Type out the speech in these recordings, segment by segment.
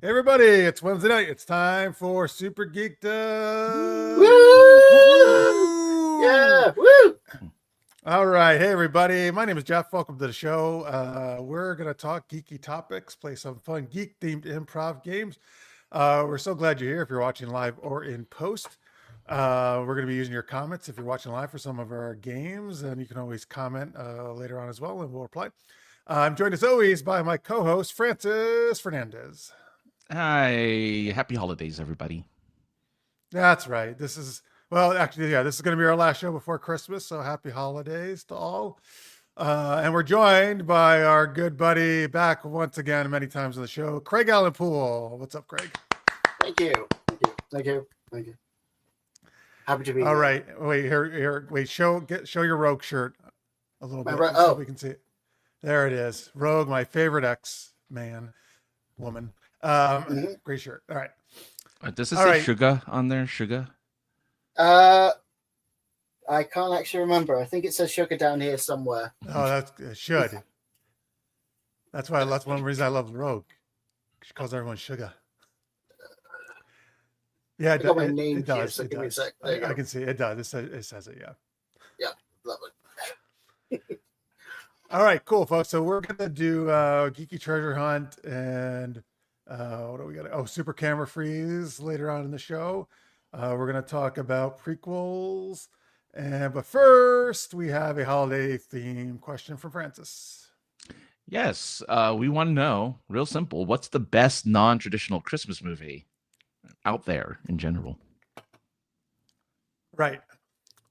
Hey everybody, it's Wednesday night. It's time for Super Geeked Up. Woo! Woo! Yeah, woo! All right. Hey everybody, my name is Jeff. Welcome to the show. We're going to talk geeky topics, play some fun geek themed improv games. We're so glad you're here if you're watching live or in post. We're going to be using your comments if you're watching live for some of our games, and you can always comment later on as well, and we'll reply. I'm joined as always by my co-host, Francis Fernandez. Hi, happy holidays, everybody. That's right. This is, well, actually, yeah, this is going to be our last show before Christmas. So happy holidays to all. And we're joined by our good buddy back once again, many times on the show, Craig Alan Poole. What's up, Craig? Thank you. Thank you. Thank you. Happy to be All here. right. Wait, here. Wait, show your Rogue shirt a little bit so we can see it. There it is. Rogue, my favorite woman. Great shirt. All right. Does it say sugar on there? Sugar? I can't actually remember. I think it says sugar down here somewhere. Oh, that's should. That's one reason I love Rogue. She calls everyone sugar. Yeah, it does. It does. I can see it does. It says it. Yeah. Yeah, lovely. All right, cool, folks. So we're gonna do Geeky Treasure Hunt and what do we got? Oh, Super Camera Freeze later on in the show. We're gonna talk about prequels, but first we have a holiday theme question from Francis. Yes, we want to know, real simple, what's the best non-traditional Christmas movie out there in general? Right.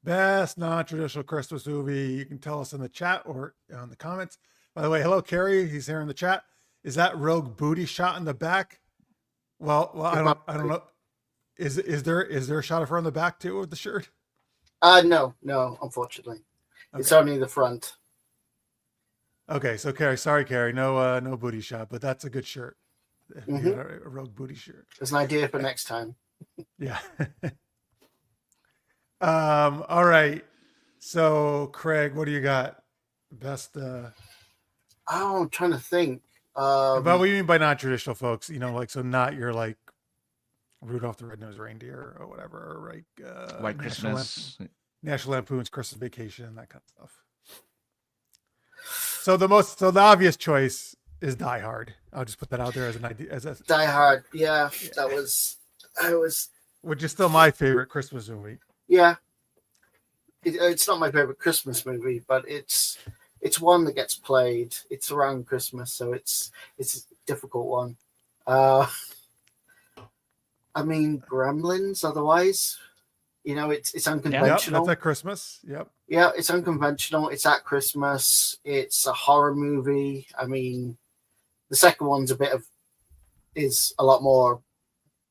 Best non-traditional Christmas movie. You can tell us in the chat or on the comments. By the way, hello, Carrie. He's here in the chat. Is that Rogue booty shot in the back? Well, I don't know. Is there a shot of her on the back too with the shirt? No, unfortunately. Okay. It's only the front. Okay, so sorry, Carrie, no booty shot, but that's a good shirt. Mm-hmm. A Rogue booty shirt. It's an idea for next time. Yeah. All right. So, Craig, what do you got? Best I'm trying to think. But what do you mean by non-traditional, folks? You know, like, so not your like Rudolph the Red-Nosed Reindeer or whatever, or like White Christmas, National Lampoon's Christmas Vacation, that kind of stuff. So the obvious choice is Die Hard. I'll just put that out there as an idea. Die Hard, yeah. Which is still my favorite Christmas movie. Yeah, it's not my favorite Christmas movie, but it's one that gets played. It's around Christmas, so it's a difficult one. I mean, Gremlins. Otherwise, you know, it's unconventional. Yep, that's at Christmas. Yep. Yeah, it's unconventional. It's at Christmas. It's a horror movie. I mean, the second one's is a lot more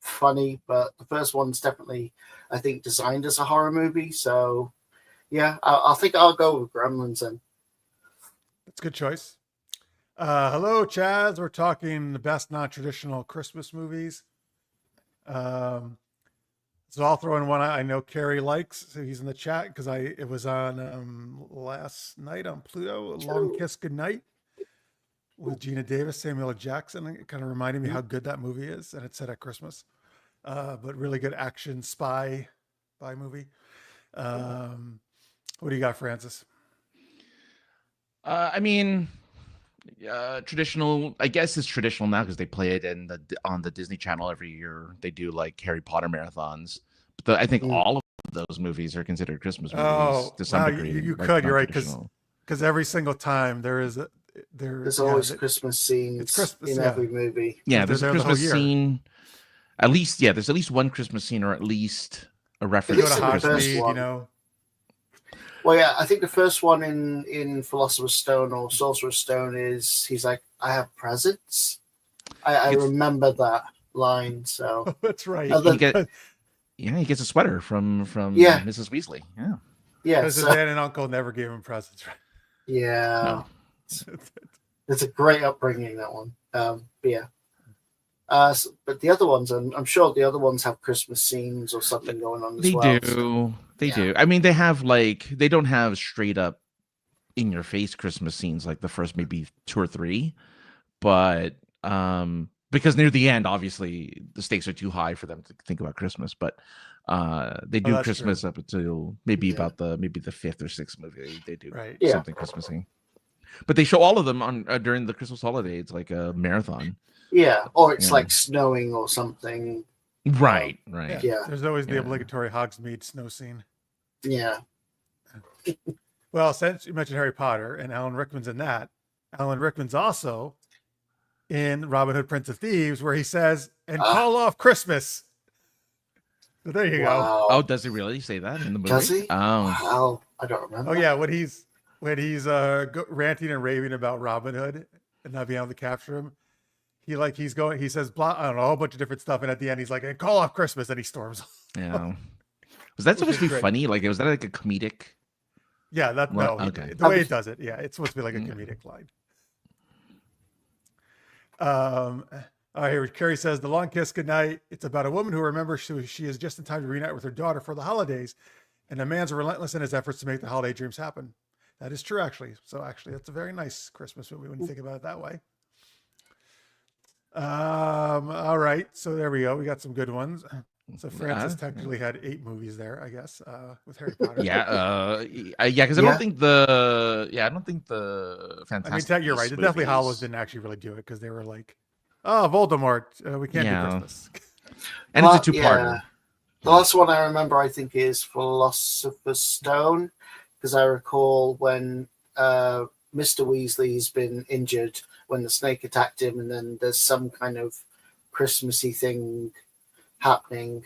funny, but the first one's definitely, I think, designed as a horror movie. So, yeah, I think I'll go with Gremlins then. That's a good choice. Hello, Chaz. We're talking the best non-traditional Christmas movies. So I'll throw in one I know Carrie likes. So he's in the chat because it was on last night on Pluto, A Long Kiss Goodnight with Gina Davis, Samuel L. Jackson. It kind of reminded me how good that movie is, and it's set at Christmas. But really good action spy movie. What do you got, Francis? I mean, traditional. I guess it's traditional now because they play it on the Disney Channel every year. They do like Harry Potter marathons. But I think all of those movies are considered Christmas movies to some degree. You could. You're right, because every single time there's always Christmas scenes in every movie. Yeah, there's a Christmas scene. At least, yeah, there's at least one Christmas scene, or at least a reference to Christmas. You know. Well, yeah, I think the first one in Philosopher's Stone or Sorcerer's Stone is he's like, "I have presents." I remember that line. So that's right. He gets a sweater from Mrs. Weasley. Yeah. Because his dad and uncle never gave him presents, right? Yeah, it's a great upbringing, that one. But yeah. But the other ones, I'm sure the other ones have Christmas scenes or something going on as well. They do. I mean, they have they don't have straight up in your face Christmas scenes like the first maybe 2 or 3, but because near the end, obviously, the stakes are too high for them to think about Christmas. But they do Christmas up until maybe about the fifth or sixth movie. They do something Christmassy. But they show all of them on during the Christmas holiday. It's like a marathon. Yeah, or it's like snowing or something. Right. Yeah. There's always the obligatory Hogsmeade snow scene. Yeah. Well, since you mentioned Harry Potter and Alan Rickman's in that, Alan Rickman's also in Robin Hood, Prince of Thieves, where he says, "And call off Christmas." So there you go. Oh, does he really say that in the movie? Does he? Oh, wow. I don't remember. Oh yeah, when he's ranting and raving about Robin Hood and not being able to capture him, he says blah, I don't know, a whole bunch of different stuff, and at the end he's like, "And call off Christmas," and he storms. Yeah. Was that supposed to be funny? Like, was that like a comedic? Yeah, the way it does it. Yeah, it's supposed to be like a comedic line. All right, here Carrie says, "The Long Kiss Goodnight." It's about a woman who remembers she is just in time to reunite with her daughter for the holidays, and a man's relentless in his efforts to make the holiday dreams happen. That is true, actually. So actually, that's a very nice Christmas movie when you think about it that way. All right, so there we go. We got some good ones. So Francis technically had 8 movies there, I guess, with Harry Potter. Because I don't think the Fantastic. I mean, you're right. The Deathly Hallows didn't actually really do it because they were like, "Oh, Voldemort, we can't do Christmas." And it's a 2-parter. Yeah. The last one I remember, I think, is Philosopher's Stone, because I recall when Mr. Weasley's been injured when the snake attacked him, and then there's some kind of Christmassy thing happening,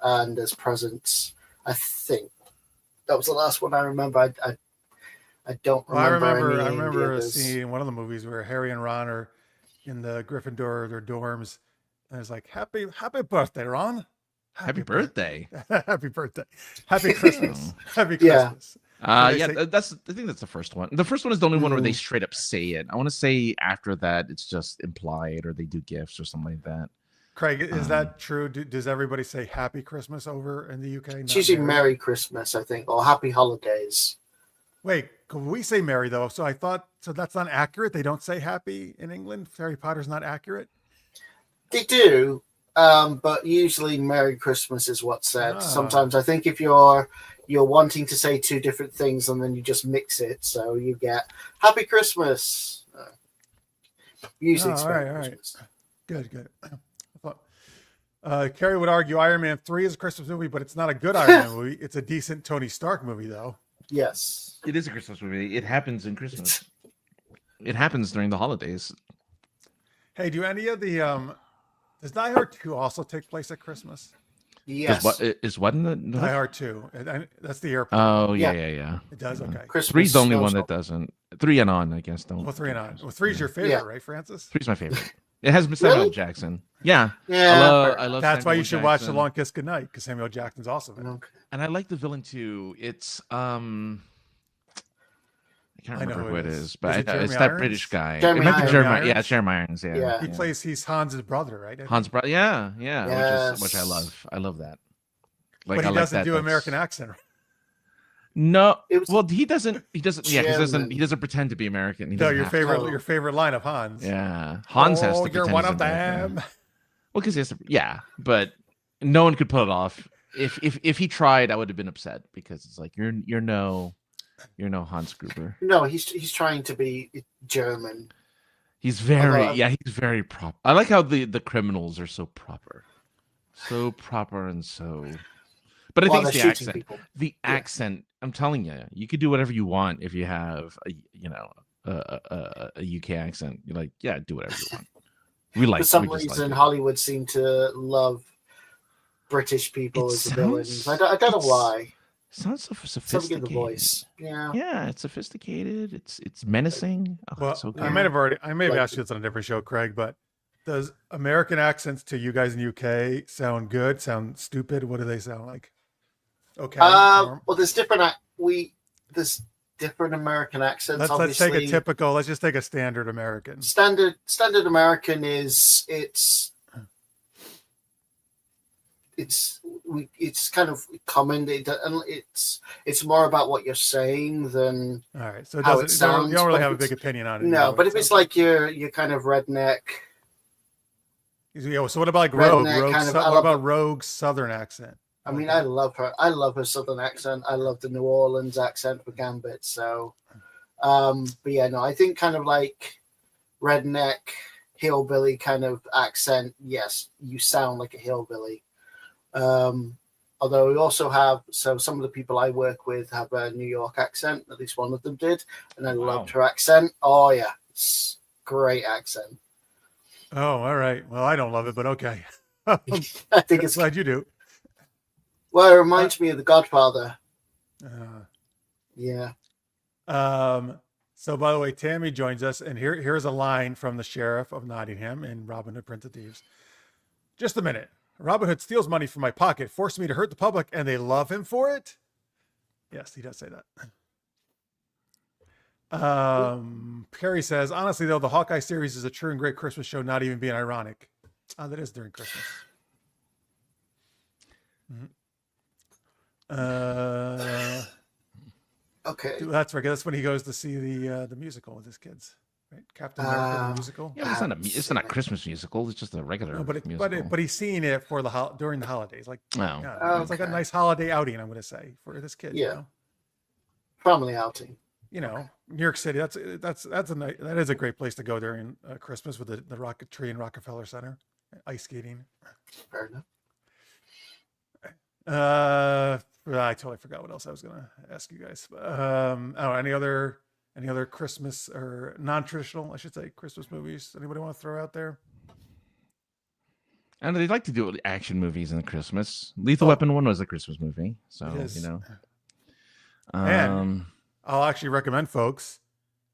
and there's presents. I think that was the last one I remember. I don't remember. I remember seeing one of the movies where Harry and Ron are in the Gryffindor, their dorms, and it's like, "Happy birthday, Ron! Happy birthday! Happy birthday! Happy Christmas! Happy Christmas!" I think that's the first one. The first one is the only one where they straight up say it. I want to say after that it's just implied, or they do gifts or something like that. Craig, is that true? Does everybody say Happy Christmas over in the UK? It's usually Merry Christmas, I think, or Happy Holidays. Wait, can we say Merry though? So I thought, so that's not accurate. They don't say Happy in England. Harry Potter's not accurate. They do, but usually Merry Christmas is what's said. Sometimes I think if you're wanting to say 2 different things and then you just mix it, so you get Happy Christmas. Usually it's Merry Christmas. Good. Carrie would argue Iron Man 3 is a Christmas movie, but it's not a good Iron Man movie. It's a decent Tony Stark movie, though. Yes. It is a Christmas movie. It happens in Christmas. It happens during the holidays. Hey, do any of the does Die Hard 2 also take place at Christmas? Yes. Is what in the Die Hard 2? That's the airport. Oh yeah. It does. Okay. Christmas 3's the only one that doesn't. 3 and on, I guess. Don't. Well, 3 and on. Well, 3's your favorite, right, Francis? 3's my favorite. It has Samuel Jackson. Yeah. I love That's why you should watch The Long Kiss Goodnight, because Samuel Jackson's also in it. And I like the villain too. It's I can't remember who it is, but it's that British guy. It might be Jeremy. Yeah, Jeremy Irons. Yeah. He's Hans' brother, right? Hans' brother. Yeah. Yes. Which I love. I love that. Like, but he doesn't do American accent. No, well, he doesn't. He doesn't. Yeah, he doesn't pretend to be American. No, your favorite line of Hans. Yeah, Hans has to. You're one of them. Well, because he has to. Yeah, but no one could pull it off. If he tried, I would have been upset, because it's like you're no Hans Gruber. No, he's trying to be German. He's very proper. I like how the criminals are so proper and so. But I think it's the accent. People. The accent. I'm telling you, you could do whatever you want if you have a UK accent. You're like, yeah, do whatever you want. For some reason, Hollywood seemed to love British people as the villains. I don't know why. It sounds so sophisticated. Something in the voice. Yeah, it's sophisticated. It's menacing. Well, so I may have asked you this on a different show, Craig, but does American accents to you guys in the UK sound good? Sound stupid? What do they sound like? Okay. Well, there's different American accents. Let's take a typical. Let's just take a standard American. Standard American is it's kind of common. It's more about what you're saying than all right. So it sounds. You don't really have a big opinion on it. No, but if it's like you're kind of redneck, Yeah, so what about like Rogue? Redneck kind of- What about Rogue's Southern accent? I mean, I love her. I love her Southern accent. I love the New Orleans accent for Gambit. So, but yeah, no, I think kind of like redneck hillbilly kind of accent. Yes, you sound like a hillbilly. Although we also have, so some of the people I work with have a New York accent. At least one of them did, and I loved her accent. Oh yeah, it's great accent. Oh, all right. Well, I don't love it, but okay. I think it's glad you do. Well, it reminds me of The Godfather. Yeah. So by the way, Tammy joins us, and here's a line from the sheriff of Nottingham in Robin Hood Prince of Thieves. Just a minute. Robin Hood steals money from my pocket, forced me to hurt the public, and they love him for it? Yes, he does say that. Perry says, honestly, though, the Hawkeye series is a true and great Christmas show, not even being ironic. Oh, that is during Christmas. Okay. That's right. That's when he goes to see the musical with his kids. Right? Captain America the musical. Yeah, it's not a Christmas musical. It's just a regular musical. But he's seeing it for during the holidays. Like, it's like a nice holiday outing, I'm going to say, for this kid. Yeah. You know? Family outing. You know, New York City. That is a great place to go during Christmas with the rocket tree in Rockefeller Center, ice skating. Fair enough. I totally forgot what else I was going to ask you guys. Any other Christmas or non-traditional, I should say, Christmas movies anybody want to throw out there? And they like to do action movies in Christmas. Lethal Weapon 1 was a Christmas movie, so you know. And I'll actually recommend folks.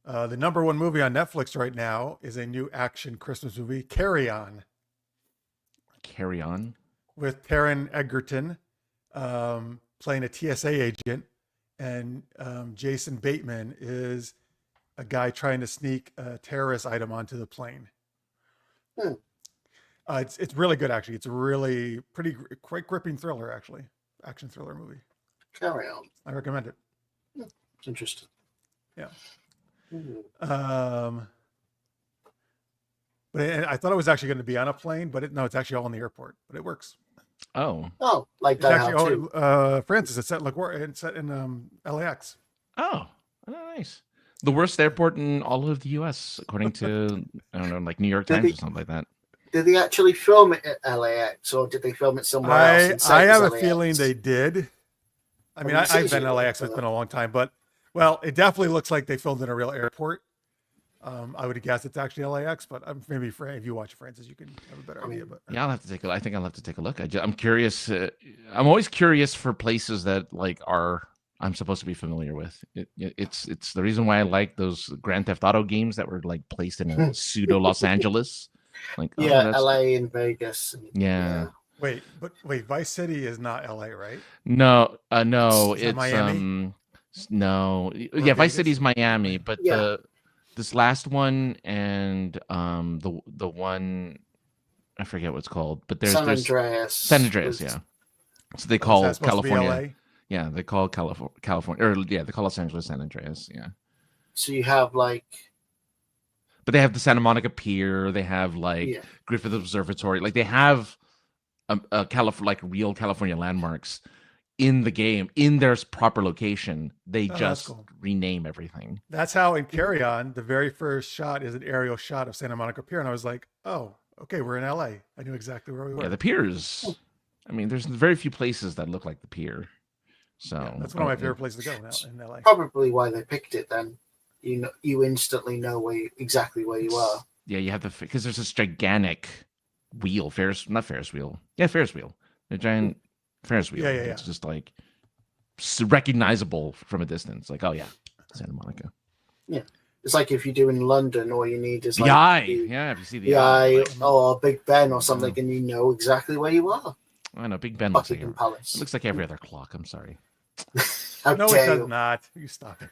The number one movie on Netflix right now is a new action Christmas movie, Carry On. Carry On? With Taron Egerton playing a TSA agent, and Jason Bateman is a guy trying to sneak a terrorist item onto the plane. It's really good, actually. It's a really quite gripping thriller, actually. Action thriller movie. Carry On. I recommend it. It's interesting. Yeah. But I thought it was actually going to be on a plane, but no, it's actually all in the airport. But it works. Oh, like that. Francis, it's set in LAX. Oh, nice. The worst airport in all of the U.S., according to I don't know, like New York Times or something like that. Did they actually film it at LAX, or did they film it somewhere else? I have a feeling they did. I mean, I've been in LAX. It's been a long time, but it definitely looks like they filmed in a real airport. I would guess it's actually LAX, but maybe if you watch Francis, you can have a better idea. But yeah, I'll have to take a. I think I'll have to take a look. I'm curious. I'm always curious for places that I'm supposed to be familiar with. It's the reason why I like those Grand Theft Auto games that were like placed in a pseudo Los Angeles. Like LA and Vegas. Yeah. Wait, Vice City is not LA, right? No, it's Miami. No, yeah, Vice City's Miami, but this last one and the one I forget what it's called, but there's San Andreas, yeah. So they call California, yeah, they call California, or yeah, they call Los Angeles San Andreas, yeah. So you have but they have the Santa Monica Pier, they have Griffith Observatory, like they have real California landmarks in the game, in their proper location. They just rename everything. That's how in Carry On, the very first shot is an aerial shot of Santa Monica Pier, and I was like, oh, okay, we're in LA. I knew exactly where we were. Yeah, the piers. I mean, there's very few places that look like the pier. So that's one of my favorite places to go in LA. Probably why they picked it then. You instantly know exactly where you are. Yeah, you have because there's this gigantic wheel, Ferris wheel. Yeah, Ferris wheel. A giant Ferris wheel. Yeah. It's just like recognizable from a distance. Like, oh yeah, Santa Monica. Yeah. It's like if you do in London, all you need is the eye. If you see the eye or Big Ben or something, and you know exactly where you are. I know Big Ben looks like Palace. It looks like every other clock. I'm sorry. No, it does not. You stop it.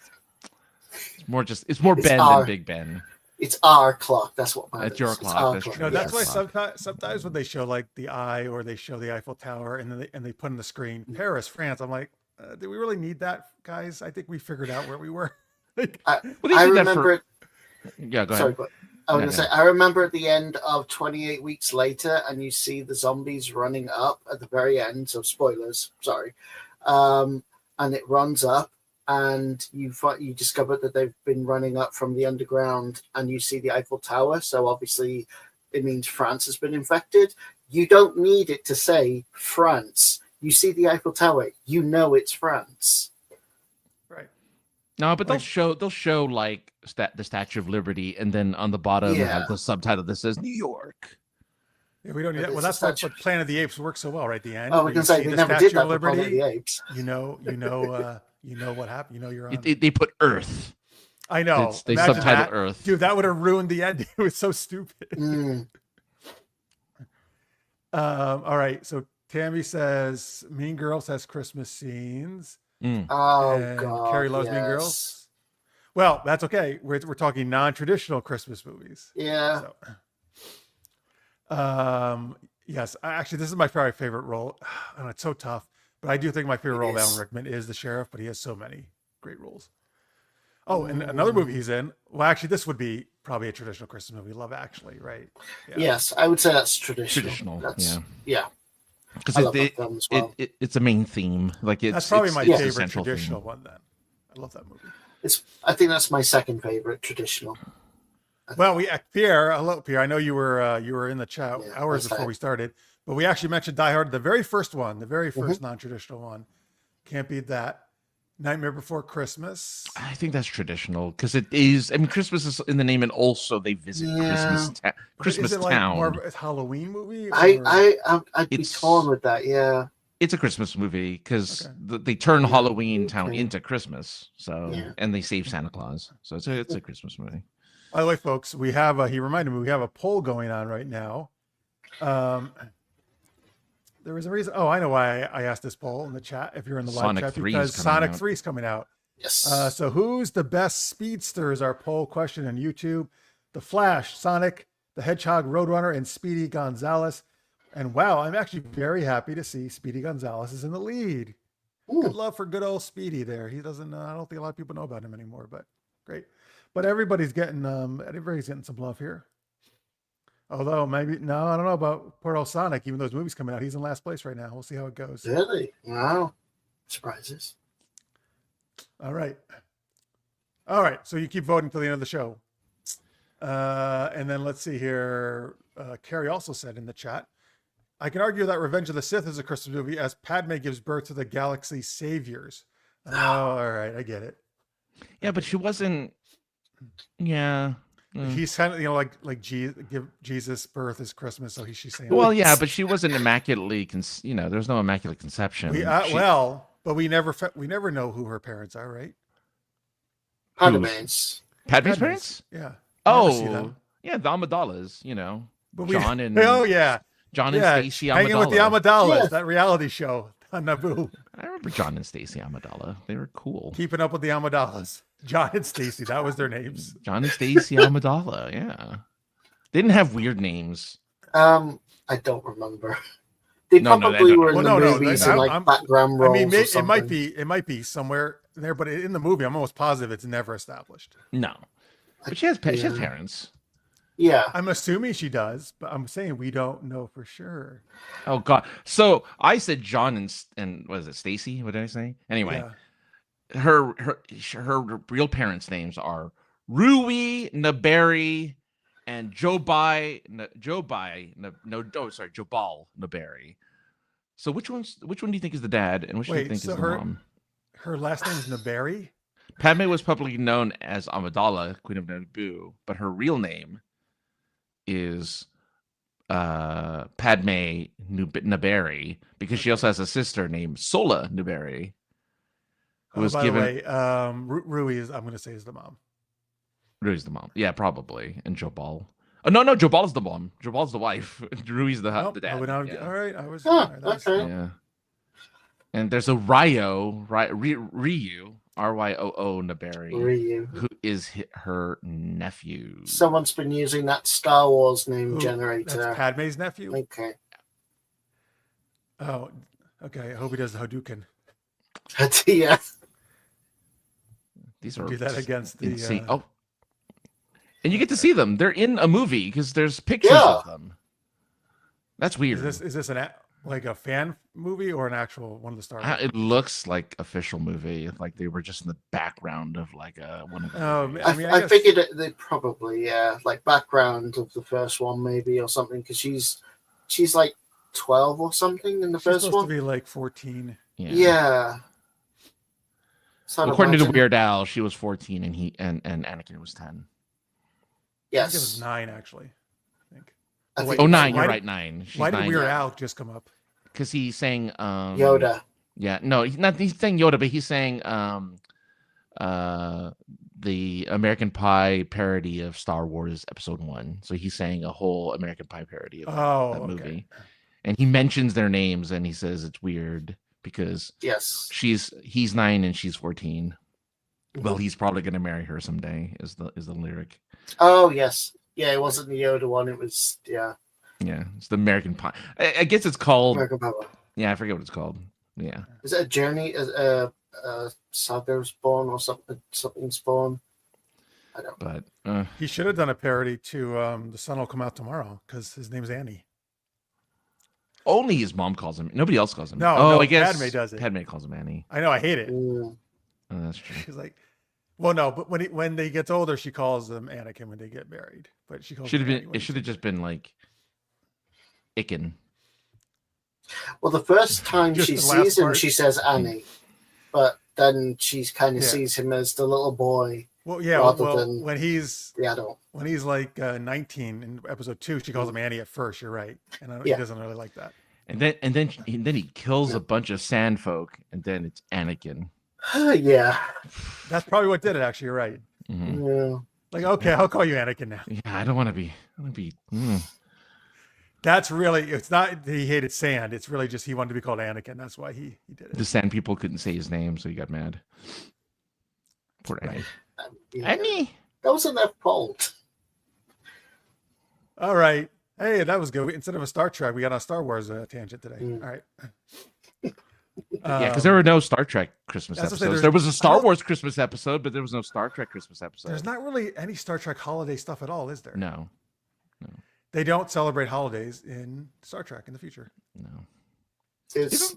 It's more Ben than Big Ben. It's our clock. That's what matters. It's your clock. That's true. No, that's why sometimes when they show like the eye or they show the Eiffel Tower and they put on the screen Paris, France, I'm like, do we really need that, guys? I think we figured out where we were. I remember it. Yeah, go ahead. Sorry, but I was going to say, I remember at the end of 28 Weeks Later, and you see the zombies running up at the very end. So spoilers, sorry. And it runs up, and you discover that they've been running up from the underground, and you see the Eiffel Tower. So obviously, it means France has been infected. You don't need it to say France. You see the Eiffel Tower, you know it's France. Right. No, but they'll show like the Statue of Liberty, and then on the bottom it has the subtitle that says New York. Yeah, we don't need that. Well, that's why Planet of the Apes works so well, right? At the end. Oh, we can say they never did that for Planet of the Apes. You know what happened. You know you're on. They put Earth. I know. They subtitled Earth. Dude, that would have ruined the ending. It was so stupid. All right. So Tammy says Mean Girls has Christmas scenes. Oh, God. Carrie loves Mean Girls. Well, that's okay. We're talking non-traditional Christmas movies. Yeah. So, yes. Actually, this is my favorite role. I know, it's so tough, but I do think my favorite role of Alan Rickman is the sheriff, but he has so many great roles. Oh, and another movie he's in. Well, actually, this would be probably a traditional Christmas movie. Love Actually, right? Yeah. Yes, I would say that's traditional. Yeah. Because it's a main theme. Like that's probably my favorite traditional one. Then I love that movie. I think that's my second favorite traditional. Well, hello Pierre. I know you were in the chat hours before we started, but we actually mentioned Die Hard, the very first one, the very first non-traditional one. Can't beat that. Nightmare Before Christmas. I think that's traditional because it is. I mean, Christmas is in the name, and also they visit Christmas is it town. More of a Halloween movie? I'd be torn with that. Yeah, it's a Christmas movie because they turn Halloween town into Christmas. So and they save Santa Claus. So it's a Christmas movie. By the way, folks, we have he reminded me we have a poll going on right now. There was a reason. Oh, I know why I asked this poll in the chat. If you're in the live chat, because Sonic 3 is coming out. Yes. So who's the best speedster is our poll question on YouTube. The Flash, Sonic, the Hedgehog, Roadrunner, and Speedy Gonzalez. And wow, I'm actually very happy to see Speedy Gonzalez is in the lead. Ooh. Good love for good old Speedy there. He doesn't. I don't think a lot of people know about him anymore, but great. But everybody's getting some love here. Although maybe I don't know about poor old Sonic. Even though his movie's coming out, he's in last place right now. We'll see how it goes. Really? Wow. Surprises. All right. So you keep voting till the end of the show. And then let's see here. Carrie also said in the chat, I can argue that Revenge of the Sith is a Christmas movie as Padme gives birth to the galaxy saviors. Oh, all right. I get it. Yeah, but she wasn't. Yeah. He's kind of, like give Jesus birth is Christmas, so she's saying. Well, yeah, but she wasn't immaculately, there's no immaculate conception. But we never know who her parents are, right? Padme's parents? Yeah. Oh, yeah, the Amidala's, But John and John and Stacey Amidala. Hanging with the Amidalas, that reality show on Naboo. I remember John and Stacey Amidala. They were cool. Keeping Up with the Amidalas. John and Stacey, that was their names. John and Stacey Amidala, yeah. They didn't have weird names. I don't remember. They probably were in the movies in background roles. I mean, it might be somewhere there, but in the movie, I'm almost positive it's never established. No, but she has parents. Yeah, I'm assuming she does, but I'm saying we don't know for sure. Oh God! So I said John and was it Stacey? What did I say? Anyway. Yeah. Her real parents' names are Rui Naberi and Jobal Naberi. So which one do you think is the dad and which do you think is the mom? Her last name is Naberi? Padme was publicly known as Amidala, Queen of Naboo, but her real name is Padme Naberi because she also has a sister named Sola Naberi. By the way, Rui is, I'm going to say, is the mom. Rui's the mom. Yeah, probably. And Jobal. Oh, no, Jobal's the mom. Jobal's the wife. Rui's the dad. Yeah. All right. I was. Okay. Yeah. And there's a Ryu, Ryoo Naberi, who is her nephew. Someone's been using that Star Wars name generator. That's Padme's nephew? Okay. Oh, okay. I hope he does the Hadouken. Yeah. These are do that against the insane. And you get to see them. They're in a movie because there's pictures of them. That's weird. Is this like a fan movie or an actual one of the Star Wars? It looks like official movie. Like they were just in the background of like one of the movies. I figured they probably like background of the first one maybe or something because she's like 12 or something in the first supposed one. To be like 14. Yeah. According to Weird Al, she was 14 and Anakin was 10. Yes. I think it was 9 actually. I think. 9, you're right, 9. Why did Weird Al just come up? Because he's saying Yoda. Yeah, no, he's saying Yoda, but he's saying the American Pie parody of Star Wars Episode 1. So he's saying a whole American Pie parody of that movie. And he mentions their names and he says it's weird because he's 9 and she's 14. Well, he's probably gonna marry her someday, is the lyric. Oh yes. Yeah, it wasn't the Yoda one, it was Yeah, it's the American Pie. I guess it's called American Pie. Yeah, I forget what it's called. Yeah. Is it a journey? Saga Spawn or something Spawn? I don't know. But he should have done a parody to The Sun Will Come Out Tomorrow because his name's Annie. Only his mom calls him. Nobody else calls him. No, I guess Padme does it. Padme calls him Annie. I know, I hate it. Oh, that's true. She's like, well, no, but when they gets older, she calls them Anakin when they get married. But she calls It should have just been like Icken. Well, the first time she sees him, she says Annie, but then she kind of sees him as the little boy. Well, yeah. Rather than when he's the adult. When he's like 19 in episode 2, she calls him Annie at first. You're right, and he doesn't really like that. And then he kills a bunch of sand folk, and then it's Anakin. Yeah, that's probably what did it. Actually, you're right. Mm-hmm. Yeah. Like, okay, I'll call you Anakin now. Yeah, I don't want to be. That's really. It's not that he hated sand. It's really just he wanted to be called Anakin. That's why he did it. The sand people couldn't say his name, so he got mad. Poor Annie. Annie. That wasn't their fault. All right. Hey, that was good. Instead of a Star Trek, we got a Star Wars tangent today. All right. Yeah, because there were no Star Trek Christmas episodes. There was a Star Wars Christmas episode, but there was no Star Trek Christmas episode. There's not really any Star Trek holiday stuff at all, is there? No. They don't celebrate holidays in Star Trek in the future. No. Because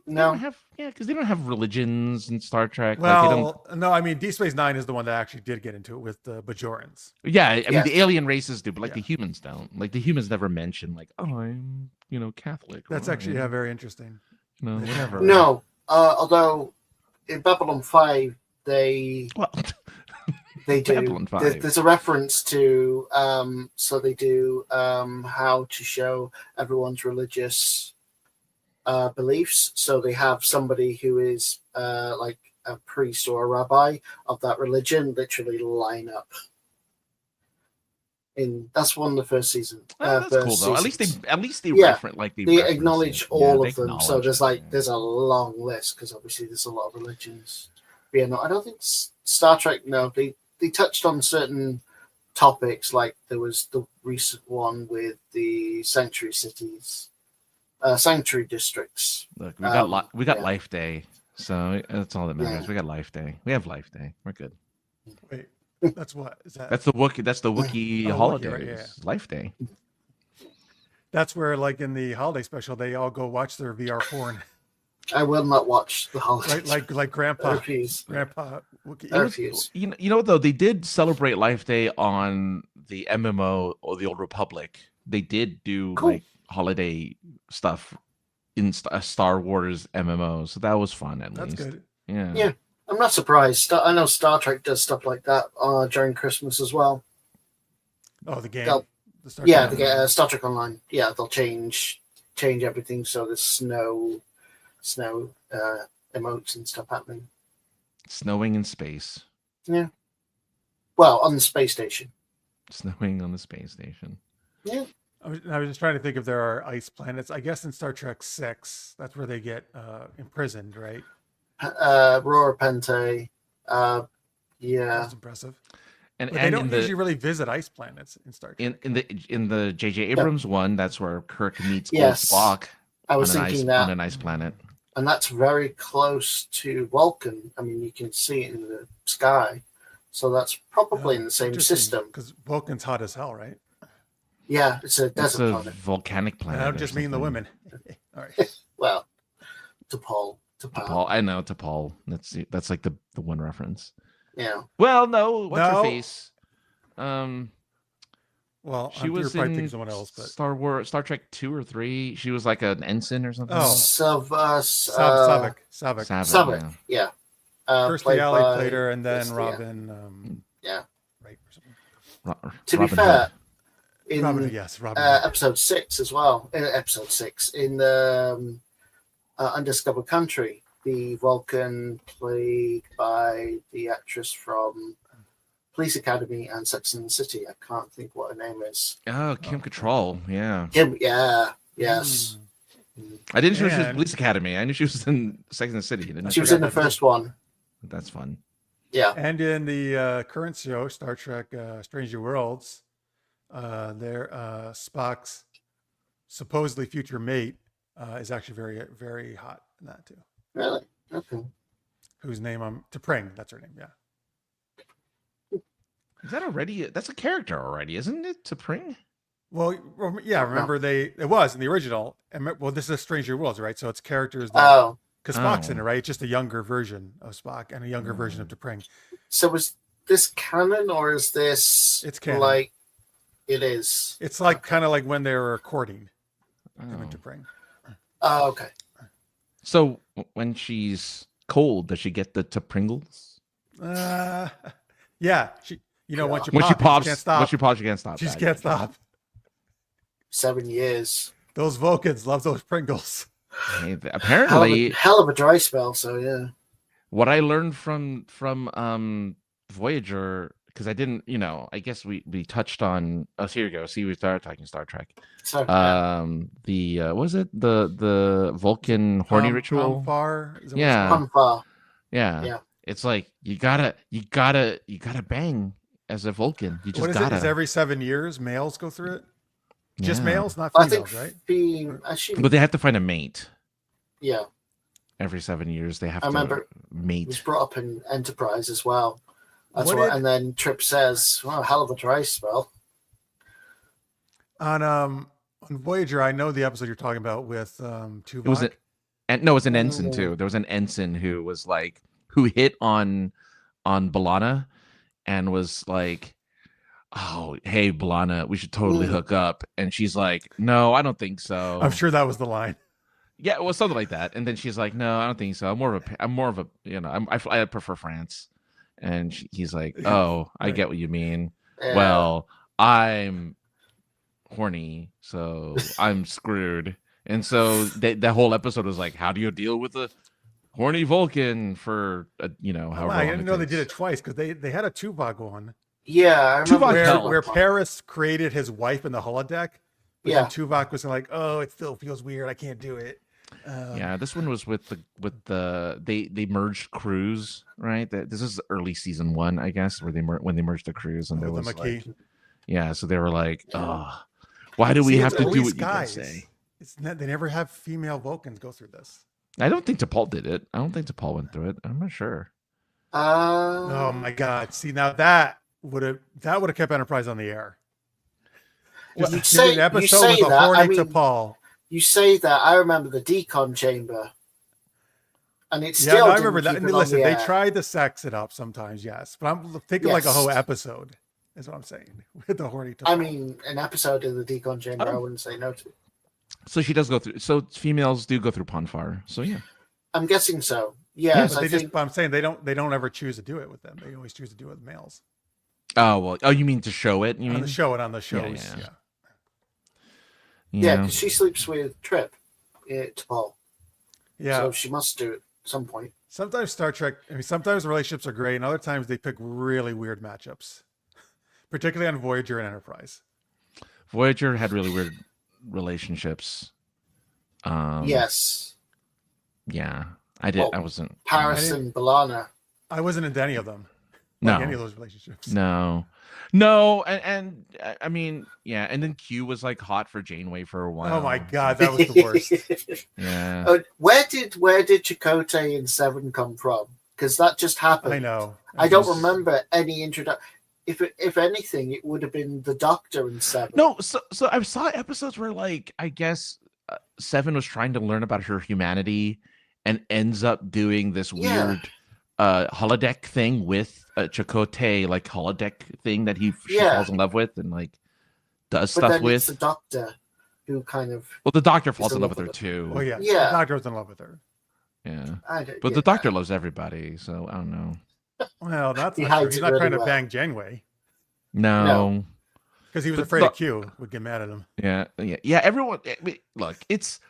they don't have religions in Star Trek. Well, no, I mean, Deep Space Nine is the one that actually did get into it with the Bajorans. Yeah, I mean, the alien races do, but the humans don't. Like, the humans never mention, like, oh, I'm, Catholic. That's actually, very interesting. Whatever. No, although in Babylon 5, they do. Babylon 5. There's a reference to, so they do how to show everyone's religious beliefs. So they have somebody who is like a priest or a rabbi of that religion literally line up. That's one of the first season. That's cool though. At least they reference, like they acknowledge all of them. So there's a long list because obviously there's a lot of religions. But yeah, no, I don't think Star Trek. No, they touched on certain topics, like there was the recent one with the sanctuary cities. Sanctuary districts. Look, we got Life Day, so that's all that matters. We got Life Day. We have Life Day. We're good. Wait, that's what is that? That's the Wookiee holiday. Right, yeah. Life Day. That's where, like in the holiday special, they all go watch their VR porn. I will not watch the holiday. Like Grandpa. I refuse. Grandpa Wookiee. I refuse. You know though, they did celebrate Life Day on the MMO or the Old Republic. They did do like holiday stuff in a Star Wars MMO, so that was fun. That's good. Yeah, I'm not surprised. I know Star Trek does stuff like that during Christmas as well. Oh, the game. Star Trek Online. Yeah, they'll change everything so there's snow emotes and stuff happening. Snowing in space. Yeah. Well, on the space station. Snowing on the space station. Yeah. I was just trying to think if there are ice planets. I guess in Star Trek 6, that's where they get imprisoned, right? Aurora Pente. Yeah. That's impressive. But they don't usually really visit ice planets in Star Trek. In the J.J. Abrams one, that's where Kirk meets old Spock. I was thinking that on an ice planet. And that's very close to Vulcan. I mean, you can see it in the sky. So that's probably in the same system. Because Vulcan's hot as hell, right? Yeah, it's a It's desert a planet. volcanic planet. And I don't or just mean the something. women. All right. Well, T'Pol. T'Pol. I know T'Pol. That's like the one reference. Yeah. Well, no. What's her No. face? Well, She you're was probably in thinking someone else, but Star Trek 2 or 3. She was like an ensign or something. Oh. Savik. Savik. Yeah. Kirstie Alley by played her, and then Kirstie, Robin. Yeah. Right. Or something. To be Robin fair, Hood. in Robin, yes, Robin. Hood. episode 6 as well. Episode 6 in the Undiscovered Country, the Vulcan played by the actress from Police Academy and Sex and the City. I can't think what her name is. Oh, Kim Cattrall. Yeah. Kim, yeah, yes. I didn't know she was in And- Police Academy. I knew she was in Sex and the City. She was in the first one. That's fun. Yeah. And in the current show, Star Trek Stranger Worlds, their Spock's supposedly future mate is actually very, very hot in that too. Really? Okay. Whose name T'Pring, that's her name, yeah. Is that already? That's a character already, isn't it? T'Pring? Well, yeah, remember it was in the original. Well, this is Stranger Worlds, right? So it's characters that, Oh, because Spock's in it, right? It's just a younger version of Spock and a younger version of T'Pring. so was this canon or is this It's canon. like it is? It's like kind of like when they were recording him Oh. and T'Pring. Oh, okay. So when she's cold, does she get the T'Pringles? Yeah, once you When she pop, pops, she can't stop. When she pops, she can't stop. She just that. can't stop. 7 years. Those Vulcans love those Pringles. Hey, apparently, Hell of a dry spell. So yeah. what I learned from Voyager, because I didn't, I guess we touched on. Oh, here you go. See, we started talking Star Trek. So Was it the Vulcan horny ritual? Pomfar, is that what it's Yeah. called? Pomfar. Yeah. Yeah. It's like you gotta bang as a Vulcan. You just What is gotta. it? Is every 7 years males go through it? Just Yeah. males, not I females, think right? actually, But they have to find a mate yeah, every 7 years. They have I to remember it was mate. brought up in Enterprise as well. That's What what, did- and then Trip says, "Well, hell of a dry spell." On Voyager, I know the episode you're talking about with Tuvok. It was it was an ensign too. There was an ensign who was like who hit on B'Elanna and was like, "Oh, hey B'Elanna, we should totally hook up." And she's like, "No, I don't think so." I'm sure that was the line. Yeah, it was something like that. And then she's like, "No, I don't think so. I'm more of a, I prefer France." And he's like, "Oh, I Right. get what you mean. Yeah. Well, I'm horny, so I'm screwed." And so that whole episode was like, how do you deal with a horny Vulcan for however I long didn't know they did takes? it twice because they had a Tuvok one yeah, I remember Tuvok where, hell. where Paris created his wife in the holodeck. But Yeah. then Tuvok was like, "Oh, it still feels weird. I can't do it." Yeah, this one was with the they merged crews, right? This is early season 1, I guess, where when they merged the crews, and there with was the like, McKee. yeah, so they were like, "Oh, why do we See, have it's to do always what you guys say?" They never have female Vulcans go through this. I don't think T'Pol did it. I don't think T'Pol went through it. I'm not sure. Oh my God! See, now that would have kept Enterprise on the air. Well, Just you give me say- an episode you say with a that, horny I mean- T'Pol. You say that. I remember the decon chamber, and it's Yeah, still. no, I didn't remember that. keep And it on listen, the they air. tried to sex it up sometimes, yes, but I'm thinking like a Yes. whole episode. Is what I'm saying with the horny T'Pol. I mean, an episode of the decon chamber. I wouldn't say no to. So she does go through. So females do go through Ponfar. So yeah. I'm guessing so. Yeah, Yes, but I think. I'm saying they don't ever choose to do it with them. They always choose to do it with males Oh well. Oh, you mean to show it? You on mean? the show and on the shows. yeah. Yeah. Yeah, because she sleeps with Trip, T'Pol. Yeah. So she must do it at some point. Sometimes Star Trek. I mean, sometimes the relationships are great, and other times they pick really weird matchups, particularly on Voyager and Enterprise. Voyager had really weird relationships. Yes. Yeah, I did. Well, I wasn't. Paris and B'Elanna. I wasn't into any of them. No. Like any of those relationships. No, and I mean, yeah, and then Q was like hot for Janeway for a while. Oh my God, that was the worst. Yeah, Where did Chakotay in 7 come from? because that just happened. I know. I don't remember any introduction. If anything, it would have been the Doctor in 7. No, so I saw episodes where, like, I guess Seven was trying to learn about her humanity and ends up doing this weird holodeck thing with Chakotay, like holodeck thing that she falls in love with and like does but stuff then with. It's the Doctor who kind of. Well, the Doctor falls in love with her too. Oh yeah, Yeah. The Doctor was in love with her. Yeah, but the Doctor loves everybody, so I don't know. Well, that's not true. He's not trying to bang Janeway. No. Because he was afraid of Q would get mad at him. Yeah. Everyone, look. It's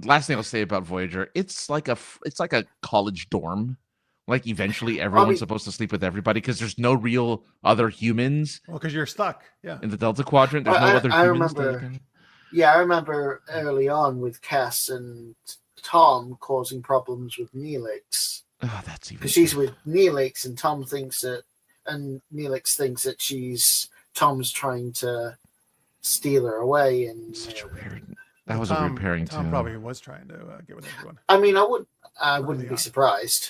last thing I'll say about Voyager. It's like a college dorm. Like eventually, everyone's supposed to sleep with everybody because there's no real other humans. Well, because you're stuck. Yeah. In the Delta Quadrant, there's no other humans. I remember early on with Cass and Tom causing problems with Neelix. Oh, that's even because she's with Neelix, and Neelix thinks that Tom's trying to steal her away, and such a weird. That was a weird pairing too. Tom probably was trying to get with everyone. I mean, I wouldn't be surprised.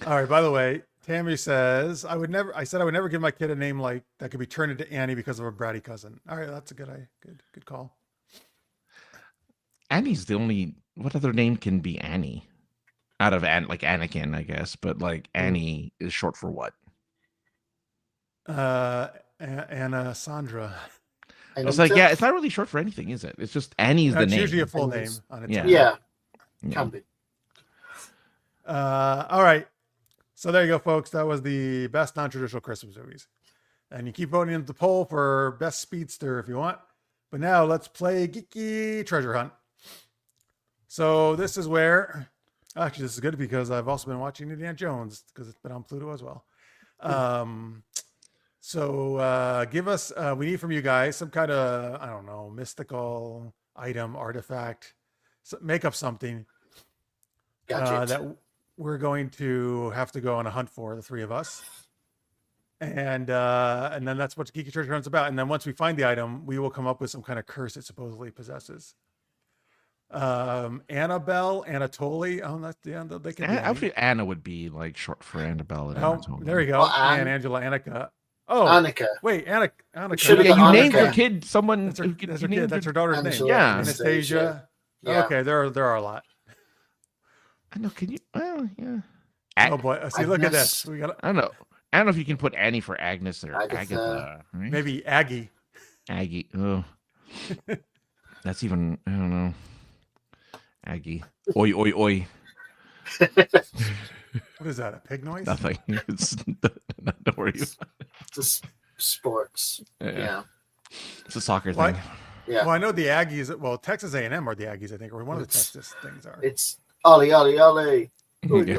All right. By the way, Tammy says I said I would never give my kid a name like that could be turned into Annie because of a bratty cousin. All right, that's a good call. Annie's the only. What other name can be Annie? Out of like Anakin, I guess, but like Annie is short for what? Anna Sandra. I was like, it's not really short for anything, is it? It's just Annie's the name. It's usually a full name on its own. Yeah. Can be. All right. So there you go, folks. That was the best non-traditional Christmas movies. And you keep voting in the poll for best speedster if you want. But now let's play Geeky Treasure Hunt. So this is where, actually this is good because I've also been watching Indiana Jones because it's been on Pluto as well. So give us, we need from you guys some kind of, I don't know, mystical item, artifact, make up something that we're going to have to go on a hunt for, the three of us. And then that's what Geeky Treasure Hunt's about. And then once we find the item, we will come up with some kind of curse it supposedly possesses. Annabelle, Anatoly. Oh, that's they can. Actually, Anna would be like short for Annabelle. Oh, there you go. And Angela, Annika. Oh, Annika. Wait, Annika. Yeah, you named your kid someone. That's her kid. That's her daughter's name. Yeah, Anastasia. Yeah. Okay, there are a lot. I know. Can you? Well, yeah. Oh boy. See, look at this. We got. I don't know. I don't know if you can put Annie for Agnes or Agatha. Right? Maybe Aggie. Aggie. Oh, that's even. I don't know. Aggie. Oi, oi, oi. What is that? A pig noise? Nothing. It's don't worry. It's sports. Yeah. It's a soccer thing. Yeah. Well, I know the Aggies. Well, Texas A&M are the Aggies, I think, or one of the Texas things are. It's Ollie, Ollie, Ollie. Ollie,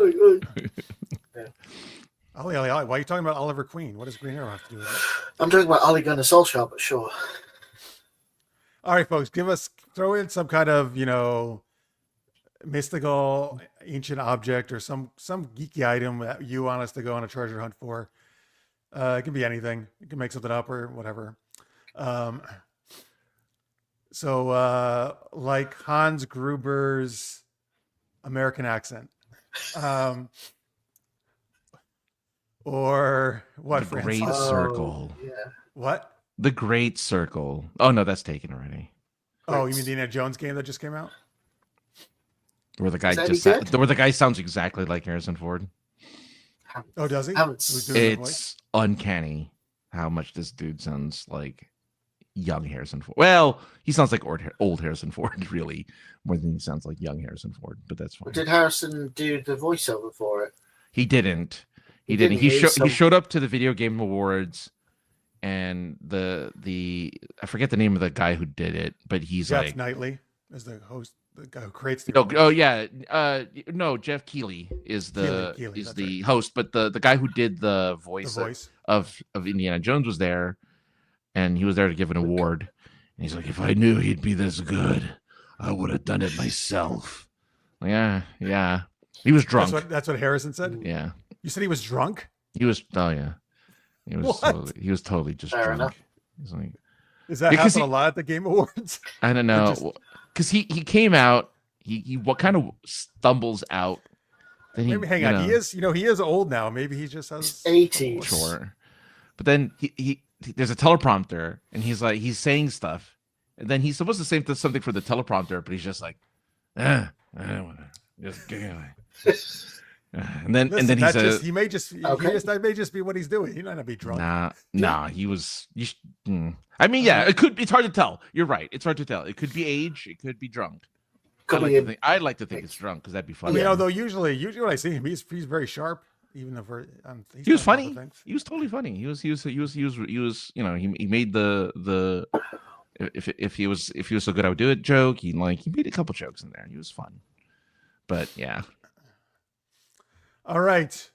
Ollie, Ollie. Why are you talking about Oliver Queen? What does Green Arrow have to do with it? I'm talking about Ole Gunnar Solskjaer, but sure. All right, folks, throw in some kind of, mystical ancient object or some geeky item that you want us to go on a treasure hunt for. It can be anything. You can make something up or whatever. So like Hans Gruber's American accent. Or what? The Great Circle. Yeah. What? The Great Circle. Oh no, that's taken already. Oh, you mean the Indiana Jones game that just came out? Where the guy sounds exactly like Harrison Ford. Oh, does he? It's uncanny how much this dude sounds like young Harrison Ford. Well, he sounds like old Harrison Ford, really, more than he sounds like young Harrison Ford. But that's fine. Did Harrison do the voiceover for it? He didn't. He didn't. He showed up to the Video Game Awards, and the I forget the name of the guy who did it, but he's Jeff Knightley is the host. The guy who creates the no, Jeff Keighley is the right. host, but the guy who did the voice of Indiana Jones was there, and he was there to give an award, and he's like, if I knew he'd be this good, I would have done it myself. Yeah, he was drunk. That's what Harrison said. Yeah, you said he was drunk. He was he was totally just Fair drunk. Enough. He's like, Does that happen a lot at the Game Awards? I don't know. Because he came out, he what kind of stumbles out Then he, Maybe hang on. He is old now. Maybe he just has 80s. Sure. But then he there's a teleprompter and he's saying stuff. And then he's supposed to say something for the teleprompter, but he's just like, I don't want to just get away. And then he says, that may just be what he's doing. He might not be drunk. Nah. He was. I mean, yeah, it's hard to tell. You're right. It's hard to tell. It could be age. It could be drunk. I'd like to think it's drunk because that'd be funny. Although usually when I see him, he's very sharp. Even if he was funny. He was totally funny. He was. He made the if he was so good, I would do it joke. He made a couple jokes in there. He was fun. But yeah. All right.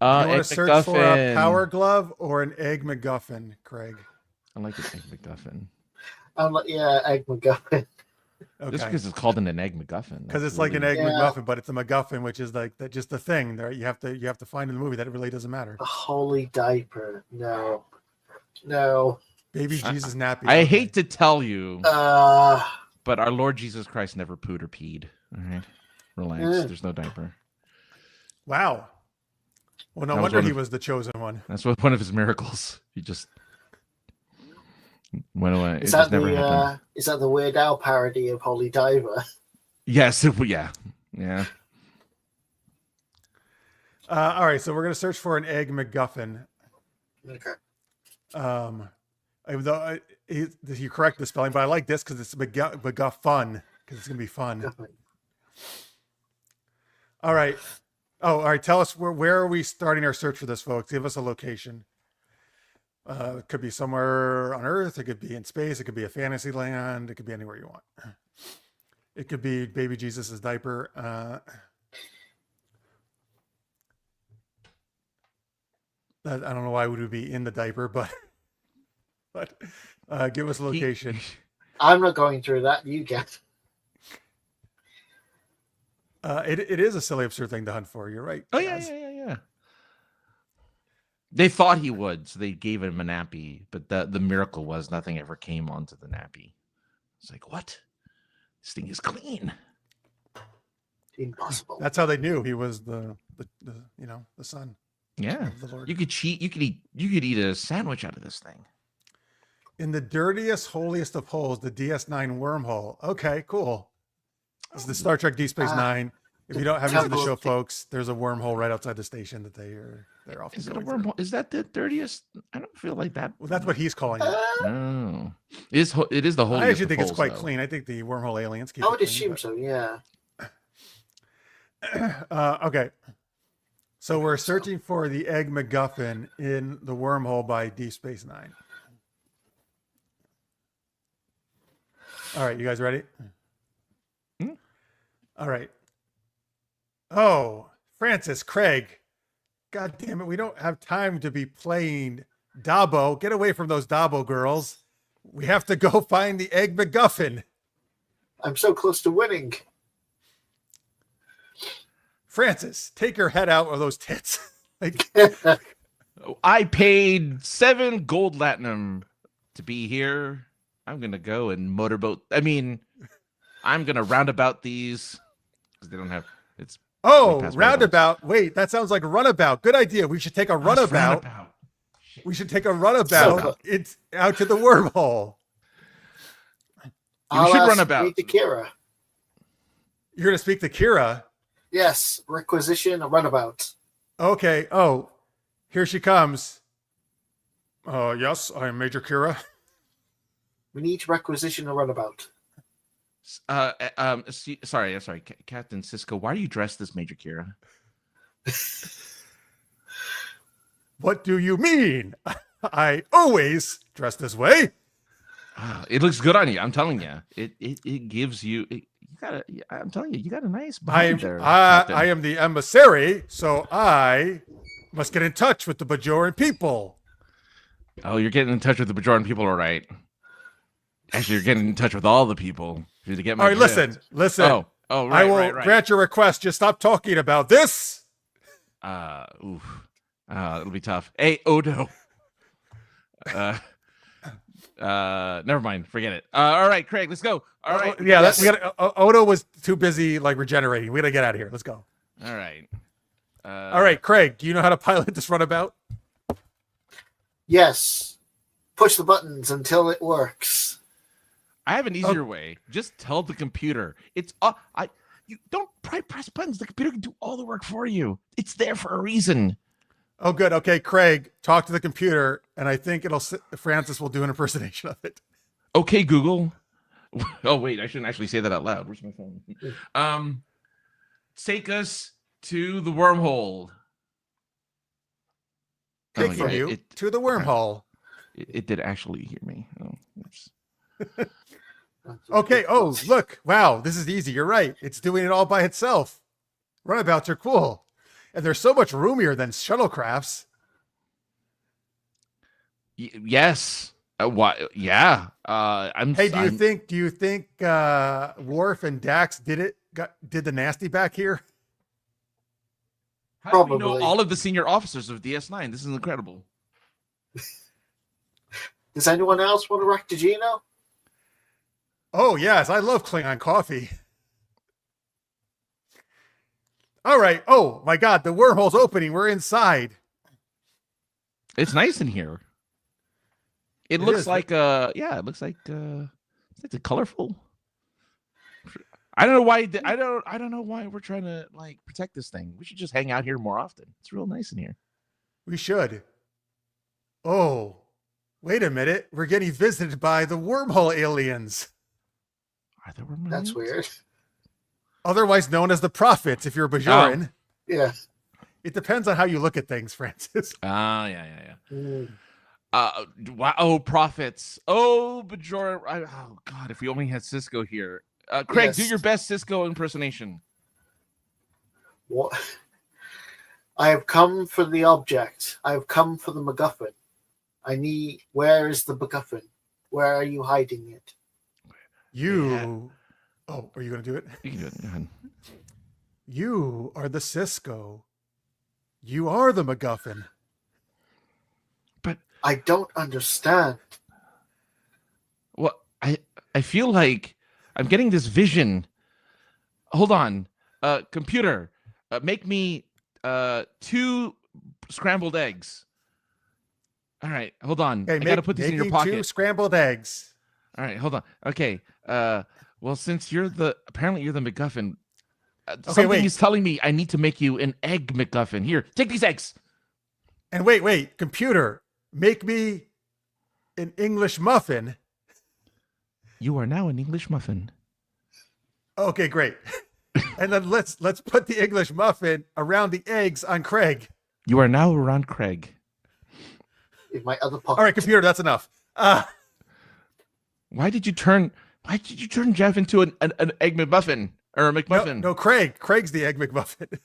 You want to search for a power glove or an egg MacGuffin, Craig? I like an egg MacGuffin. Egg MacGuffin. Okay. Just because it's called an egg MacGuffin. Because it's like an egg MacGuffin, but it's a MacGuffin, which is like that, just the thing that you have to find in the movie that it really doesn't matter. A holy diaper. No. Baby Jesus nappy. I hate to tell you, but our Lord Jesus Christ never pooed or peed. All right, relax. There's no diaper. Wow. Well, no wonder he was the chosen one. That's one of his miracles. He just went away. Is that the Weird Al parody of Holy Diver? Yes. Yeah. All right, so we're gonna search for an egg MacGuffin. Okay. Even though you correct the spelling, but I like this because it's MacGuffin because it's gonna be fun. All right. Oh, all right. Tell us where are we starting our search for this, folks? Give us a location. It could be somewhere on Earth. It could be in space. It could be a fantasy land. It could be anywhere you want. It could be baby Jesus's diaper. I don't know why would we be in the diaper, but give us a location. I'm not going through that. You get. It is a silly, absurd thing to hunt for. You're right. Oh yeah. They thought he would, so they gave him a nappy. But the miracle was nothing ever came onto the nappy. It's like, what? This thing is clean. Impossible. That's how they knew he was the son. Yeah, of the Lord. You could cheat. You could eat a sandwich out of this thing. In the dirtiest, holiest of holes, the DS9 wormhole. Okay, cool. It's the Star Trek Deep Space Nine. If you don't have used the show, folks, there's a wormhole right outside the station that they're often. Is it a wormhole? Is that the dirtiest? I don't feel like that. Well, that's what he's calling it. No, it is the holiest. I actually think it's quite though. clean. I think the wormhole aliens keep. I would assume so. Yeah. Okay. So we're searching for the egg MacGuffin in the wormhole by Deep Space Nine. All right, you guys ready? All right. Oh, Francis, Craig. God damn it. We don't have time to be playing Dabo. Get away from those Dabo girls. We have to go find the egg MacGuffin. I'm so close to winning. Francis, take your head out of those tits. I paid 7 gold latinum to be here. I'm going to go and motorboat. I mean, I'm going to roundabout these because they don't have it's. Roundabout. Wait, that sounds like runabout. Good idea. We should take a runabout. We should take a runabout. It's out to the wormhole. We should runabout. Speak to Kira. You're going to speak to Kira? Yes. Requisition a runabout. Okay. Oh, here she comes. Yes, I am Major Kira. We need to requisition a runabout. Sorry, Captain Cisco. Why are you dressed as Major Kira? What do you mean? I always dress this way. It looks good on you. I'm telling you. It gives you. I'm telling you, you got a nice body there. I am the emissary, so I must get in touch with the Bajoran people. Oh, you're getting in touch with the Bajoran people, all right? Actually, you're getting in touch with all the people. To get my all right, listen. Oh, right. I will grant your request. Just stop talking about this. It'll be tough. Hey, Odo. Never mind. Forget it. All right, Craig, let's go. All right. Yeah, Odo was too busy regenerating. We gotta get out of here. Let's go. All right. All right, Craig, do you know how to pilot this runabout? Yes. Push the buttons until it works. I have an easier way. Just tell the computer. You don't press buttons. The computer can do all the work for you. It's there for a reason. Oh, good. Okay, Craig, talk to the computer, and I think Francis will do an impersonation of it. Okay, Google. Oh, wait, I shouldn't actually say that out loud. Where's my phone? Take us to the wormhole. Take from you to the wormhole. It did actually hear me. Oh, oops. Okay. Oh, look. Wow, this is easy. You're right. It's doing it all by itself. Runabouts are cool. And they're so much roomier than shuttlecrafts. Yes. What? Yeah. Do you think Worf and Dax did the nasty back here? How do we know all of the senior officers of DS9? This is incredible. Does anyone else want to rock the Gino? Oh, yes. I love Klingon coffee. All right. Oh, my God. The wormhole's opening. We're inside. It's nice in here. It looks like it looks like it's colorful. I don't know why I don't know why we're trying to like protect this thing. We should just hang out here more often. It's real nice in here. We should. Oh, wait a minute. We're getting visited by the wormhole aliens. Are there wormhole That's aliens? weird. Otherwise known as the prophets if you're Bajoran. Yeah. It depends on how you look at things, Francis. Yeah. Mm. Wow. Oh, prophets. Oh, Bajoran. Oh, God. If we only had Cisco here. Craig, do your best Cisco impersonation. What? I have come for the object. I have come for the MacGuffin. Where is the MacGuffin? Where are you hiding it? Oh, are you going to do it? You can do it. Go ahead. You are the Cisco. You are the MacGuffin. But I don't understand. Well, I feel like I'm getting this vision. Hold on. Computer, make me 2 scrambled eggs. All right, hold on. Okay, I got to put these in your pocket. 2 scrambled eggs. All right, hold on. Okay. Well, since apparently you're the MacGuffin, something is telling me I need to make you an egg MacGuffin. Here, take these eggs. And wait, computer, make me an English muffin. You are now an English muffin. Okay, great. And then let's put the English muffin around the eggs on Craig. You are now around Craig. In my other pocket. All right, computer, that's enough. Why did you turn Jeff into an egg McMuffin or a McMuffin? No, Craig. Craig's the egg McMuffin.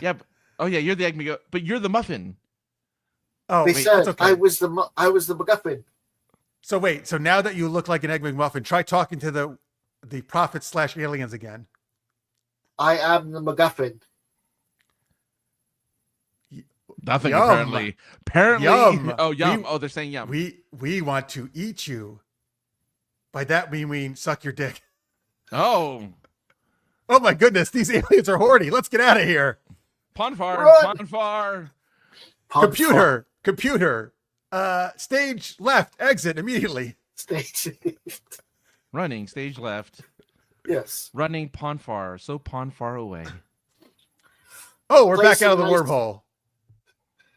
Yeah. You're the egg McMuffin, but you're the muffin. Oh, they said okay. I was the MacGuffin. So now that you look like an egg McMuffin, try talking to the prophets / aliens again. I am the MacGuffin. Nothing Yum. apparently. Yum. Oh, yum. They're saying yum. We want to eat you. By that we mean suck your dick. Oh my goodness, these aliens are horny. Let's get out of here. Ponfar. Computer. Stage left, exit immediately. Stage Running, stage left. Yes. Running Ponfar, so Ponfar away. Oh, we're back out of the wormhole.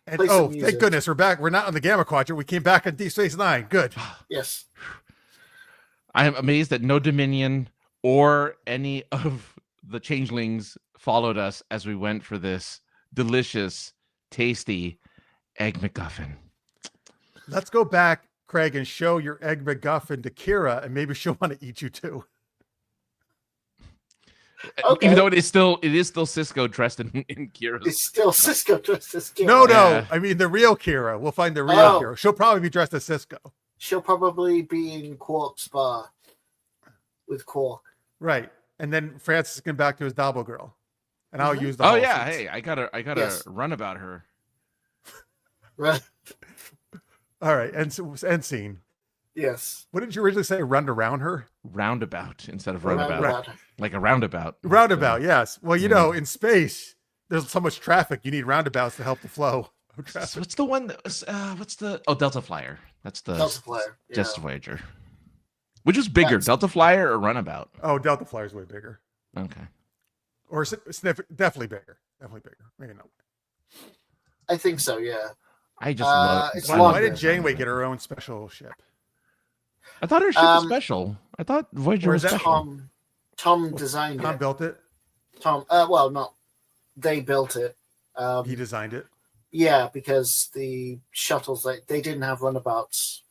And thank goodness we're back. We're not on the Gamma Quadrant. We came back on Deep Space Nine. Good. Yes. I am amazed that no Dominion or any of the changelings followed us as we went for this delicious, tasty egg McGuffin. Let's go back, Craig, and show your egg McGuffin to Kira, and maybe she'll want to eat you too. Okay. Even though it is still Cisco dressed in Kira's. It's still Cisco dressed as Kira. No. Yeah. I mean the real Kira. We'll find the real Kira. She'll probably be dressed as Cisco. She'll probably be in Quark's bar with Quark. Right. And then Francis can back to his Dabble girl. And I'll use the Hey, I gotta run about her. Right. All right. End scene. Yes. What did you originally say? Run around her? Roundabout instead of runabout. Like a roundabout. Roundabout, yes. Well, in space, there's so much traffic. You need roundabouts to help the flow of So traffic. what's the one that was, what's the Delta Flyer? That's the Delta Flyer. Yeah. Just Voyager. Which is bigger, That's- Delta Flyer or Runabout? Oh, Delta Flyer's way bigger, Okay. or definitely bigger. Definitely bigger. Maybe not. I think so. Yeah. I just love. it's Why, longer. why did Janeway get her own special ship? I thought her ship was special. I thought Voyager Or was is that special. Tom designed Tom it. built it. Well, not they built it. He designed it. Yeah, because the shuttles they didn't have runabouts.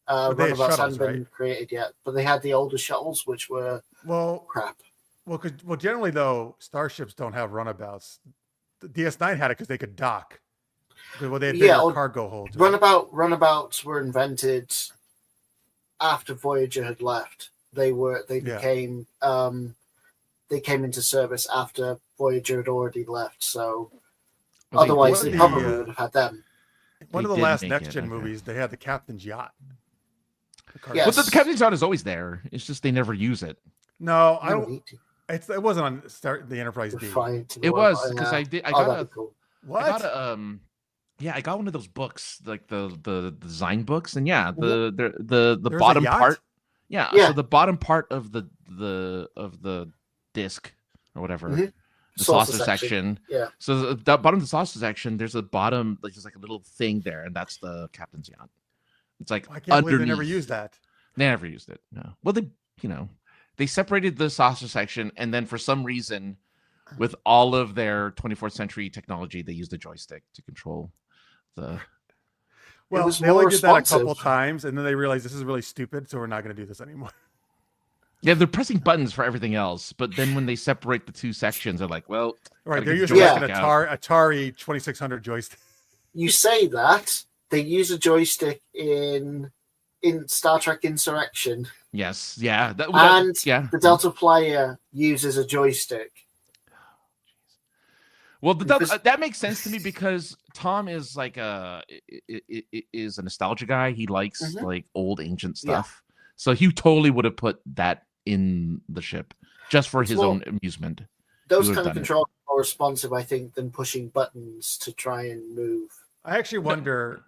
But they had Runabouts shuttles, hadn't been created yet, but they had the older shuttles, which were Well, crap. well, generally though, starships don't have runabouts. The DS9 had it because they could dock. Well, they had bigger cargo holds. Runabouts were invented after Voyager had left. They came into service after Voyager had already left. So Well, they otherwise, did they make- probably would have had them. One of They the did last make next it, gen okay. movies, they had the captain's yacht. The cargo- Yes. But the Captain's Yacht is always there. It's just they never use it. No, I You don't. need to It wasn't on the Enterprise D. fly into the It world, was because yeah. I did. I Oh, got that'd be cool. What? I got a yeah, I got one of those books, like the design books, and yeah, the There's a bottom yacht? part. Yeah, Yeah. so the bottom part of the disc or whatever, Mhm. the Saucer saucer section. Yeah. So the bottom of the saucer section, there's a bottom, like there's like a little thing there, and that's the captain's yacht. It's like I can't believe they never underneath. used that. They never used it. No. Well, they separated the saucer section, and then for some reason, with all of their 24th century technology, they used a joystick to control the. Well, was they only more did that a couple responsive. times, and then they realized this is really stupid, so we're not going to do this anymore. Yeah, they're pressing buttons for everything else, but then when they separate the two sections, they're like, well, Right? Gotta They're get using the like an joystick out. Atari 2600 joystick. You say that they use a joystick in Star Trek Insurrection, yes, yeah, and yeah. the Delta Flyer uses a joystick. Well, Because- that makes sense to me because Tom is like is a nostalgia guy. He likes Mhm. like old ancient Yeah. stuff, so he totally would have put that in the ship just for It's his more- own amusement. Those would've kind of done it. controls are more responsive, I think, than pushing buttons to try and move. I actually wonder.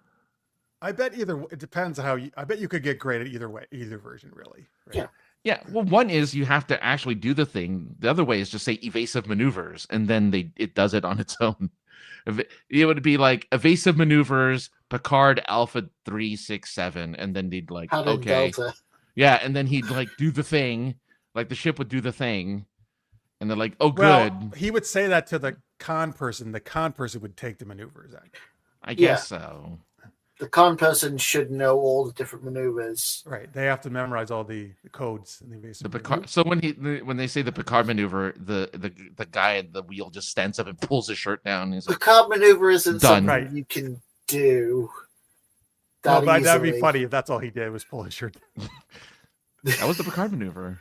I bet it depends on how you. I bet you could get great at either way, either version, really. Right? Yeah. Yeah, well, one is you have to actually do the thing. The other way is just say evasive maneuvers, and then it does it on its own. It would be like evasive maneuvers, Picard Alpha 367, and then they'd like, Having okay, Delta. yeah, and then he'd like do the thing, like the ship would do the thing, and they're like, oh, Well, good, he would say that to the con person. The con person would take the maneuvers. I guess so. The con person should know all the different maneuvers. Right? They have to memorize all the codes and the evasive. The maneuvers. Picard. So when they say the Picard maneuver, the guy at the wheel just stands up and pulls his shirt down. And he's The like, card maneuver isn't Done. something Right. you can do. No, That but that'd be easily. funny if that's all he did was pull his shirt. that was the Picard maneuver.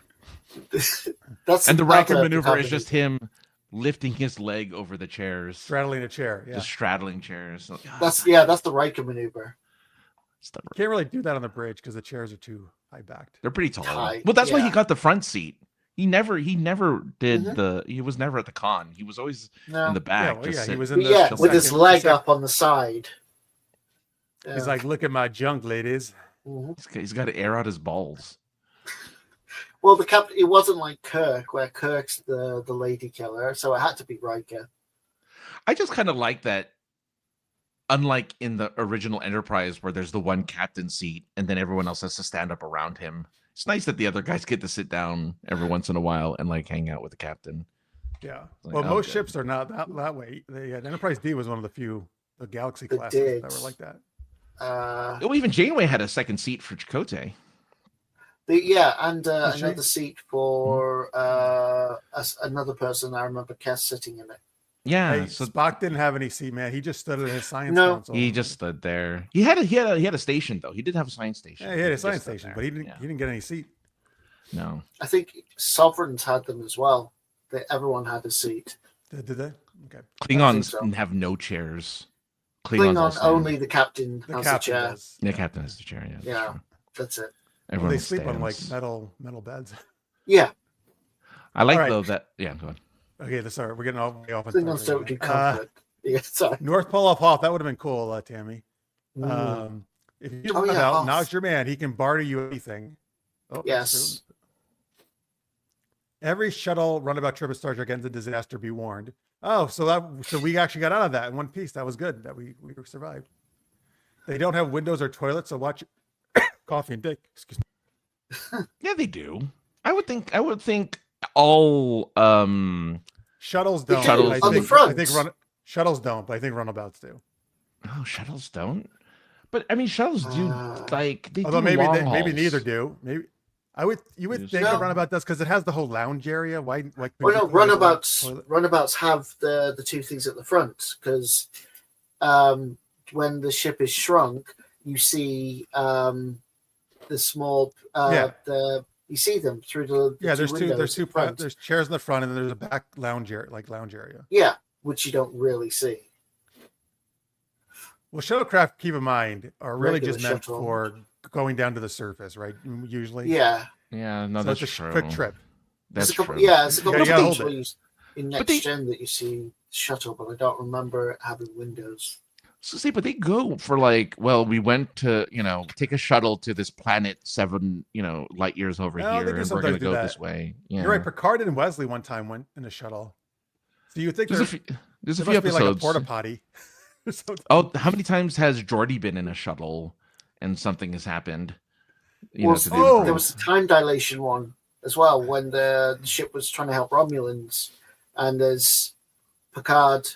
That's And the Riker other maneuver Picard is just him lifting his leg over the chairs, Straddling a chair. Yeah. just straddling chairs. Like, That's the Riker maneuver. it's the- Can't really do that on the bridge because the chairs are too high backed. They're pretty tall. High, Well, that's why he yeah. got the front seat. He never did Mhm. he was never at the con. He was always No. in the back. well, just yeah, he sitting. was in But the yeah, the with his second- leg the up on the side. Yeah. He's like, look at my junk, ladies. Mhm. He's got to air out his balls. Well, the captain. It wasn't like Kirk, where Kirk's the lady killer, so it had to be Riker. I just kind of like that. Unlike in the original Enterprise, where there's the one captain seat and then everyone else has to stand up around him, it's nice that the other guys get to sit down every once in a while and like hang out with the captain. Yeah. Like, Well, oh, most good. ships are not that way. They had Enterprise D was one of the few the Galaxy That classes did. that were like that. Oh, even Janeway had a second seat for Chakotay. And Did she? another seat for another person. I remember Cass sitting in it. Yeah, Hey, so Spock didn't have any seat, man. He just stood at his science No. console. he just stood there. He had a station though. He did have a science station. Yeah, he had a just science stood station, there. but he didn't. Yeah. He didn't get any seat. No. I think Sovereigns had them as well. Everyone had a seat. Did they? Okay. Klingons so. have no chairs. Klingons all Klingon stand. only the captain The has a captain chair. does. The captain has the chair. Yeah. that's Yeah. true. That's it. Well, Everyone they sleep on like stands. metal beds. Yeah. I like All right. though that. Yeah. Go on. Okay, sorry, we're getting all way off on Thing on Star Trek Stoke again. conflict. Yeah, sorry. North Pole of Hoth, that would have been cool, Tammy. Mm. If you Oh, run yeah, out, Hoth. now's your man. He can barter you anything. Oh, that's true. Yes. Every shuttle runabout trip of Star Trek ends in disaster. Be warned. Oh, so we actually got out of that in one piece. That was good. That we survived. They don't have windows or toilets, so watch coffee and dick. Excuse me. Yeah, they do. I would think all Shuttles don't. Shuttles but on the I front. think shuttles don't, but I think runabouts do. oh, shuttles don't. But I mean, shuttles do like they Although do long maybe hauls. neither do. Maybe you would think No. a runabout does because it has the whole lounge area. Why Well, no, runabouts have the two things at the front because when the ship is shrunk, you see the small you see them through the there's chairs in the front and then there's a back lounge area. Yeah, which you don't really see. Well, shuttlecraft, keep in mind, are really Regular just meant shuttle. for going down to the surface, right? Usually. Yeah. Yeah, no, So that's it's a true. quick trip. That's true. There's a couple You of gotta things hold where it. in But Next Gen that you see shuttle, but I don't remember it having windows. So see, but they go for like, well, we went to, take a shuttle to this planet 7, light years over No, they here, do and we're sometimes going to do go that. this way. Yeah. You're right. Picard and Wesley one time went in a shuttle. So you think There's a there few must be like a episodes. porta potty. Oh, how many times has Geordi been in a shuttle and something has happened? There was a time dilation one as well when the ship was trying to help Romulans, and there's Picard,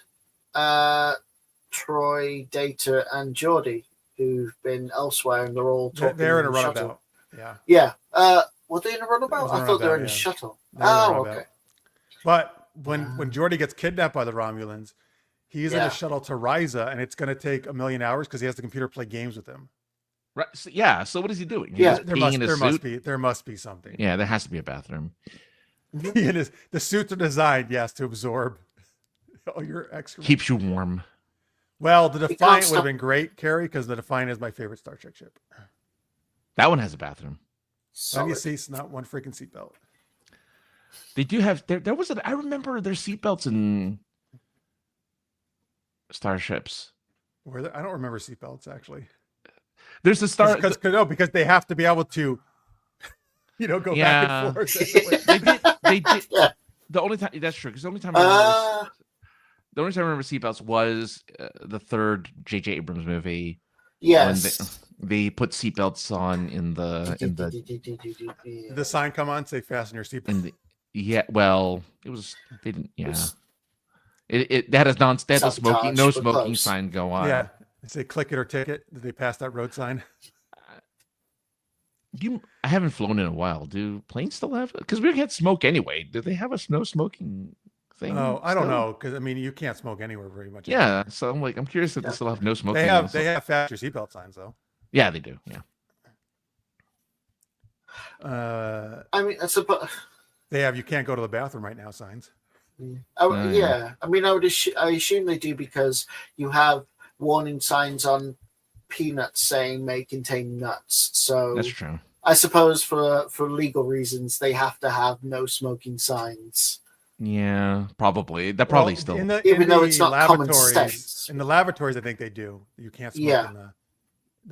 Troy, Data, and Geordi who've been elsewhere, and they're all talking. They're in a shuttle. runabout. Yeah. Yeah. Were they in a runabout? I thought they were in a yeah. shuttle. They're in a Oh, runabout. okay. But when Geordi gets kidnapped by the Romulans, he's in Yeah. a shuttle to Risa, and it's going to take 1,000,000 hours because he has the computer play games with him. Right. So, yeah. So what is he doing? He's Yeah, just peeing in his suit? There must be something. Yeah, there has to be a bathroom. The suits are designed, yes, to absorb all your excrement. Keeps you warm. Well, the can't Defiant would stop- have been great, Carrie, because the Defiant is my favorite Star Trek ship. That one has a bathroom. Plenty of Solid. seats, not one freaking seatbelt. They do have there was I remember their seatbelts in starships. Were there? I don't remember seatbelts actually. There's a star Because they have to be able to, go back Yeah. and forth. they did Yeah. the only time that's true because the only time Uh, I remember seatbelts was the third J.J. Abrams movie. yes. When they put seatbelts on in the Did the sign come on? Say fasten your seatbelt. well, it was they didn't it that is non that has smoking no Sabotage, but smoking close. sign go on. Yeah. They say click it or ticket. Did they pass that road sign? I haven't flown in a while. Do planes still have? Because we can't smoke anyway. Do they have a no smoking thing? Oh, I don't still? know. Because you can't smoke anywhere very much. Yeah, so I'm curious if they still have no smoking. They have fasten your seatbelt signs though. Yeah, they do. Yeah. I suppose. They have you can't go to the bathroom right now signs. Yeah. I assume they do because you have warning signs on peanuts saying may contain nuts. So That's true. I suppose for legal reasons they have to have no smoking signs. Yeah, probably. That probably still. Even though it's not common sense. In the lavatories, I think they do. You can't smoke Yeah. in the.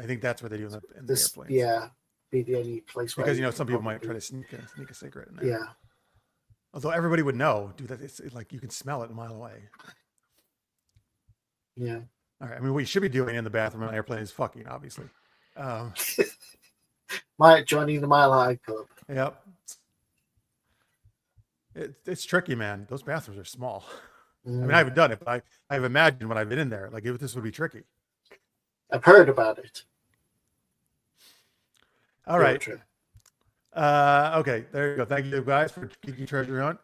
I think that's where they do in the This, airplanes. yeah, be the only place where Because some people might try to sneak a cigarette in there. Yeah. Although everybody would know, dude, that it's like you can smell it a mile away. Yeah. All right. What you should be doing in the bathroom on an airplane is fucking, obviously. Joining the Mile High Club. Yep. It's tricky, man. Those bathrooms are small. I haven't done it, but I've imagined when I've been in there, like this would be tricky. I've heard about it. All right. Okay, there you go. Thank you guys for Geeky Treasure Hunt.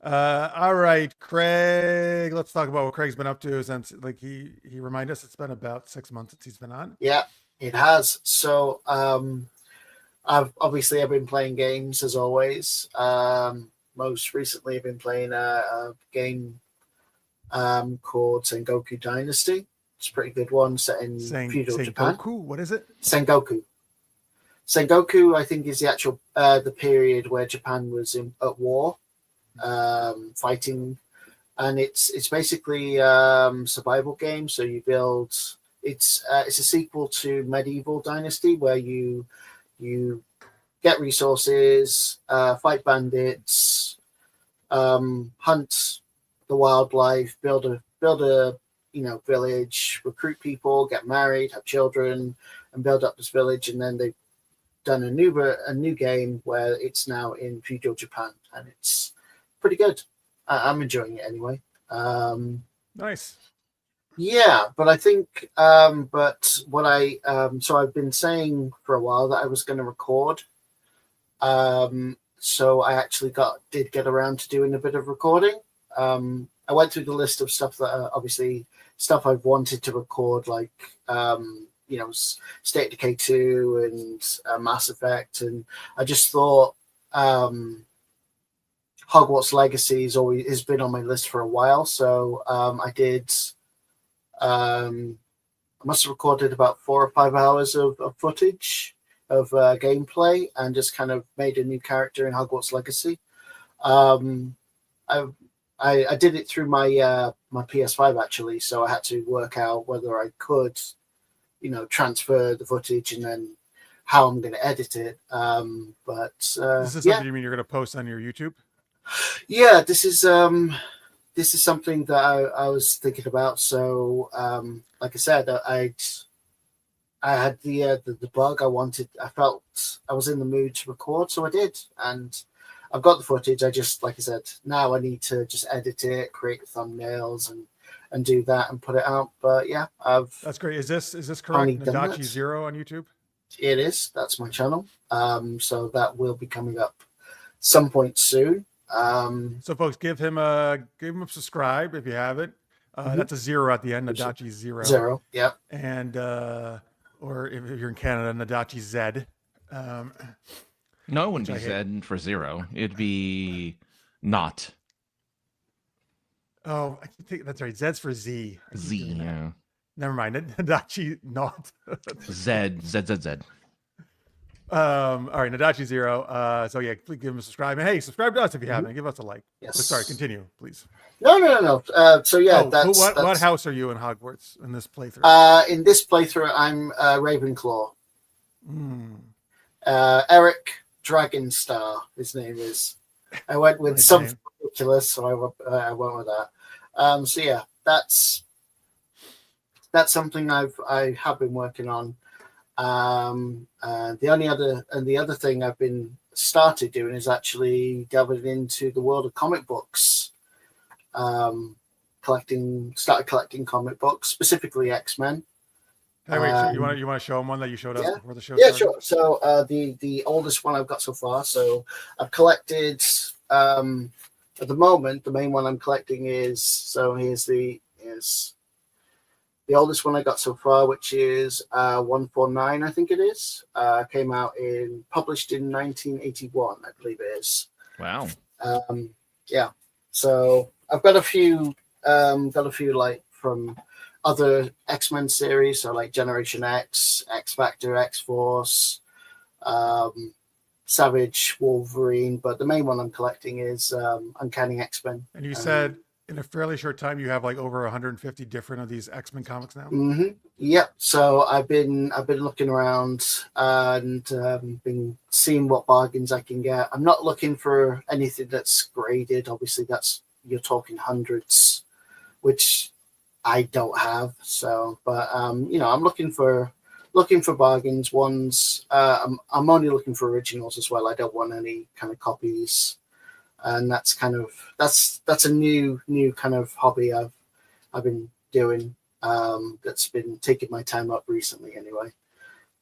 All right, Craig. Let's talk about what Craig's been up to since, he reminded us it's been about 6 months since he's been on. Yeah, it has. So, I've been playing games as always. Most recently, I've been playing a game called Sengoku Dynasty. It's a pretty good one set in feudal Japan. Sengoku? What is it? Sengoku. Sengoku, I think, is the actual the period where Japan was at war. fighting, and it's basically survival game. So you build. It's a sequel to Medieval Dynasty, where you get resources, fight bandits, hunt the wildlife, build a village, recruit people, get married, have children, and build up this village. And then they've done a new game where it's now in feudal Japan, and it's pretty good. I'm enjoying it anyway. Nice. Yeah, but I think, but what so I've been saying for a while that I was going to record. So I actually did get around to doing a bit of recording. I went through the list of stuff that obviously stuff I've wanted to record, like, State of Decay 2 and Mass Effect. And I just thought, Hogwarts Legacy has been on my list for a while. So, I did, I must have recorded about 4 or 5 hours of footage of gameplay, and just kind of made a new character in Hogwarts Legacy. I did it through my my PS5 actually, so I had to work out whether I could, transfer the footage and then how I'm going to edit it. But This is something you mean you're going to post on your YouTube? Yeah, this is something that I was thinking about. So, like I said, I had the bug. I felt I was in the mood to record, so I did, and I've got the footage. I just, like I said, now I need to just edit it, create the thumbnails, and do that and put it out. But yeah, that's great. Is this correct? Nadachi Zero on YouTube? It is. That's my channel. So that will be coming up some point soon. So folks, give him a subscribe if you haven't. That's a 0 at the end. Nadachi Zero. Zero. Yeah. And or if you're in Canada, Nadachi Z. No, it wouldn't be Z for 0. It'd be not. Oh, I think that's right. Z's for Z. Z, yeah. Never mind. Nadachi not. Z. All right, Nadachi Zero. So yeah, please give him a subscribe. And hey, subscribe to us if you haven't. Give us a like. Yes. But sorry, continue, please. No. So yeah, what house are you in Hogwarts in this playthrough? In this playthrough, I'm Ravenclaw. Eric Dragonstar, his name is. I went with something ridiculous, so I went with that. So yeah, that's something I have been working on. And the other thing I've been started doing is actually delving into the world of comic books. Started collecting comic books, specifically X-Men. Hey, wait, so you want to show them one that you showed us before the show started? Yeah, sure. So the oldest one I've got so far. So I've collected at the moment, the main one I'm collecting is the oldest one I got so far, which is 149, I think it is. Published in 1981, I believe it is. Wow. Yeah. So I've got a few like from other X-Men series, so like Generation X, X Factor, X Force, Savage, Wolverine, but the main one I'm collecting is Uncanny X-Men. And you said in a fairly short time you have like over 150 different of these X-Men comics now. Yep. So I've been looking around and been seeing what bargains I can get. I'm not looking for anything that's graded. Obviously, you're talking hundreds, which I don't have. So, but I'm looking for bargains. Ones I'm only looking for originals as well. I don't want any kind of copies. And that's a new kind of hobby I've been doing. That's been taking my time up recently anyway.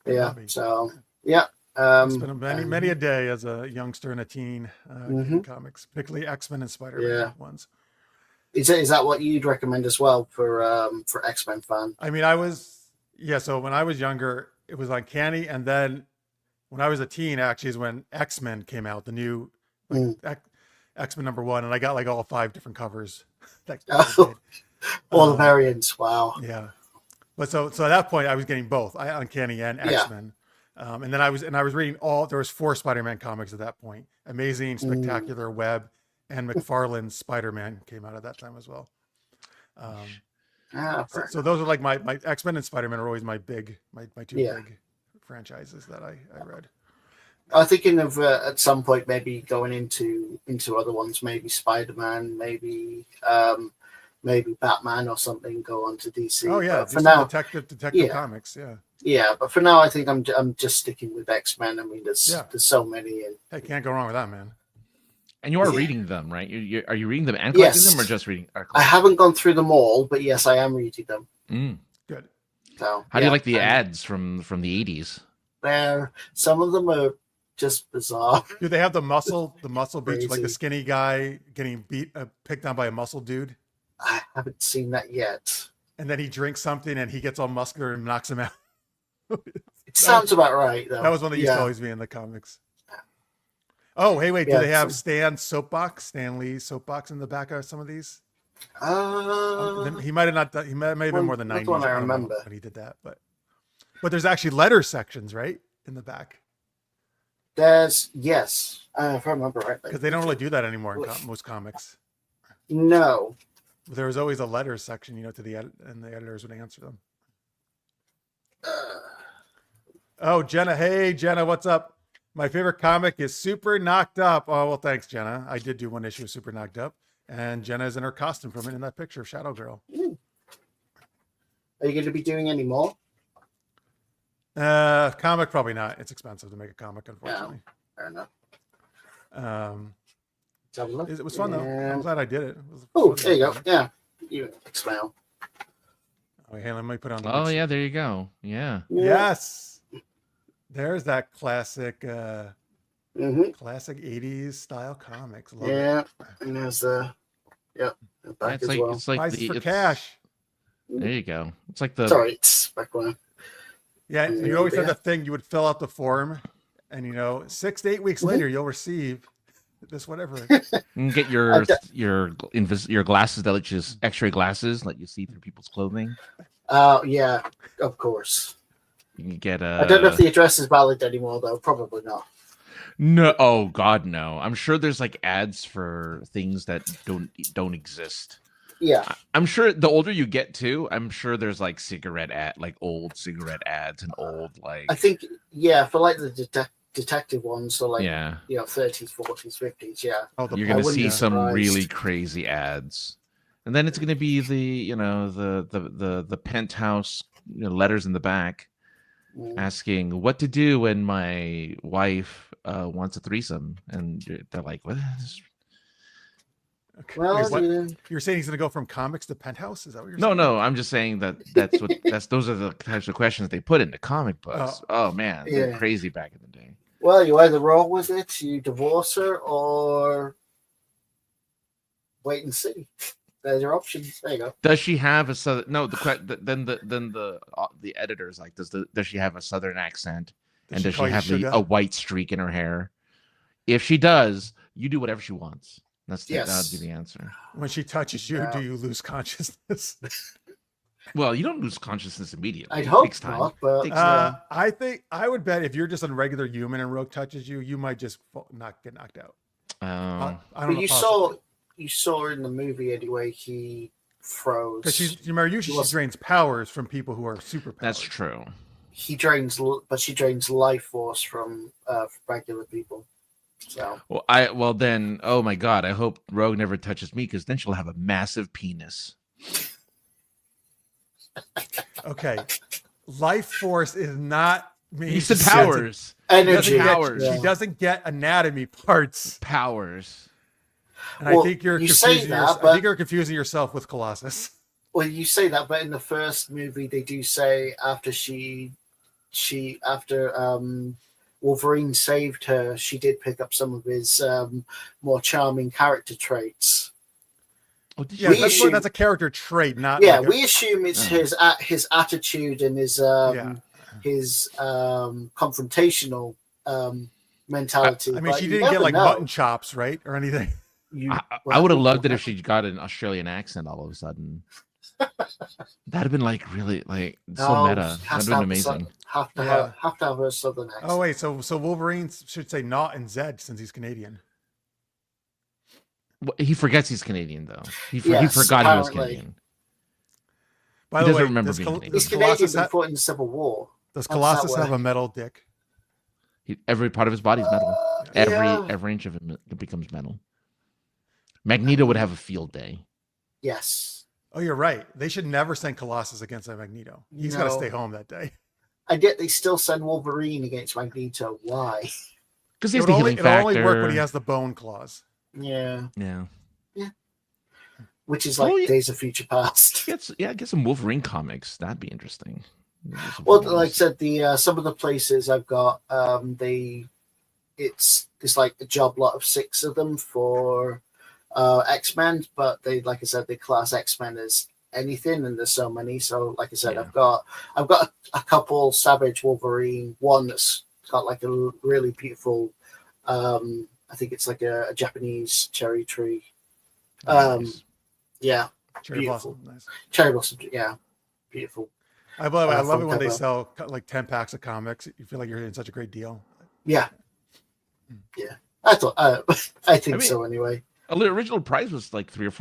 Yeah. So yeah. It's been many a day as a youngster and a teen comics, particularly X-Men and Spider-Man ones. Is that what you'd recommend as well for X-Men fan? I mean, so when I was younger, it was Uncanny, and then when I was a teen, actually, is when X-Men came out, the new X-Men #1, and I got like all 5 different covers. All the variants. Wow. Yeah. But so at that point, I was getting both Uncanny and X-Men. And then I was reading there was 4 Spider-Man comics at that point: Amazing, Spectacular, Web, and McFarlane's Spider-Man came out at that time as well. So those are like my X-Men and Spider-Man are always my two big franchises that I read. I'm thinking of at some point maybe going into other ones, maybe Spider-Man, maybe Batman or something. Go on to DC. Oh yeah, but for now, detective comics. Yeah. Yeah, but for now, I think I'm just sticking with X-Men. I mean, there's so many. And hey, can't go wrong with that, man. And you are reading them, right? Are you reading them and collecting them, or just reading? I haven't gone through them all, but yes, I am reading them. Good. So, how do you like the ads from the 80s? Some of them are just bizarre. Do they have the muscle beach, like the skinny guy getting picked on by a muscle dude? I haven't seen that yet. And then he drinks something and he gets all muscular and knocks him out. It sounds about right, though. That was one that used to always be in the comics. Oh, hey, wait. Do they have Stan Lee's soapbox in the back of some of these? He might have not. He may have been more than 90s. That's one I remember when he did that, but there's actually letter sections right in the back. There's if I remember right, because they don't really do that anymore in most comics. No, there was always a letter section, to the and the editors would answer them. Oh, Jenna. Hey, Jenna, what's up? My favorite comic is Super Knocked Up. Oh, well, thanks, Jenna. I did do one issue of Super Knocked Up, and Jenna is in her costume from it in that picture of Shadow Girl. Are you going to be doing any more? Comic, probably not. It's expensive to make a comic, unfortunately. Yeah, fair enough. It was fun, though. I'm glad I did it. There you go. Yeah. You smile. Oh, hey, let me put on. Oh, yeah, there you go. Yeah. Yes. There's that classic, classic 80s style comics. Love it. And there's back as well. It's like Price for cash. There you go. It's like the. Sorry, it's back one. Yeah, you always had the thing. You would fill out the form, and 6 to 8 weeks later, you'll receive this whatever. You can get your glasses that let you X-ray glasses, let you see through people's clothing. Yeah, of course. You can get I don't know if the address is valid anymore, though. Probably not. No, oh God, no. I'm sure there's like ads for things that don't exist. Yeah, I'm sure the older you get too, I'm sure there's like old cigarette ads and old like. I think for like the detective ones, so like 30s, 40s, 50s. Yeah, you're gonna see some really crazy ads, and then it's gonna be the penthouse letters in the back. Asking what to do when my wife wants a threesome, and they're like, "What?" Okay. Well, you're saying he's going to go from comics to penthouse? Is that what you're saying? No. I'm just saying those are the types of questions they put in the comic books. Oh man, they're crazy back in the day. Well, you either roll with it, you divorce her, or wait and see. There's your options. There you go. Does she have a southern? No. Then the editor's like, does she have a southern accent? And does she have a white streak in her hair? If she does, you do whatever she wants. That would be the answer. When she touches you, do you lose consciousness? Well, you don't lose consciousness immediately. I'd hope not, but I think I would bet if you're just a regular human and Rogue touches you, you might just not get knocked out. I don't know. You saw in the movie anyway. He froze. Because she drains powers from people who are super. That's true. She drains life force from regular people. So then, oh my God, I hope Rogue never touches me, because then she'll have a massive penis. Okay, life force is not me. He said powers, energy, powers. She doesn't get anatomy parts. Powers. And I think you're confusing yourself with Colossus. Well, you say that, but in the first movie, they do say after Wolverine saved her, she did pick up some of his more charming character traits. Oh, that's a character trait, not. Yeah, we assume it's his attitude and his confrontational mentality. I mean, she didn't get like mutton chops, right, or anything. I would have loved it if she got an Australian accent all of a sudden. That'd have been like really like so meta. That'd have been amazing. Have to have her southern accent. Oh wait, so Wolverine should say not and Zed since he's Canadian. He forgets he's Canadian, though. He Yes, forgot he was apparently. Canadian. By He the doesn't way, remember does, being Col- Canadian. does He's Canadian, Colossus but he ha- fought in the Civil War. does How does that Colossus have work? a metal dick? Every part of his body's metal. Yeah. Every inch of it becomes metal. Magneto would have a field day. Yes. Oh, you're right. They should never send Colossus against Magneto. He's got to No. stay home that day. I get they still send Wolverine against Magneto. Why? Because he has It'll the only, healing it'll factor. only work when he has the bone claws. Yeah. Yeah. Which is like Oh, yeah. Days of Future Past. Get some Wolverine comics. That'd be interesting. Well, like I said, the some of the places I've got, it's like a job lot of 6 of them for X-Men, but they, like I said, they class X-Men as anything, and there's so many. So, like I said, Yeah. I've got a couple Savage Wolverine, one that's got like a really beautiful, I think it's like a Japanese cherry tree. Nice. Yeah, Cherry beautiful. blossom. Nice. Cherry blossom. Yeah, beautiful. I love it Front when they cover. sell like 10 packs of comics. You feel like you're getting such a great deal. Yeah, yeah. I thought. I think I mean, so anyway. The original price was like $3 or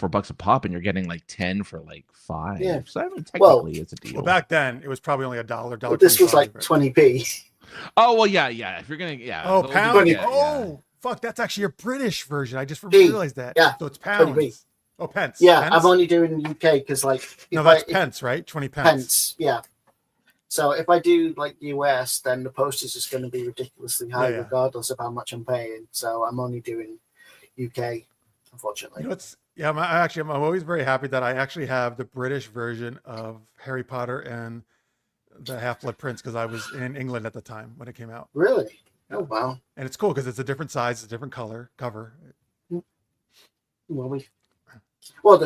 $4 a pop, and you're getting like 10 for like 5. Yeah. So I mean, technically, Well- it's a deal. Well, back then it was probably only $1. But this was like 20p. Oh well, yeah. If you're gonna, Oh, they'll do- pound. yeah, Oh, fuck. That's actually a British version. I just P. realized that. Yeah, So it's 20p. pounds. Oh, pence. Yeah, Pence? I'm only doing UK because like No, if that's I- pence, right? 20 pence. pence. Yeah. So if I do like US, then the postage is going to be ridiculously high, Yeah. regardless of how much I'm paying. So I'm only doing UK, unfortunately. You know, I'm always very happy that I actually have the British version of Harry Potter and the Half-Blood Prince because I was in England at the time when it came out. Really? Oh wow. And it's cool because it's a different size, it's a different cover. Well,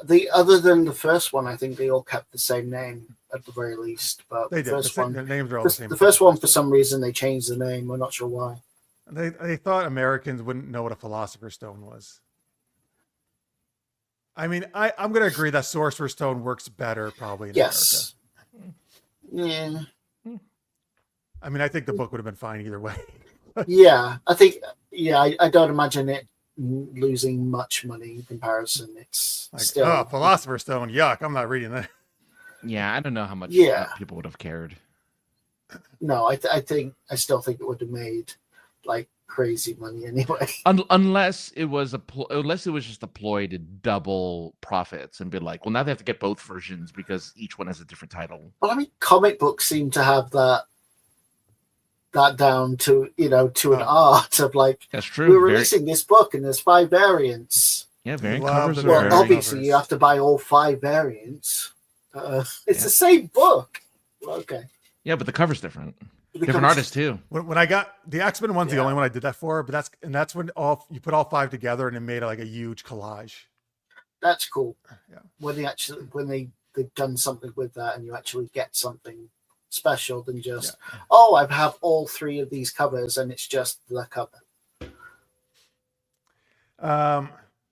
the other than the first one, I think they all kept the same name at the very least. But They the did. first The one, names are all the same. the first one, for some reason, they changed the name. We're not sure why. They thought Americans wouldn't know what a Philosopher's Stone was. I mean, I'm going to agree that Sorcerer's Stone works better probably in Yes. Yeah. America. I mean, I think the book would have been fine either way. Yeah. I think. Yeah. I don't imagine it losing much money in comparison. It's Like, still. oh, Philosopher's Stone, yuck! I'm not reading that. Yeah, I don't know how much Yeah. people would have cared. No, I still think it would have made like crazy money anyway. Unless it was just a ploy to double profits and be like, well, now they have to get both versions because each one has a different title. Well, I mean, comic books seem to have that down to an art of like, That's true. we're releasing this book and there's 5 variants. Yeah, variant Love covers the are Well, variant very. obviously covers. you have to buy all 5 variants. It's Yeah. the same book. Okay. Yeah, but the cover's different. It Different becomes- artist too. When I got the X-Men one's the Yeah. only one I did that for, but that's when you put all 5 together and it made like a huge collage. That's cool. Yeah. When they've done something with that and you actually get something special than just I have all 3 of these covers and it's just the cover.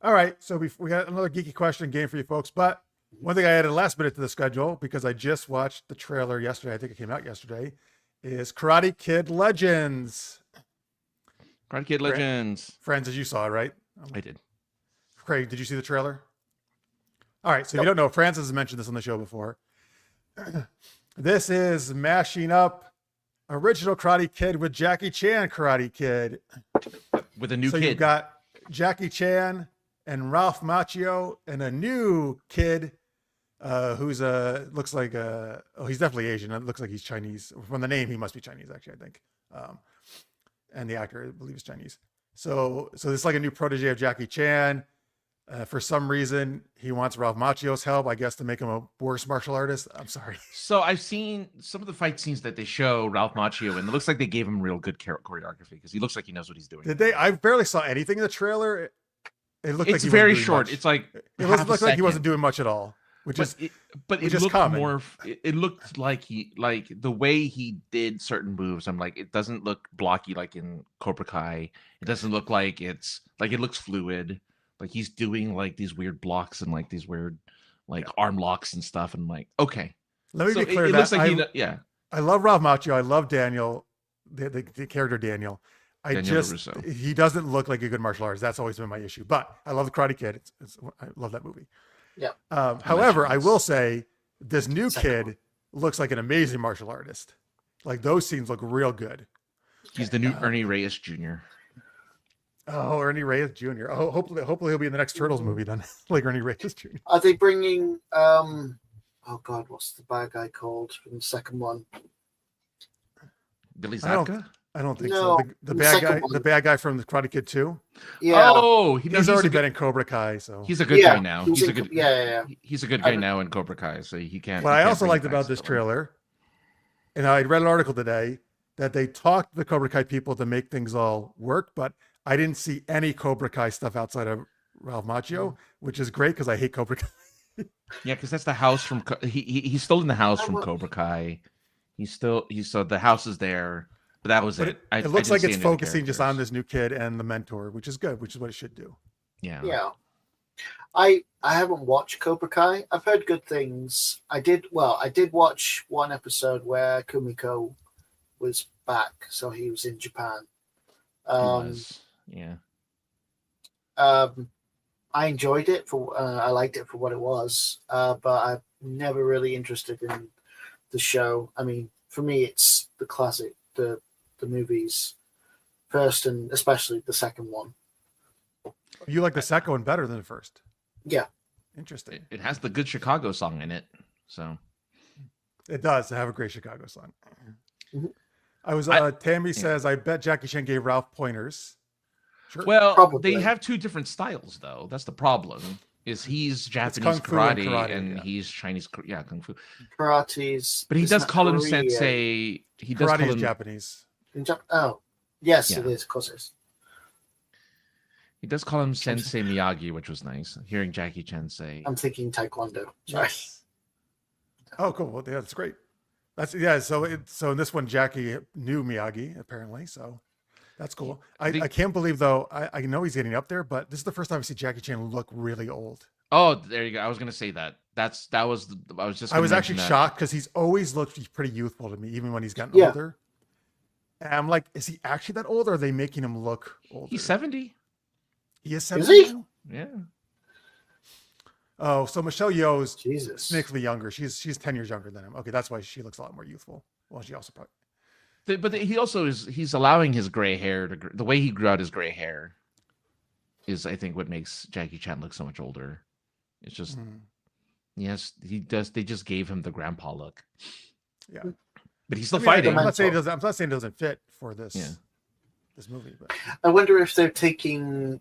All right, so we got another geeky question game for you folks, but one thing I added last minute to the schedule because I just watched the trailer yesterday. I think it came out yesterday. Is Karate Kid Legends? Karate Kid Legends. Friends, as you saw, right? I did. Craig, did you see the trailer? All right, so if you don't know, Francis has mentioned this on the show before. This is mashing up original Karate Kid with Jackie Chan Karate Kid. With a new So kid. you've got Jackie Chan and Ralph Macchio and a new kid who's looks like he's definitely Asian. It looks like he's Chinese. From the name, he must be Chinese, actually, I think. And the actor, I believe, is Chinese. So it's like a new protege of Jackie Chan. For some reason, he wants Ralph Macchio's help, I guess, to make him a worse martial artist. I'm sorry. So I've seen some of the fight scenes that they show Ralph Macchio, and it looks like they gave him real good choreography because he looks like he knows what he's doing. Did they? I barely saw anything in the trailer. It looked like It's he wasn't very doing short. much. It's like It half a looked like he wasn't second. doing much at all, which is But which it is looked common. more. It looked like the way he did certain moves. I'm like, it doesn't look blocky like in Cobra Kai. It doesn't look like it looks fluid. Like he's doing like these weird blocks and like these weird like arm locks and stuff. And I'm like, okay. Let me So be clear. it That looks like I love Ralph Macchio. I love Daniel, the character Daniel. He doesn't look like a good martial artist. That's always been my issue. But I love the Karate Kid. I love that movie. Yeah. However, I will say this new kid looks like an amazing martial artist. Like those scenes look real good. He's the new Ernie Reyes Jr. Oh, Ernie Reyes Jr. Oh, hopefully he'll be in the next Turtles movie then, like Ernie Reyes Jr. Are they bringing? Oh God, what's the bad guy called from the second one? Billy Zabka? I don't think so. The bad guy from the Karate Kid 2. Yeah. Oh, he's already been in Cobra Kai, so he's a good guy now. He's a good guy now in Cobra Kai, so he can't. What I also liked about this trailer, and I read an article today that they talked to the Cobra Kai people to make things all work, but I didn't see any Cobra Kai stuff outside of Ralph Macchio, which is great because I hate Cobra Kai. Yeah, because that's the house from he's still in the house from Cobra Kai. So the house is there. But that was it. It looks like it's focusing just on this new kid and the mentor, which is good, which is what it should do. Yeah. Yeah. I haven't watched Cobra Kai. I've heard good things. I did watch one episode where Kumiko was back, so he was in Japan. Yeah. I enjoyed it I liked it for what it was, but I'm never really interested in the show. I mean, for me, it's the classic, the movies first, and especially the second one. You like the second one better than the first? Yeah. Interesting. It has the good Chicago song in it, so it does have a great Chicago song. Mm-hmm. Tammy says, I bet Jackie Chan gave Ralph pointers. Sure. Well, probably. They have two different styles, though. That's the problem. Is he's Japanese karate and he's Chinese, kung fu. Karate's, but he does call him sensei. He does karate call is him Japanese. Oh, yes, it is. Of course, it is. He does call him Sensei Miyagi, which was nice. Hearing Jackie Chan say, "I'm thinking Taekwondo." Sorry. Yes. Oh, cool. Well, yeah, that's great. So in this one, Jackie knew Miyagi apparently. So that's cool. I can't believe though. I know he's getting up there, but this is the first time I see Jackie Chan look really old. Oh, there you go. I was gonna say that. I was actually shocked because he's always looked pretty youthful to me, even when he's gotten older. And I'm like, is he actually that old, or are they making him look older? He's 70. He is 70. Is he? Yeah. Oh, so Michelle Yeoh is significantly younger. She's 10 years younger than him. Okay, that's why she looks a lot more youthful. Well, she also probably. But he also he's allowing his gray hair the way he grew out his gray hair is, I think, what makes Jackie Chan look so much older. It's just yes, he does. They just gave him the grandpa look. Yeah, but he's still fighting. I'm not saying it doesn't fit for this. This movie. But I wonder if they're taking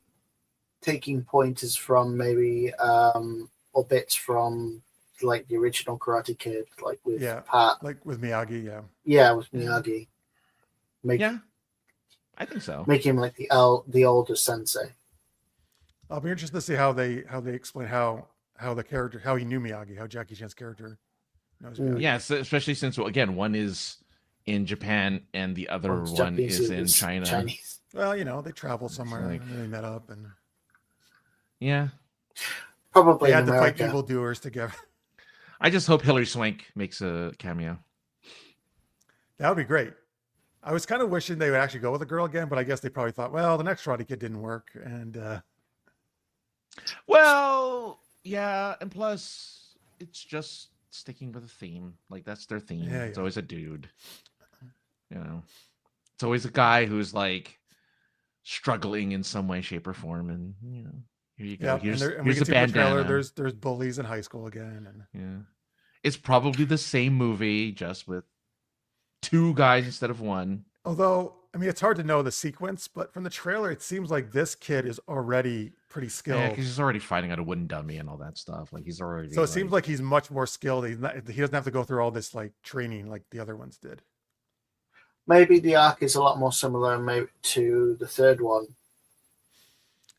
pointers from maybe or bits from like the original Karate Kid, like with Pat, like with Miyagi. Yeah, with Miyagi. I think so. Make him like the older sensei. I'll be interested to see how they explain how the character, how he knew Miyagi, how Jackie Chan's character knows Miyagi. Yeah, so especially since again, one is in Japan and the other one Japanese is in China. Chinese. Well, they travel somewhere and they met up and probably they had to fight evildoers together. I just hope Hilary Swank makes a cameo. That would be great. I was kind of wishing they would actually go with a girl again, but I guess they probably thought, well, the next Karate Kid didn't work, and well, yeah, and plus it's just sticking with a theme. Like that's their theme. It's always a dude. It's always a guy who's like struggling in some way, shape, or form, and here you go. Here's a bandana. There's bullies in high school again, and it's probably the same movie, just with two guys instead of one. Although, I mean, it's hard to know the sequence, but from the trailer, it seems like this kid is already pretty skilled. Yeah, because he's already fighting out a wooden dummy and all that stuff. Like he's already. So it seems like he's much more skilled. He doesn't have to go through all this like training like the other ones did. Maybe the arc is a lot more similar, maybe to the third one.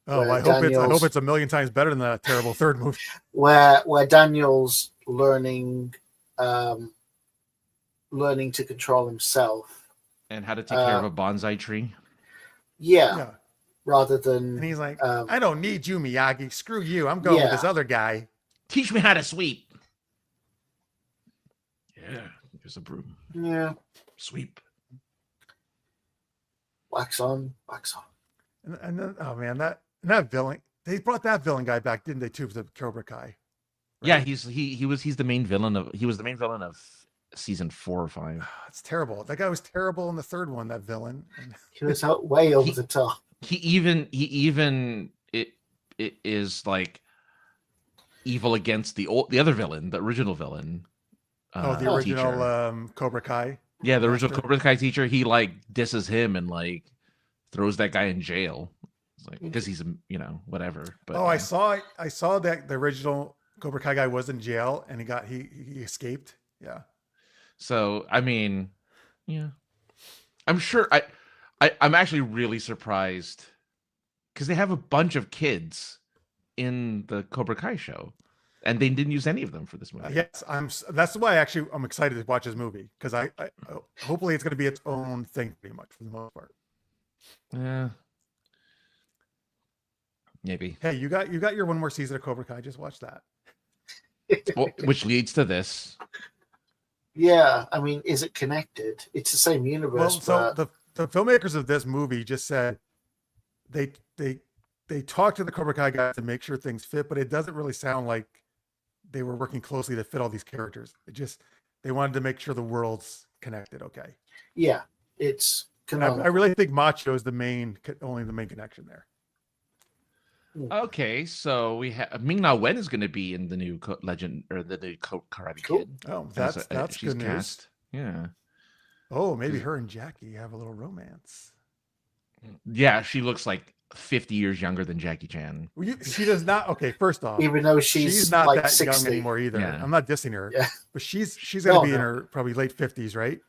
Oh, I hope it's a million times better than that terrible third movie. Where Daniel's learning to control himself and how to take care of a bonsai tree. Yeah. Rather than, and he's like, I don't need you, Miyagi. Screw you. I'm going with this other guy. Teach me how to sweep. Yeah, here's a broom. Yeah, sweep. wax on, wax off. And then, oh man, that villain, they brought that villain guy back, didn't they, too, for the Cobra Kai? Right? Yeah, he's the main villain of season 4 or 5. It's terrible. That guy was terrible in the third one, that villain. He was out way over the top. He even it is like evil against the other villain, the original villain. The original Cobra Kai. Yeah, the original Cobra Kai teacher. He like disses him and like throws that guy in jail. It's like because he's whatever. But I saw that the original Cobra Kai guy was in jail and he escaped. Yeah. So I mean, yeah, I'm sure I'm actually really surprised because they have a bunch of kids in the Cobra Kai show, and they didn't use any of them for this movie. Yes, that's why I'm excited to watch this movie because I hopefully it's going to be its own thing pretty much for the most part. Yeah, maybe. Hey, you got your one more season of Cobra Kai. Just watch that. Well, which leads to this. Yeah, I mean, is it connected? It's the same universe. Well, so the filmmakers of this movie just said they talked to the Cobra Kai guys to make sure things fit, but it doesn't really sound like they were working closely to fit all these characters. They wanted to make sure the world's connected. Okay. Yeah, it's. I really think Macho is only the main connection there. Okay, so we have Ming-Na Wen is going to be in the new Legend or the new Karate Kid. Oh, that's she's good cast. news. Yeah. Oh, maybe her and Jackie have a little romance. Yeah, she looks like 50 years younger than Jackie Chan. She does not. Okay, first off, even though she's not like that 60. young anymore either. Yeah. I'm not dissing her, Yeah. but she's going to be in her probably late 50s, right?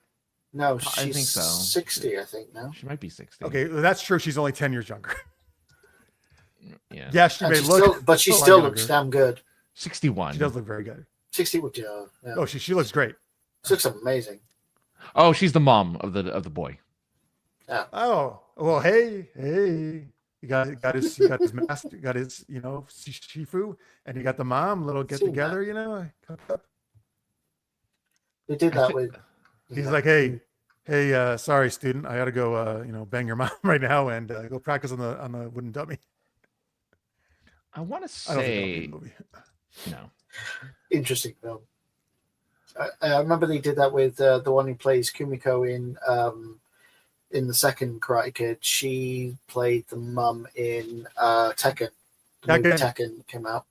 No, I think she's so. 60, I think now. She might be 60. Okay, well, that's true. She's only 10 years younger. Yeah. Yeah, she may look, but she still looks damn good. 61. She does look very good. 60 would yeah. Oh, she looks great. She looks amazing. Oh, she's the mom of the boy. Yeah. Oh, well, hey, you got his mask, you got his Shifu, and you got the mom little get together, They did that with. He's like, hey, sorry, student, I got to go, bang your mom right now and go practice on the wooden dummy. I want to I don't think say that'll be a movie. no. Interesting film. I remember they did that with the one who plays Kumiko in the second Karate Kid. She played the mum in Tekken. The movie Tekken came out.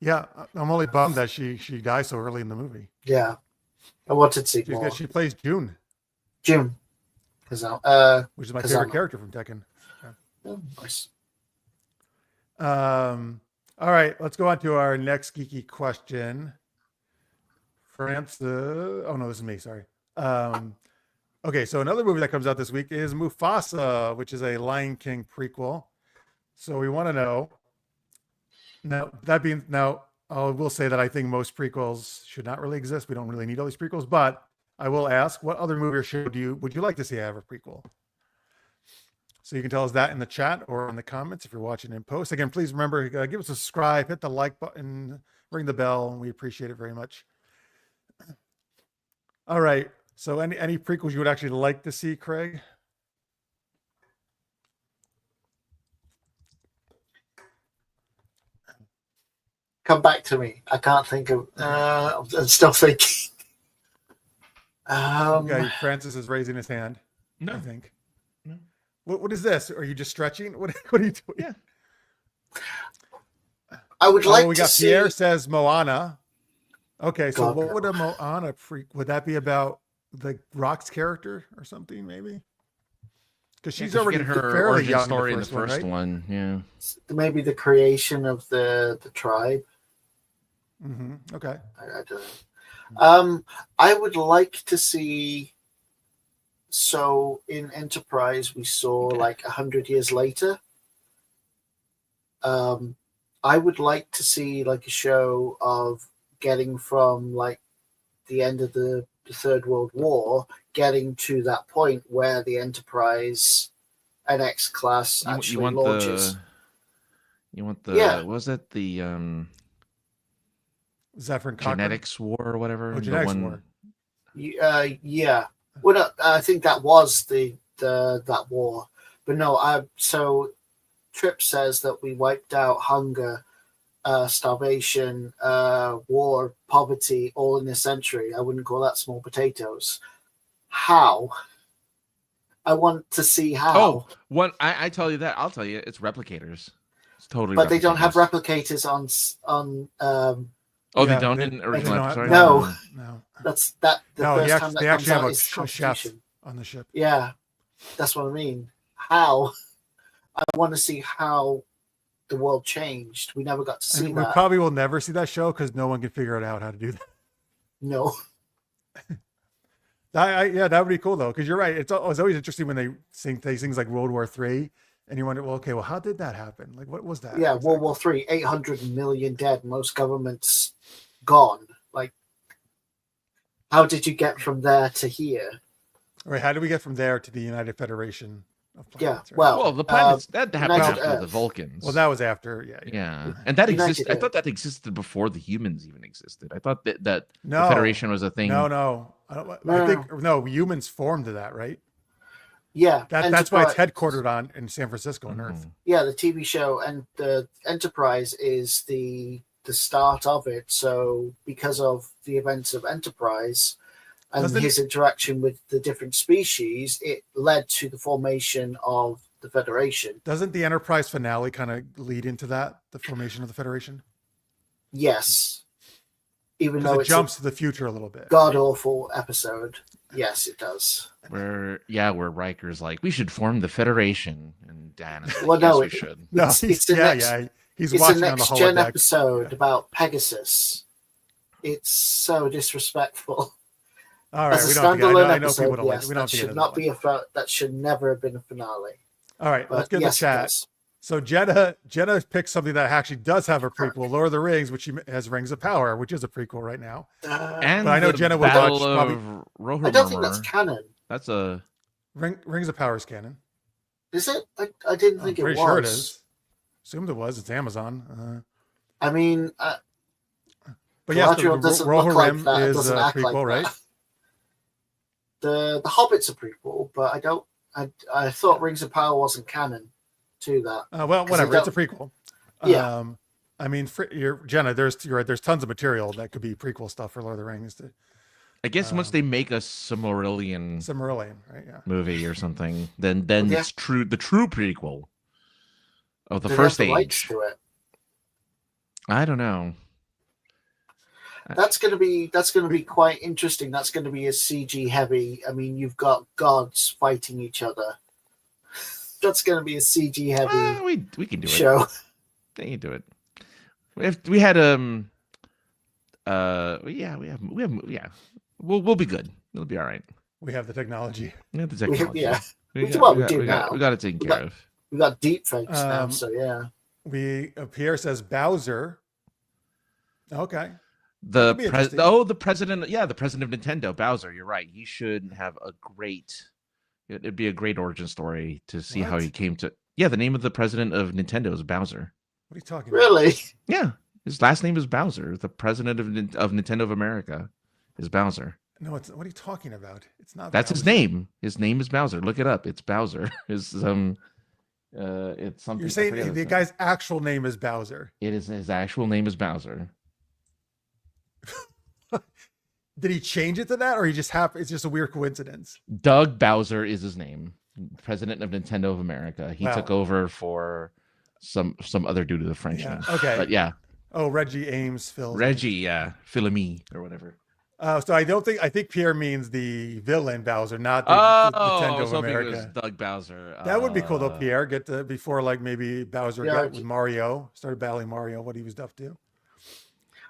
Yeah, I'm only bummed that she died so early in the movie. Yeah, I wanted to see more. She plays June. June Kazama, which is my favorite character from Tekken. Yeah. Oh, nice. All right, let's go on to our next geeky question. Francis. Oh no, this is me. Sorry. Okay, so another movie that comes out this week is Mufasa, which is a Lion King prequel. So we want to know. Now, I will say that I think most prequels should not really exist. We don't really need all these prequels, but I will ask, what other movie or show would you like to see have a prequel? So you can tell us that in the chat or in the comments if you're watching in post. Again, please remember, give us a subscribe, hit the like button, ring the bell. We appreciate it very much. All right. So any prequels you would actually like to see, Craig? Come back to me. I can't think of. I'm still thinking. Okay, Francis is raising his hand. No, I think. No. What is this? Are you just stretching? What are you doing? Yeah. I would like. We to got see... Pierre says Moana. Okay, so what would a no. Moana would that be about? The Rock's character or something, maybe? Because she's already her fairly young story in the first one. Yeah. Maybe the creation of the tribe. Mm-hmm. Okay. I don't know. I would like to see. So in Enterprise, we saw like 100 years later. I would like to see like a show of getting from like the end of the Third World War, getting to that point where the Enterprise NX class actually launches. You want the was it the Zephyr genetics war or whatever? Oh, genetics war. Yeah. Well, I think that was the that war. But no, so Tripp says that we wiped out hunger, starvation, war, poverty, all in a century. I wouldn't call that small potatoes. How? I want to see how. Oh, I tell you that. I'll tell you, it's replicators. It's totally. But they don't have replicators. replicators on. They don't in original episode. No. No. That's that. The No, first time they that comes actually out have is a chef Constitution. on the ship. Yeah, that's what I mean. How? I want to see how the world changed. We never got to see We that. probably will never see that show because no one can figure it out how to do that. No. Yeah, that would be cool though, because you're right. It's always interesting when they say things like World War III, and you wonder, well, okay, well, how did that happen? Like, what was that? Yeah, exactly? World War III, 800 million dead, most governments gone. Like, how did you get from there to here? All right, how do we get from there to the United Federation of Planets? Yeah, right? well, the planets that happened United after Earth. the Vulcans. Well, that was after, yeah, and that United existed. I Earth. thought that existed before the humans even existed. I thought that No. the Federation was a thing. No. I think humans formed that, right? Yeah, That's why it's headquartered in San Francisco on Earth. Yeah, the TV show and the Enterprise is the start of it. So because of the events of Enterprise and his interaction with the different species, it led to the formation of the Federation. Doesn't the Enterprise finale kind of lead into that, the formation of the Federation? Yes. Even though it jumps to the future a little bit. God awful episode. Yes, it does. Where Riker's like, we should form the Federation, and Dan is like, well, yes, no, we should. No, He's watching the on the next gen holodeck. episode about Pegasus. It's so disrespectful. All right, As a we don't have to get, standalone I know episode, people don't yes, like. We don't that have to should get not into be that should never have been a finale. All right, But let's get yes, the it chat. does. So Jenna picked something that actually does have a prequel, Lord of the Rings, which has Rings of Power, which is a prequel right now. And but I know the Jenna would Battle watch of probably. Rohirrim. I don't think that's canon. That's a Rings of Power is canon. Is it? I didn't think it was. Pretty sure it is. Assumed it was. It's Amazon. I mean, but yes, Galadriel doesn't look like Rohirrim that. It is doesn't a act prequel, like right? that. The Hobbit's a prequel, but I don't. I thought Rings of Power wasn't canon to that. Well, whatever. It's a prequel. Yeah. I mean, Jenna. You're right. There's tons of material that could be prequel stuff for Lord of the Rings. I guess once they make a Silmarillion right? Yeah. movie or something, then it's the true prequel of the first age. To it. I don't know. That's going to be quite interesting. That's going to be a CG heavy. I mean, you've got gods fighting each other. That's going to be a CG heavy. We can do show. it. They can do it. If we had we'll be good. It'll be all right. We have the technology. We have the technology. We got it taken care of. We got deep fakes now, so yeah. Pierre says Bowser. Okay. The president. Yeah, the president of Nintendo, Bowser. You're right. He should have a great. It'd be a great origin story to see how he came to. Yeah, the name of the president of Nintendo is Bowser. What are you talking about? Really? Yeah, his last name is Bowser. The president of Nintendo of America is Bowser. No, what are you talking about? It's not. That's Bowser. his name. His name is Bowser. Look it up. It's Bowser. It's something. You're saying the guy's actual name is Bowser. It is. His actual name is Bowser. Did he change it to that, or he just it's just a weird coincidence? Doug Bowser is his name. President of Nintendo of America. He took over for some other dude with a French name. Okay. But yeah. Oh, Reggie Ames, Phil. Philomene or whatever. So I think Pierre means the villain Bowser, not the Nintendo of America. It was Doug Bowser. That would be cool though, Pierre. Get before like maybe Bowser got with Mario, started battling Mario, what he was up to.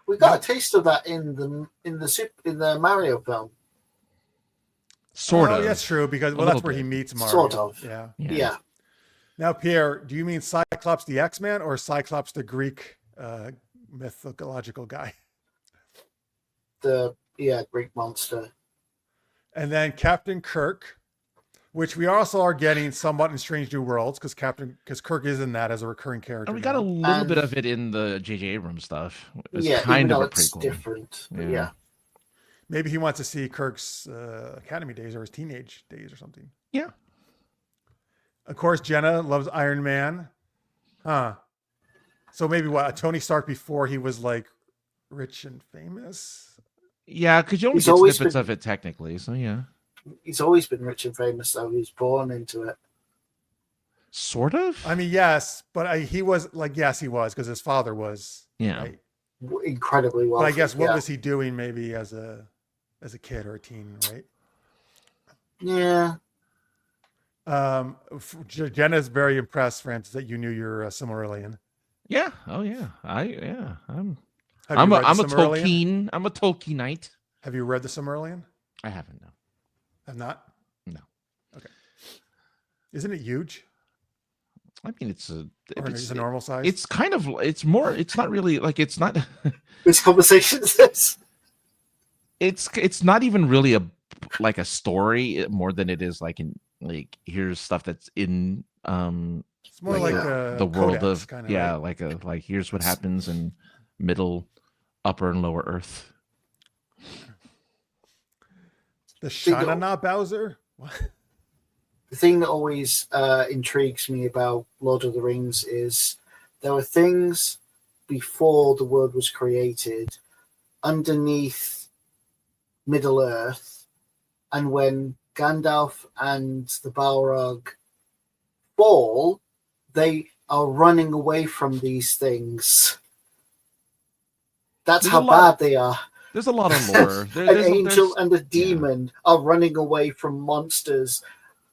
We got a taste of that in the Mario film. Sort of. Oh, that's true because that's where he meets Mario. Sort of. Yeah. Now, Pierre, do you mean Cyclops the X-Man or Cyclops the Greek mythological guy? The Greek monster. And then Captain Kirk, which we also are getting somewhat in Strange New Worlds because Kirk is in that as a recurring character. And we got a little bit of it in the J.J. Abrams stuff. It's kind of a prequel. It's different. Yeah. Maybe he wants to see Kirk's academy days or his teenage days or something. Yeah. Of course, Jenna loves Iron Man. Huh. So maybe what, a Tony Stark before he was like rich and famous? Yeah, because you only He's get always snippets been- of it technically. So yeah, He's always been rich and famous, though. He was born into it. sort of. I mean, yes, but he was like, yes, he was because his father was. Yeah. Right? Incredibly But wealthy. I guess what yeah. was he doing maybe as a kid or a teen, right? Yeah. Jenna's very impressed, Francis, that you knew your Silmarillion. Yeah. Oh yeah. I'm Have you read the a Silmarillion? Tolkien. I'm a Tolkienite. Have you read the Silmarillion? I haven't. No. Have not? No. Okay. Isn't it huge? I mean, it's a normal size. It's kind of. It's more. It's not really like. It's not. This conversation says. It's not even really a story more than it is like here's stuff that's in it's more like the world of kind of, yeah, right? like here's what happens in Middle, Upper, and Lower Earth. The Shanana Bowser? What? The thing that always intrigues me about Lord of the Rings is there were things before the world was created underneath Middle Earth, and when Gandalf and the Balrog fall, they are running away from these things. That's how bad they are. There's a lot of lore. An angel and a demon are running away from monsters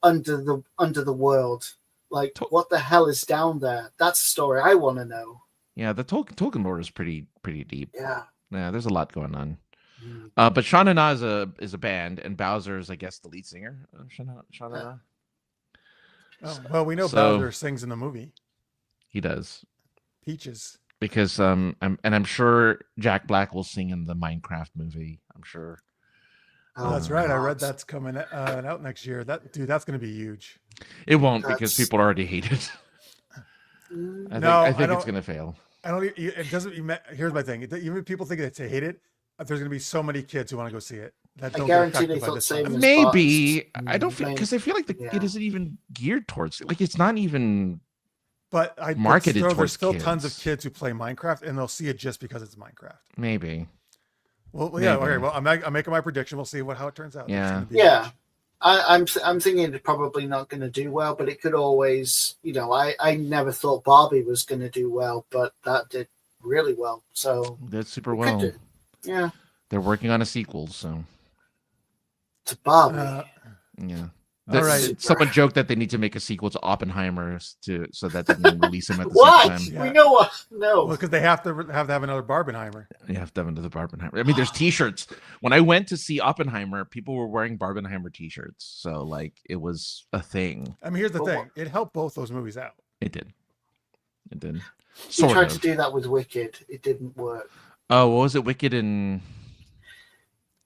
under the world. Like, what the hell is down there? That's a story I want to know. Yeah, the Tolkien lore is pretty deep. Yeah, there's a lot going on. But Shanana is a band, and Bowser is, I guess, the lead singer of Shanana. Oh, well, we know Bowser sings in the movie. He does. Peaches. Because I'm sure Jack Black will sing in the Minecraft movie. I'm sure. Oh, that's right. I read that's coming out next year. That's going to be huge. It won't because people already hate it. I think it's going to fail. I don't. It doesn't. Here's my thing. Even if people think they hate it, there's going to be so many kids who want to go see it. I guarantee they thought same. Maybe I don't feel because I feel like it isn't even geared towards like it's not even. But marketed towards there's still kids. tons of kids who play Minecraft and they'll see it just because it's Minecraft. Maybe. Well, yeah. Okay. Well, I'm making my prediction. We'll see how it turns out. Yeah. Yeah. I'm thinking it's probably not going to do well, but it could always. I never thought Barbie was going to do well, but that did really well. So that's super well. Yeah. They're working on a sequel, so. To Barbie. Yeah. All right. Someone joked that they need to make a sequel to Oppenheimer so that they can release him at the what? same time. Yeah. We know what? No. Well, because they have to have another Barbenheimer. You have to have another Barbenheimer. I mean, there's T-shirts. When I went to see Oppenheimer, people were wearing Barbenheimer T-shirts, so like it was a thing. I mean, here's the thing: it helped both those movies out. It did. You tried to do that with Wicked. It didn't work. Oh, what was it? Wicked and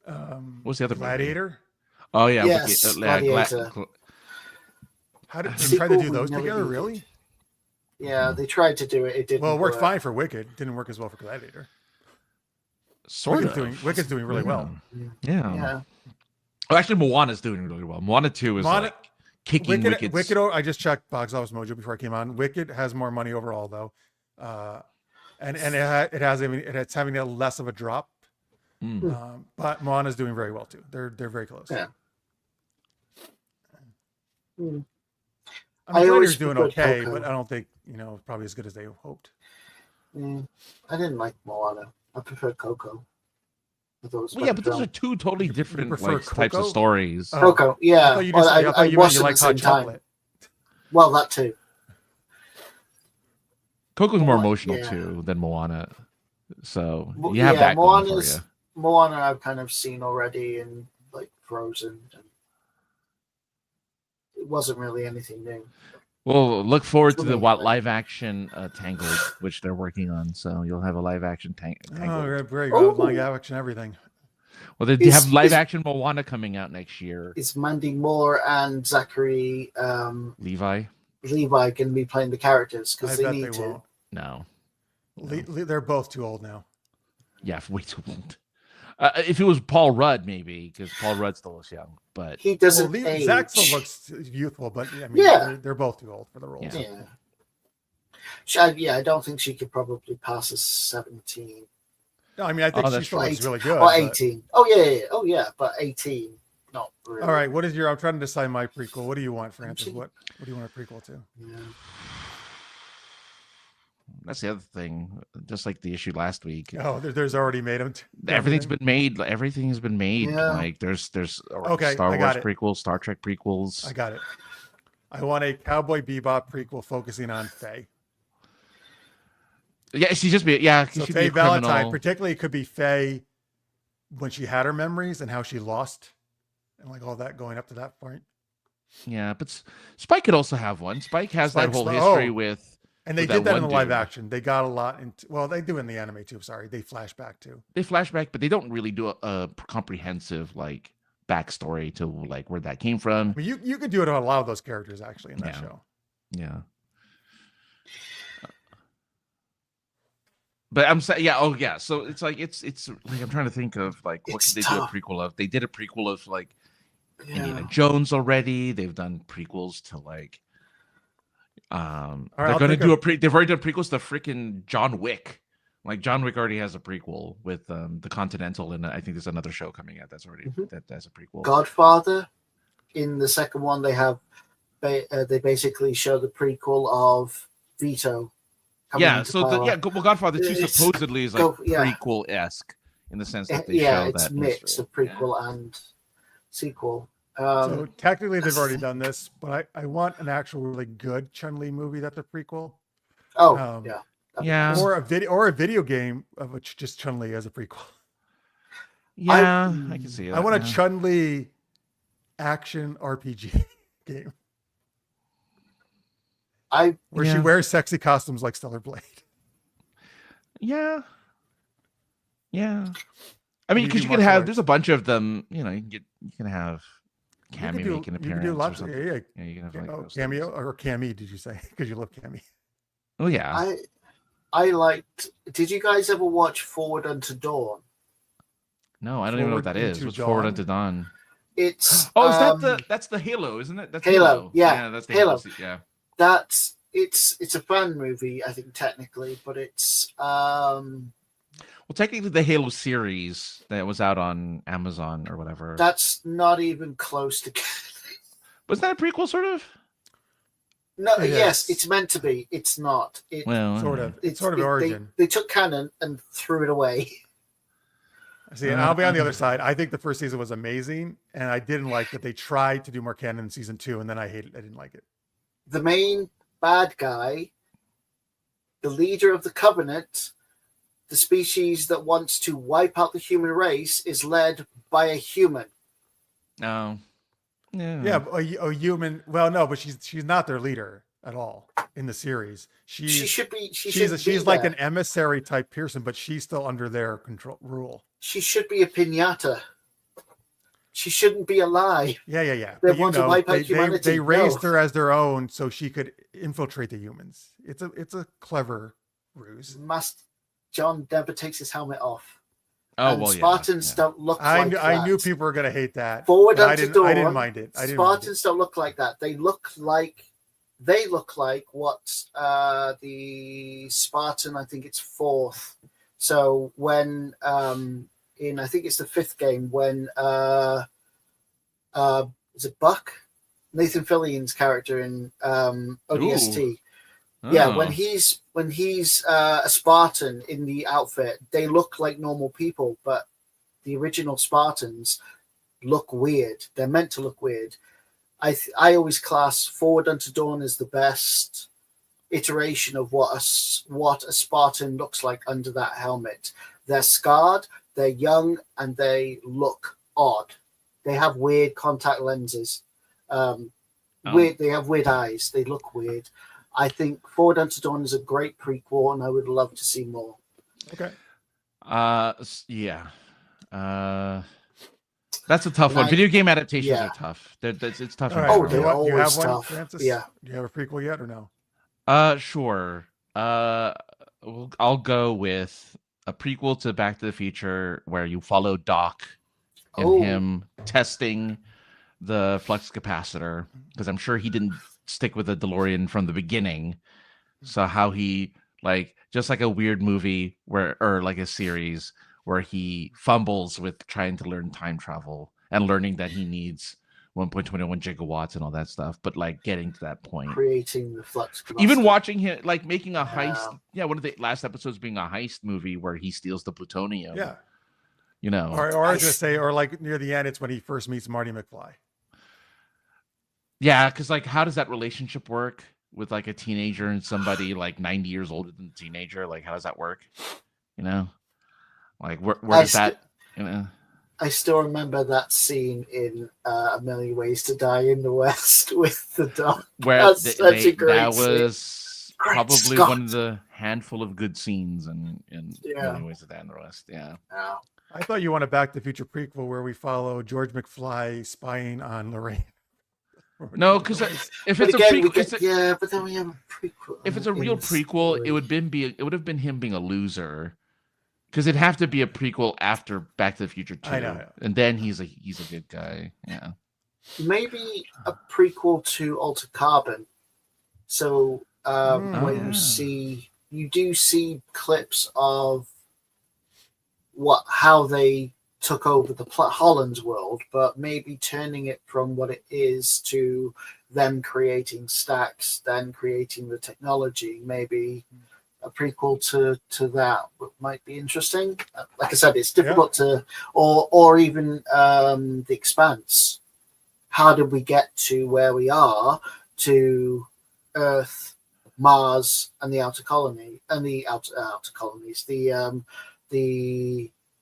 what was the other Gladiator? Movie? Oh yeah, yes, Gladiator. How did they try to do those together? Really? Yeah, they tried to do it. It didn't. Well, it worked fine for Wicked. It didn't work as well for Gladiator. Wicked's doing really well. Yeah. Well, actually, Moana's doing really well. Moana 2 is like kicking Wicked. Wicked. I just checked Box Office Mojo before I came on. Wicked has more money overall though, and it's having a less of a drop. But Moana's doing very well too. They're very close. Yeah. I mean, Gladiator's doing okay, but I don't think probably as good as they hoped. I didn't like Moana. I prefer Coco. But those are two totally different types of stories. Coco, yeah. I thought you meant you like hot chocolate. Well, that too. Coco's more emotional too than Moana, so you have that going for you. Moana I've kind of seen already in like Frozen. And it wasn't really anything new. Well, look forward to the live action Tangled, which they're working on. So you'll have a live action Tangled. Oh, very good. Live action everything. Well, they have live action Moana coming out next year. Is Mandy Moore and Zachary Levi going to be playing the characters? Because they need to. Won't. No. They're both too old now. Yeah, way too old. If it was Paul Rudd, maybe, because Paul Rudd still looks young, but He doesn't age. Zach still looks youthful, but I mean, they're both too old for the roles. Yeah. I don't think she could probably pass a 17. No, I mean, I think she still looks really good. Or 18. But... Oh yeah, but 18, not really. All right, what is your? I'm trying to decide my prequel. What do you want, Francis? What do you want a prequel to? Yeah. That's the other thing. Just like the issue last week. Oh, there's already made them. Everything's been made. Everything has been made. Yeah. Like there's Star Wars prequels, Star Trek prequels. I got it. I want a Cowboy Bebop prequel focusing on Faye. Yeah, she just be So Faye Valentine, particularly, could be Faye when she had her memories and how she lost, and like all that going up to that point. Yeah, but Spike could also have one. Spike has that whole history with. And they did that in the live action. They got a lot into. Well, they do in the anime too. Sorry, they flash back too. They flash back, but they don't really do a comprehensive like backstory to like where that came from. I mean, you could do it on a lot of those characters actually in that show. Yeah. But I'm saying, So it's like it's like I'm trying to think of like what could they do a prequel of? They did a prequel of like Indiana Jones already. They've done prequels to like. They're going to do they've already done prequels to freaking John Wick. Like John Wick already has a prequel with the Continental, and I think there's another show coming out that's already that's a prequel. Godfather. In the second one, they have they basically show the prequel of Vito. Godfather 2 supposedly is like prequel-esque in the sense that they show it's that mix of prequel and sequel. So technically they've already done this, but I want an actual really good Chun-Li movie that's a prequel. Or a video game of which just Chun-Li as a prequel. Yeah, I can see it. I want a Chun-Li action RPG game. Where she wears sexy costumes like Stellar Blade. Yeah. I mean, because you can have. There's a bunch of them. You know, you can have Cammy make an appearance. You can do lots of you can have like Cameo or Cammy. Did you say? Because you love Cammy. Oh yeah. I liked. Did you guys ever watch Forward Unto Dawn? No, I don't even know what that is. What's Forward Unto Dawn? It's that's the Halo, isn't it? That's Halo. Yeah, that's the Halo. Yeah. It's a fan movie, I think technically, but it's well, technically the Halo series that was out on Amazon or whatever. That's not even close to. Was that a prequel, sort of? No, yes, it's meant to be. It's not. Sort of. It's sort of origin. They took canon and threw it away. See, and I'll be on the other side. I think the first season was amazing, and I didn't like that they tried to do more canon in season 2, and then I didn't like it. The main bad guy, the leader of the Covenant, the species that wants to wipe out the human race, is led by a human. No. Yeah, a human. Well, no, but she's not their leader at all in the series. She should be. She's like an emissary type person, but she's still under their rule. She should be a piñata. She shouldn't be alive. Yeah. They want to wipe out humanity. They raised her as their own so she could infiltrate the humans. It's a clever ruse. John never takes his helmet off. Oh, well, Spartans don't look like that. I knew people were going to hate that. Forward Unto Dawn, I didn't mind it. Spartans don't look like that. They look like what the Spartan, I think it's 4th. So when in I think it's the 5th game when is it Buck? Nathan Fillion's character in ODST. Ooh. Yeah, when he's a Spartan in the outfit, they look like normal people, but the original Spartans look weird. They're meant to look weird. I always class Forward Unto Dawn as the best iteration of what a Spartan looks like under that helmet. They're scarred, they're young, and they look odd. They have weird contact lenses. They have weird eyes. They look weird. I think Forward Unto Dawn is a great prequel, and I would love to see more. Okay. Yeah. That's a tough one. Video game adaptations are tough. It's tough. Right. They're always one, tough. Francis? Yeah. Do you have a prequel yet or no? Sure. I'll go with a prequel to Back to the Future where you follow Doc and Oh. him testing the flux capacitor, because I'm sure he didn't stick with the DeLorean from the beginning. So how he, like, just like a weird movie where, or like a series where he fumbles with trying to learn time travel and learning that he needs 1.21 gigawatts and all that stuff, but like getting to that point, creating the flux capacitor. even watching him like making a heist. Yeah, one of the last episodes being a heist movie where he steals the plutonium. Yeah. You know, Or I was going to say, or like near the end, it's when he first meets Marty McFly. yeah, because like, how does that relationship work with like a teenager and somebody like 90 years older than the teenager? Like, how does that work? You know, like where does that? You know, I still remember that scene in A Million Ways to Die in the West with the dog. where That's such a great that scene. was Great probably Scott. one of the handful of good scenes in Yeah. Million Ways to Die in the West. Yeah. Yeah. I thought you wanted Back to the Future prequel where we follow George McFly spying on Lorraine. No, because if But it's again, a prequel, yeah, but then we have a prequel. if it's a real prequel, it would have been him being a loser. Because it'd have to be a prequel after Back to the Future 2. I know. And then he's a good guy. Yeah. Maybe a prequel to Altered Carbon. So when you do see clips of how they took over the Holland's world, but maybe turning it from what it is to them creating stacks, then creating the technology, maybe a prequel to that might be interesting. Like I said, it's difficult to, or even The Expanse. How did we get to where we are, to Earth, Mars, and the outer colony, and the outer colonies, the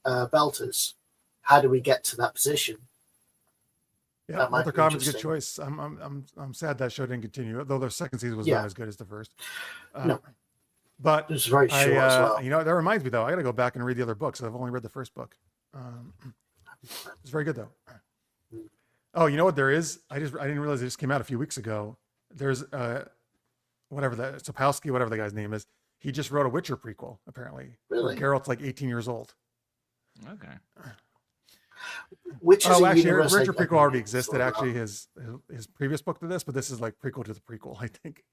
Belters? How do we get to that position? Yeah, Altered Carbon's a good choice. I'm sad that show didn't continue, though the second season was not as good as the first. No. But it's very short as well. You know, that reminds me though, I got to go back and read the other books. I've only read the first book. It's very good though. Oh, you know what there is? I didn't realize it just came out a few weeks ago. There's whatever that Sapkowski, whatever the guy's name is. He just wrote a Witcher prequel apparently. Really? Geralt's like 18 years old. Okay. Which is actually, Witcher prequel already existed. Actually, his previous book to this, but this is like prequel to the prequel, I think.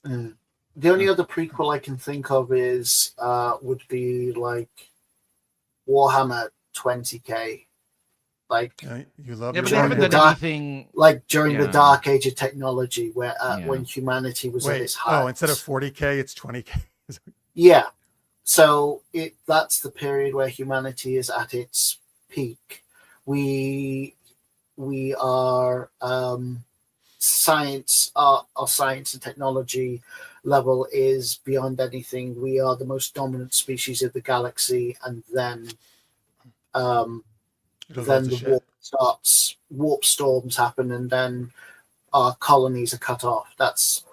The only other prequel I can think of is would be like Warhammer 20K. Like you love but they haven't done anything like during the dark age of technology where when humanity was at its height. Oh, instead of 40K, it's 20K. Yeah. So that's the period where humanity is at its peak. We are science, our science and technology level is beyond anything. We are the most dominant species of the galaxy, and then the warp storms happen, and then our colonies are cut off. That's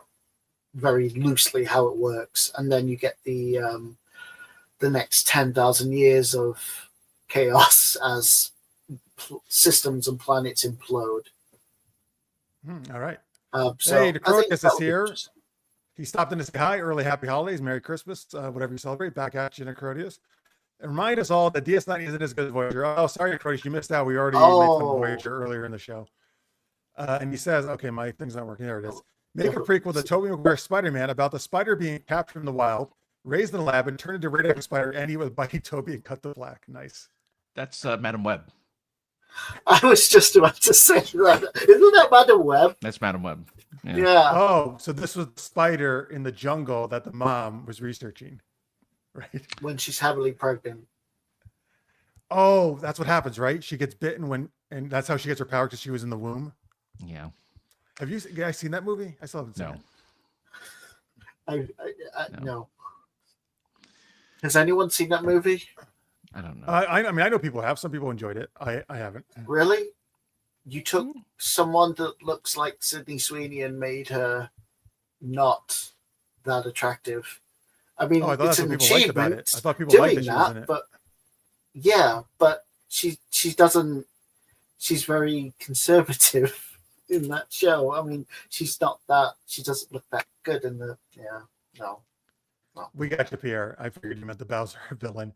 very loosely how it works, and then you get the next 10,000 years of chaos as systems and planets implode. All right. So hey, Necroticus is here. He stopped in to say hi. Early happy holidays, Merry Christmas, whatever you celebrate. Back at you, Necroticus. And remind us all that DS9 isn't as good as Voyager. Oh, sorry, Necroticus, you missed out. We already made fun of Voyager earlier in the show. And he says, okay, my thing's not working. There it is. Make a prequel to Tobey Maguire's Spider-Man about the spider being captured in the wild, raised in a lab, and turned into a radioactive spider, and he would bite Toby and cut the black. Nice. That's Madam Web. I was just about to say that. Isn't that Madam Web? That's Madam Web. Yeah. Oh, so this was the spider in the jungle that the mom was researching, right? When she's heavily pregnant. Oh, that's what happens, right? She gets bitten and that's how she gets her power because she was in the womb. Yeah. Have you guys seen that movie? I still haven't seen it. No. Has anyone seen that movie? I don't know. I mean, I know people have. Some people enjoyed it. I haven't. Really? You took someone that looks like Sydney Sweeney and made her not that attractive. I mean, I thought it's that's an what people liked about achievement. it. I thought people liked that she was in it. But yeah, but she doesn't. She's very conservative in that show. I mean, she's not that. She doesn't look that good in the. Yeah, no. We got you, Pierre. I figured you meant the Bowser villain.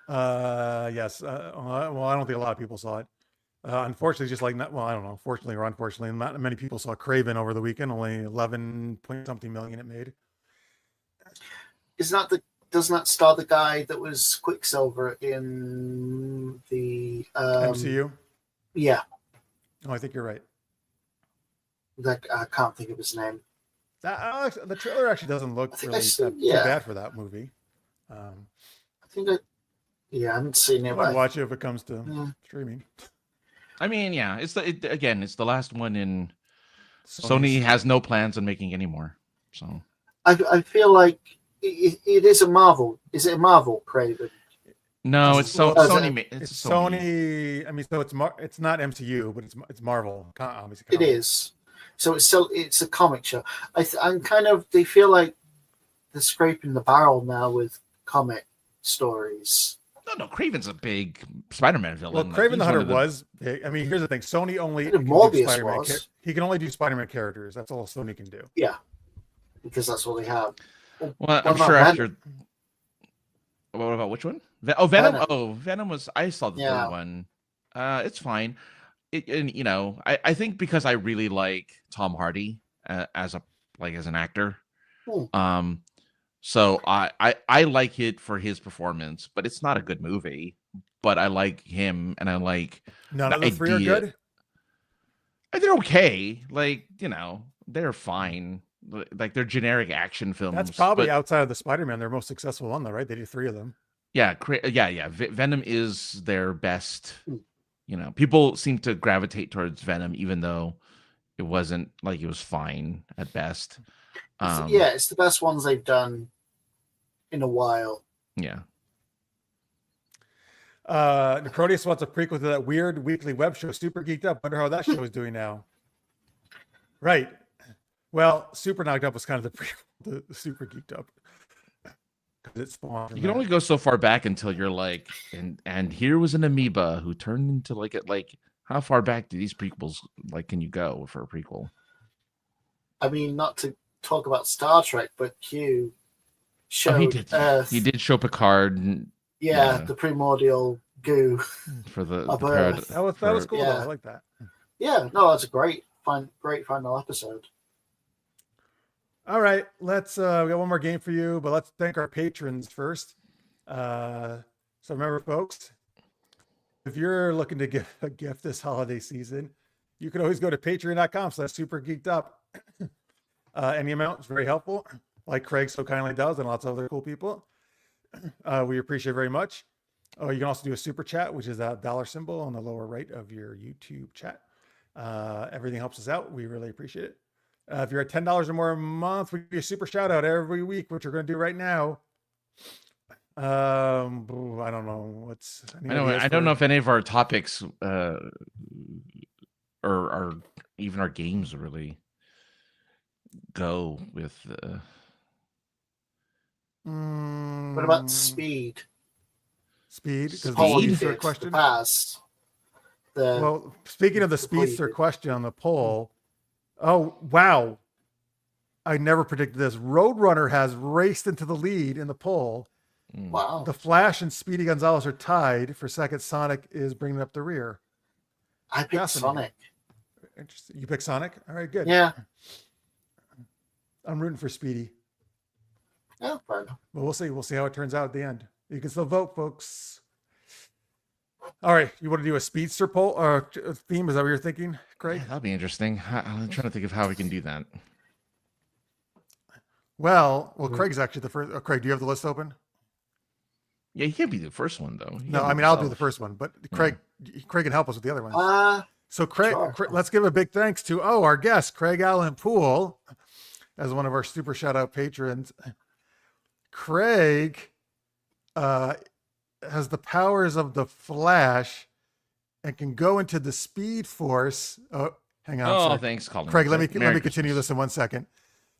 Yes. Well, I don't think a lot of people saw it. Unfortunately, just like I don't know. Fortunately or unfortunately, not many people saw Craven over the weekend. Only 11 point something million it made. Doesn't that star the guy that was Quicksilver in the MCU? Yeah. Oh, I think you're right. I can't think of his name. The trailer actually doesn't look really too bad for that movie. I haven't seen it. I'd watch it if it comes to streaming. I mean, yeah, it's the last one in. Sony has no plans on making any more. So I feel like it is a Marvel. Is it a Marvel Craven? No, it's Sony. It's Sony. I mean, so it's not MCU, but it's Marvel. Obviously, it is. So it's a comic show. I'm kind of. They feel like they're scraping the barrel now with comic stories. No, Craven's a big Spider-Man villain. Well, Craven the Hunter was big. I mean, here's the thing: Sony only Morbius was. He can only do Spider-Man characters. That's all Sony can do. Yeah, because that's what they have. Well, I'm sure after. What about which one? Venom. Oh, Venom was. I saw the third one. It's fine. I think because I really like Tom Hardy as an actor. So I like it for his performance, but it's not a good movie. But I like him, and I like none of the three are good. They're okay. They're fine. Like they're generic action films. That's probably outside of the Spider-Man their most successful one, though, right? They did 3 of them. Yeah, Venom is their best. People seem to gravitate towards Venom, even though it wasn't like it was fine at best. It's the best ones they've done in a while. Yeah. Necrodius wants a prequel to that weird weekly web show, Super Geeked Up. Wonder how that show is doing now. Right. Well, Super Knocked Up was kind of the prequel to Super Geeked Up. You can only go so far back until you're like, and here was an amoeba who turned into how far back do these prequels can you go for a prequel? I mean, not to talk about Star Trek, but Q showed Earth. He did show Picard. The primordial goo for the Earth. That was cool. Though. I like that. Yeah, no, that's a great final episode. All right, let's. We got one more game for you, but let's thank our patrons first. So remember, folks, if you're looking to give a gift this holiday season, you can always go to patreon.com/supergeekedup. Any amount is very helpful, like Craig so kindly does, and lots of other cool people. We appreciate very much. Oh, you can also do a super chat, which is that $ symbol on the lower right of your YouTube chat. Everything helps us out. We really appreciate it. If you're at $10 or more a month, we do a super shout out every week, which we're going to do right now. I don't know I don't know if any of our topics or even our games really go with. What about speed? Speed? Because the Speedster question. Well, speaking of the Speedster question on the poll. Oh, wow. I never predicted this. Roadrunner has raced into the lead in the poll. Wow. The Flash and Speedy Gonzalez are tied for second. Sonic is bringing up the rear. I picked Sonic. Interesting. You pick Sonic? All right, good. Yeah. I'm rooting for Speedy. Yeah, fine. But we'll see. We'll see how it turns out at the end. You can still vote, folks. All right, you want to do a Speedster poll or theme? Is that what you're thinking, Craig? Yeah, that'd be interesting. I'm trying to think of how we can do that. Well, Craig's actually the first. Craig, do you have the list open? Yeah, he can't be the first one though. No, I mean I'll do the first one, but Craig can help us with the other ones. So Craig, sure. Let's give a big thanks to our guest, Craig Alan Poole, as one of our super shout out patrons. Craig has the powers of the Flash and can go into the Speed Force. Oh, hang on. Oh, thanks, Colin. Craig, let me continue this in 1 second.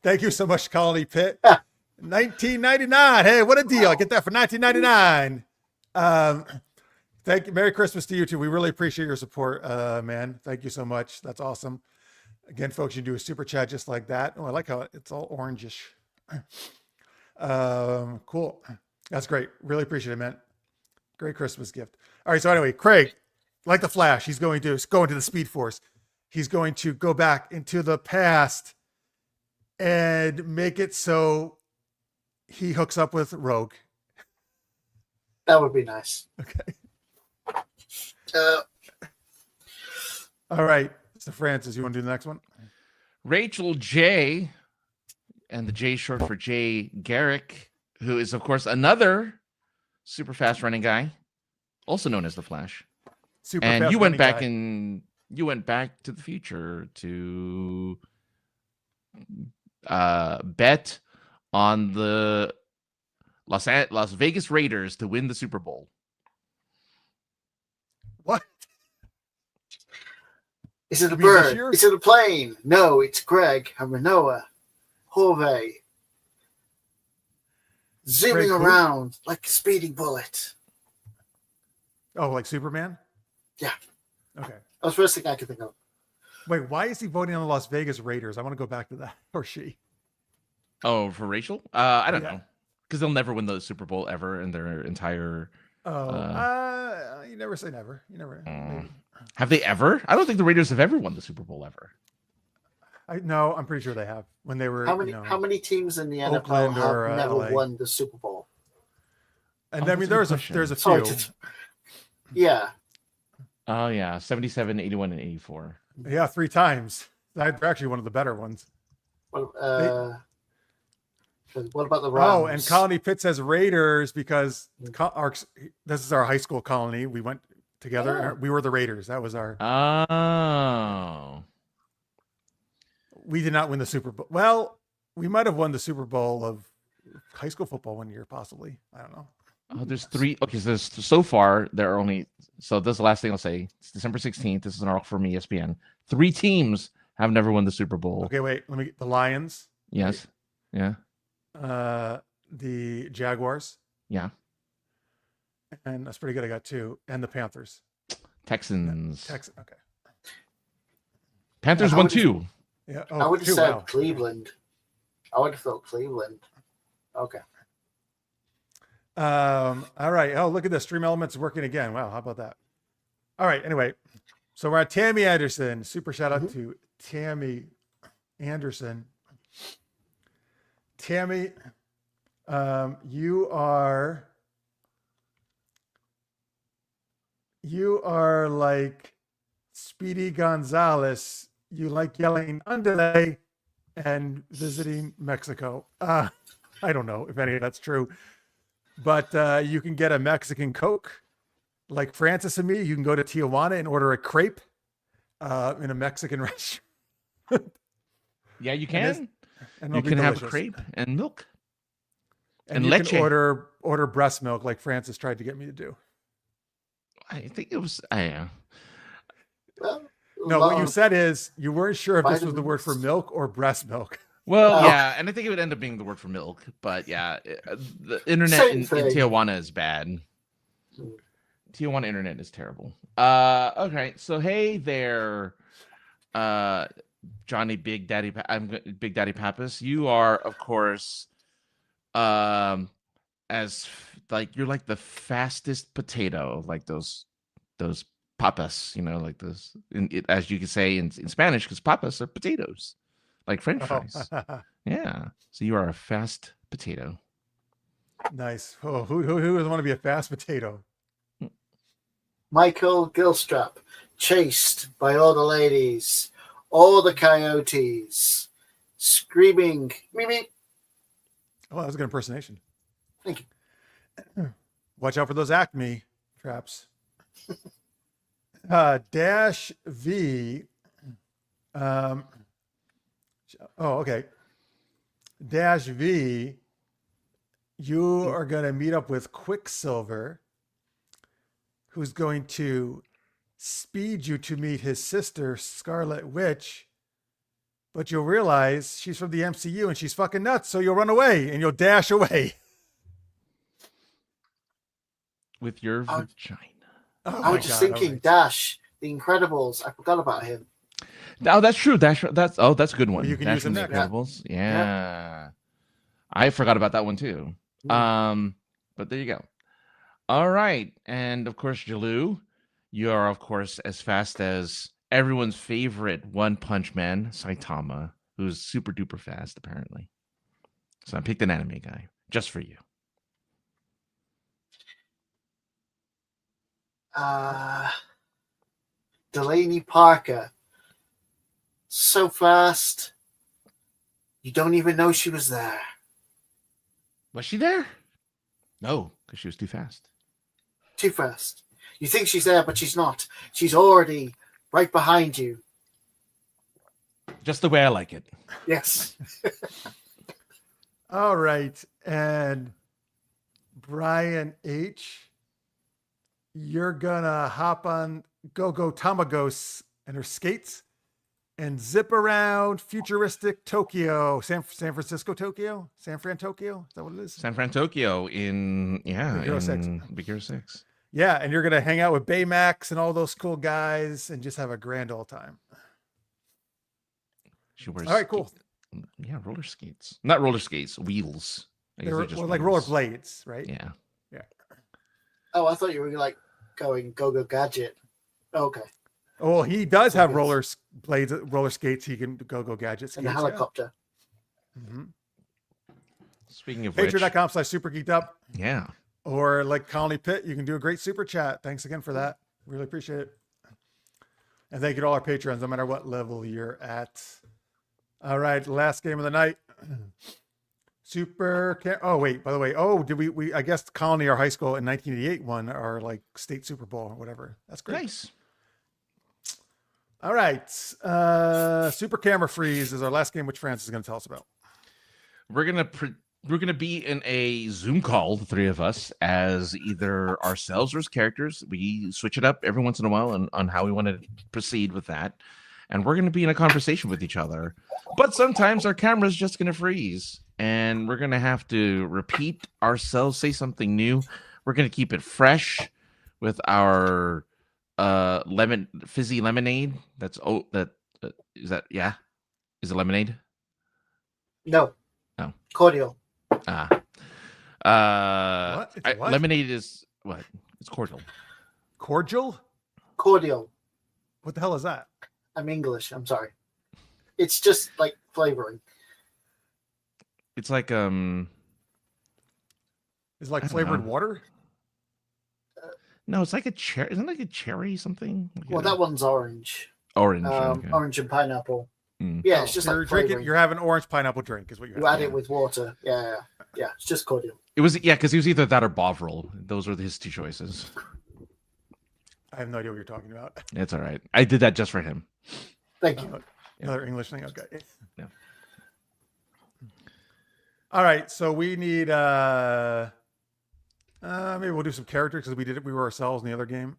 Thank you so much, Colony Pitt. 1999. Hey, what a deal! I get that for 1999. Thank you. Merry Christmas to you too. We really appreciate your support, man. Thank you so much. That's awesome. Again, folks, you do a super chat just like that. Oh, I like how it's all orangish. Cool. That's great. Really appreciate it, man. Great Christmas gift. All right. So anyway, Craig, like the Flash, he's going to go into the Speed Force. He's going to go back into the past and make it so he hooks up with Rogue. That would be nice. Okay. Uh, All right. So Francis, you want to do the next one? Rachel J, and the J short for Jay Garrick, who is, of course, another super fast running guy, also known as the Flash. Super And fast you went running back guy. and you went back to the future to bet on the Las Vegas Raiders to win the Super Bowl. What? Is it a You mean this bird? year? Is it a plane? No, it's Greg and Manoa. Horvey. Zooming Greg who? around like a speeding bullet. Oh, like Superman? Yeah. Okay. That was the first thing I could think of. Wait, why is he voting on the Las Vegas Raiders? I want to go back to that. Or she. Oh, for Rachel? I don't Yeah. know. Because they'll never win the Super Bowl ever in their entire. Oh, you never say never. You never. Maybe. Have they ever? I don't think the Raiders have ever won the Super Bowl ever. No, I'm pretty sure they have when they were. How many teams in the NFL Oakland or, have never LA. won the Super Bowl? And Oh, I mean, that's a there's good a Sorry few. yeah. Oh, yeah. 77, 81, and 84. Yeah, 3 times. They're actually one of the better ones. What about the Rams? Oh, and Colony Pitt says Raiders because this is our high school colony. We went together. Oh. We were the Raiders. That was our. Oh. We did not win the Super Bowl. Well, we might have won the Super Bowl of high school football one year, possibly. I don't know. Oh, there's 3. Okay, so far there are only. So this is the last thing I'll say. It's December 16th. This is an article from ESPN. 3 teams have never won the Super Bowl. Okay, wait. Let me get the Lions. Yes. Yeah. The Jaguars. Yeah. And that's pretty good. I got 2. And the Panthers. Texans. Okay. Panthers I won would just- 2. Yeah. I Oh, would have 2. said Wow. Cleveland. I would have thought Cleveland. Okay. All right. Oh, look at this. Stream Elements working again. Wow. How about that? All right. Anyway, so we're at Tammy Anderson. Super shout out to Tammy Anderson. Tammy, you are like Speedy Gonzalez. You like yelling underlay and visiting Mexico. I don't know if any of that's true, but you can get a Mexican Coke like Francis and me. You can go to Tijuana and order a crepe in a Mexican restaurant. Yeah, you can. And You it'll be can have delicious. crepe and milk. And and you leche. can order breast milk like Francis tried to get me to do. I think it was. Well, No, what you said is you weren't sure if this was the word for Vitamins. milk or breast milk. Well, Oh. yeah, and I think it would end up being the word for milk. But yeah, the internet Same in thing. Tijuana is bad. Hmm. Tijuana internet is terrible. Okay, so hey there, Johnny Big Daddy. Big Daddy Pappas. You are, of course, you're like the fastest potato, like those papas, like those, as you could say in Spanish, because papas are potatoes, like French fries. Yeah, so you are a fast potato. Nice. Oh, who doesn't want to be a fast potato? Michael Gilstrap, chased by all the ladies, all the coyotes, screaming, meep, meep. Oh, that was a good impersonation. Thank you. Watch out for those Acme traps. Dash V. Okay. Dash V. You are going to meet up with Quicksilver, who's going to speed you to meet his sister, Scarlet Witch. But you'll realize she's from the MCU and she's fucking nuts. So you'll run away and you'll dash away. With your vagina. Oh I my was just God, thinking, alright. Dash, The Incredibles. I forgot about him. Oh, that's true. That's a good one. Well, you can Dash use him from The next. Incredibles. Yeah. I forgot about that one too. But there you go. All right. And of course, Jalou, you are, of course, as fast as everyone's favorite One Punch Man, Saitama, who's super duper fast, apparently. So I picked an anime guy just for you. Delaney Parker. So fast. You don't even know she was there. Was she there? No, because she was too fast. Too fast. You think she's there, but she's not. She's already right behind you. Just the way I like it. Yes. All right. And Brian H., you're going to hop on Go-Go Tamagos and her skates and zip around futuristic Tokyo, San Francisco, Tokyo, San Fran, Tokyo. Is that what it is? San Fran, Tokyo in Big Hero 6. Big Hero 6. Yeah, and you're going to hang out with Baymax and all those cool guys and just have a grand old time. She wears all right, cool. Yeah, roller skates. Not roller skates, wheels. They're just like roller blades, right? Yeah. Yeah. Oh, I thought you were like going Go-Go Gadget. Okay. Oh, he does have roller blades, roller skates. He can go gadget skates. And a helicopter. Yeah. Mm-hmm. Speaking of which, Patreon.com/super-geeked-up. Yeah. Or like Colony Pitt, you can do a great super chat. Thanks again for that. Really appreciate it. And thank you to all our patrons, no matter what level you're at. All right, last game of the night. Oh, wait, by the way. Oh, did we I guess Colony, our high school in 1988 won our like state Super Bowl or whatever. That's great. Nice. All right. Super Camera Freeze is our last game, which Francis is going to tell us about. We're gonna be in a Zoom call, the three of us, as either ourselves or as characters. We switch it up every once in a while on how we want to proceed with that. And we're gonna be in a conversation with each other. But sometimes our camera's just gonna freeze. And we're gonna have to repeat ourselves, say something new. We're gonna keep it fresh with our fizzy lemonade. Is it lemonade? No. No. Cordial. What? What? Lemonade is what? It's cordial. Cordial? Cordial. What the hell is that? I'm English. I'm sorry. It's just like flavoring. It's like Is it like flavored water? No, it's like a cherry. Isn't it like a cherry something? Well, that one's orange. Orange. Okay. Orange and pineapple. Mm. Yeah, it's just like flavoring. You're having orange pineapple drink, is what you're having. You add it with water. Yeah. It's just cordial. It was because he was either that or Bovril. Those were his two choices. I have no idea what you're talking about. It's all right. I did that just for him. Thank you. Another English thing. Okay. Yeah. All right. So we need maybe we'll do some characters because we were ourselves in the other game.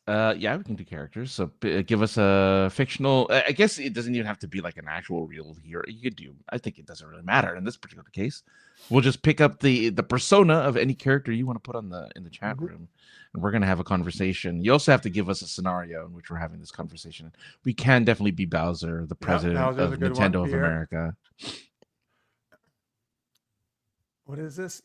Yeah, we can do characters. So give us a fictional. I guess it doesn't even have to be like an actual real hero. You could do. I think it doesn't really matter in this particular case. We'll just pick up the persona of any character you want to put in the chat room, and we're gonna have a conversation. You also have to give us a scenario in which we're having this conversation. We can definitely be Bowser, the president of Nintendo of America. What is this?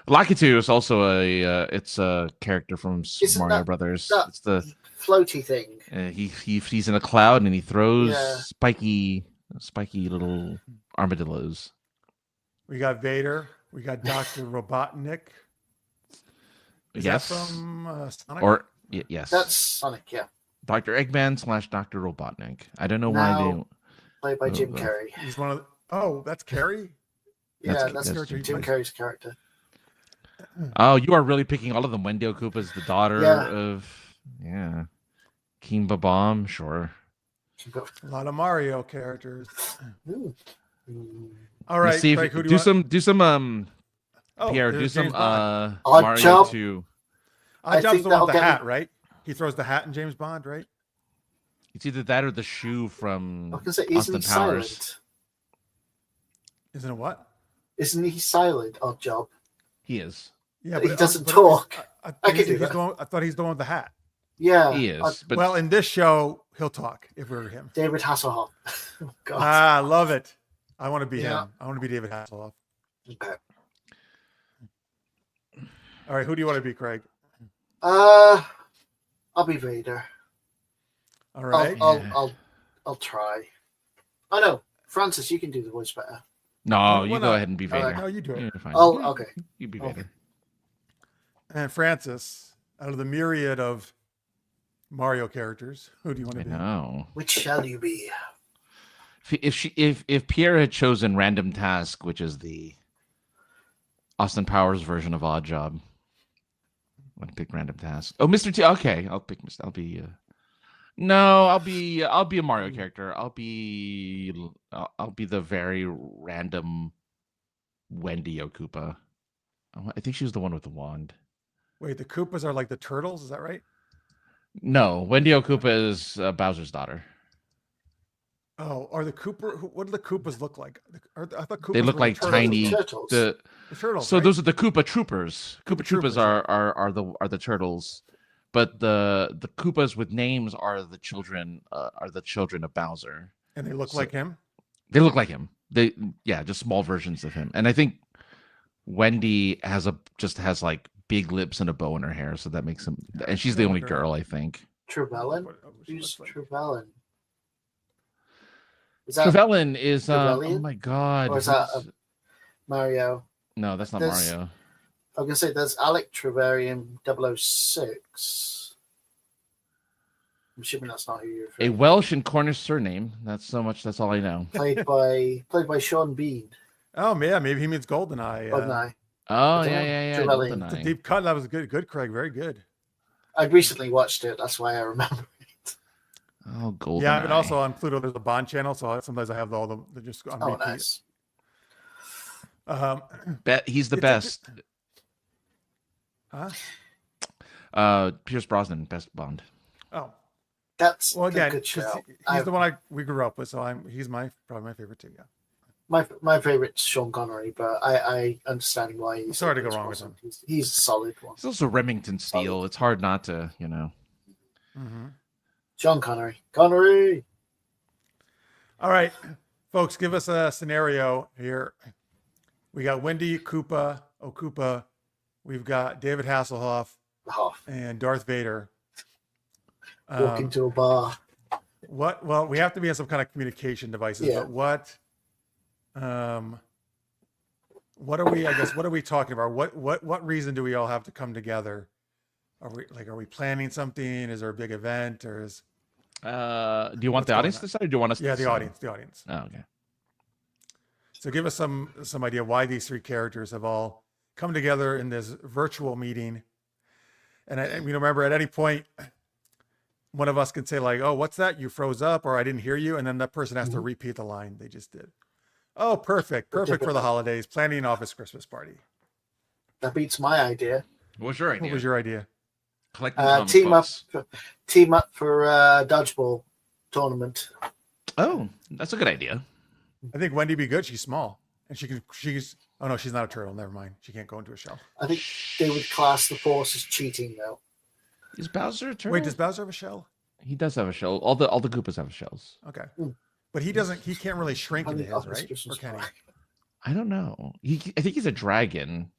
Lakitu is also it's a character from Super Mario Brothers. It's the floaty thing. He's in a cloud and he throws spiky little armadillos. We got Vader. We got Dr. Robotnik. Is that from Sonic? Yes. That's Sonic, yeah. Dr. Eggman / Dr. Robotnik. I don't know why they played by Jim Carrey. He's one of the, that's Carrey? That's Jim Carrey's character. Oh, you are really picking all of them. Wendy Koopa's the daughter of Kimba Bomb, sure. A lot of Mario characters. All right, see Craig, do some Pierre, do some Mario 2. Oddjob's the one with the hat, right? He throws the hat in James Bond, right? It's either that or the shoe from Austin Powers. Silent? Isn't it what? Isn't he silent, Oddjob? He is. Yeah, but he doesn't talk. I thought he's the one with the hat. Yeah, he is. Well, in this show, he'll talk if we were him. David Hasselhoff. Oh, God. I love it. I want to be him. I want to be David Hasselhoff. Okay. All right, who do you want to be, Craig? I'll be Vader. All right. I'll try. Oh no, Francis, you can do the voice better. No, Why you go not? ahead and be Vader. No, you do it. You're fine. Okay. You be Okay. Vader. And Francis, out of the myriad of Mario characters, who do you want I to be? know. Which shall you be? If Pierre had chosen Random Task, which is the Austin Powers version of Odd Job, I'd pick Random Task. Oh, Mr. T. Okay, I'll pick Mr. I'll be. No, I'll be a Mario character. I'll be the very random Wendy Okupa. I think she was the one with the wand. Wait, the Koopas are like the turtles, is that right? No, Wendy Okupa is Bowser's daughter. Oh, are the Koopa? What do the Koopas look like? I thought Koopas They look were like the tiny turtles. The turtles. So right? those are the Koopa Troopers. Koopa Troopers Troopers, yeah. are the turtles, but the Koopas with names are the children of Bowser. And they look like him. They look like him. Just small versions of him. And I think Wendy has like big lips and a bow in her hair, so that makes him. And she's the only girl, I think. Trevelyan? What she Who's looks like. Trevelyan? Is that Trevelyan is oh Trevelyan? my god. Or is that Mario? No, that's not There's- Mario. I was gonna say there's Alec Trevelyan 006. I'm assuming that's not who you're A referring to. Welsh and Cornish surname. That's all I know. Played by Sean Bean. Oh yeah, maybe he means Goldeneye. GoldenEye. Oh It's yeah. Trevelyan. It's a GoldenEye. deep cut. That was good, Craig. Very good. I recently watched it. That's why I remember it. Oh, GoldenEye. Yeah, and also on Pluto, there's a Bond channel, so sometimes I have all the just on Oh, repeat. nice. He's the It's best. Huh? Pierce Brosnan, best Bond. Oh, That's well, a again, good 'cause show. he's the one we grew up with, so he's probably my favorite too. Yeah. My favorite's Sean Connery, but I understand why. I'm sorry to go wrong with him. He's a solid one. It's also Remington Steele. It's hard not to, Mm-hmm. Sean Connery. All right, folks, give us a scenario here. We got Wendy Okupa. We've got David Hasselhoff Half. and Darth Vader. Walk into a bar. Well, we have to be on some kind of communication devices, Yeah. but what are we, I guess, what are we talking about? What reason do we all have to come together? Are we planning something? Is there a big event, or is do you want What's the going audience on? to decide, or do you want us to the decide? audience. Oh, okay. So give us some idea why these three characters have all come together in this virtual meeting. And remember, at any point, one of us can say like, "Oh, what's that? You froze up," or "I didn't hear you," and then that person has to repeat the line they just did. Oh, perfect for the holidays. Planning an office Christmas party. That beats my idea. What's your idea? What was your idea? Collecting comic Team books. up for dodgeball tournament. Oh, that's a good idea. I think Wendy be good. She's small, and she's. Oh no, she's not a turtle. Never mind. She can't go into a shell. I think they would class the force as cheating, though. Is Bowser a turtle? Wait, does Bowser have a shell? He does have a shell. All the Koopas have shells. Okay, but he doesn't. He can't really shrink into his, Office right? Christmas Or can he? party. I don't know. I think he's a dragon.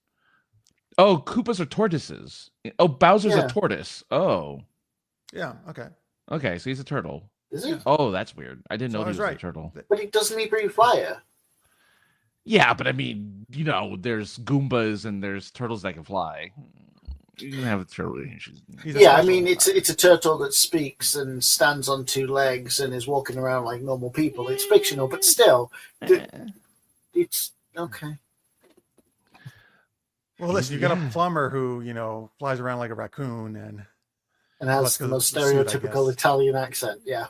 Oh, Koopas are tortoises. Oh, Bowser's Yeah. a tortoise. Oh, Yeah. Okay. so he's a turtle. Is he? Oh, that's weird. I didn't So know I he was was a right. turtle. But doesn't he breathe fire? Yeah, but I mean, there's Goombas and there's turtles that can fly. You can have a turtle. He's a Yeah, I special- mean it's a turtle that speaks and stands on two legs and is walking around like normal people. It's fictional, but still, it's okay. Well, listen, you got Yeah. a plumber who flies around like a raccoon and And Well, has that's the 'cause most of the suit, I stereotypical guess. Italian accent. Yeah,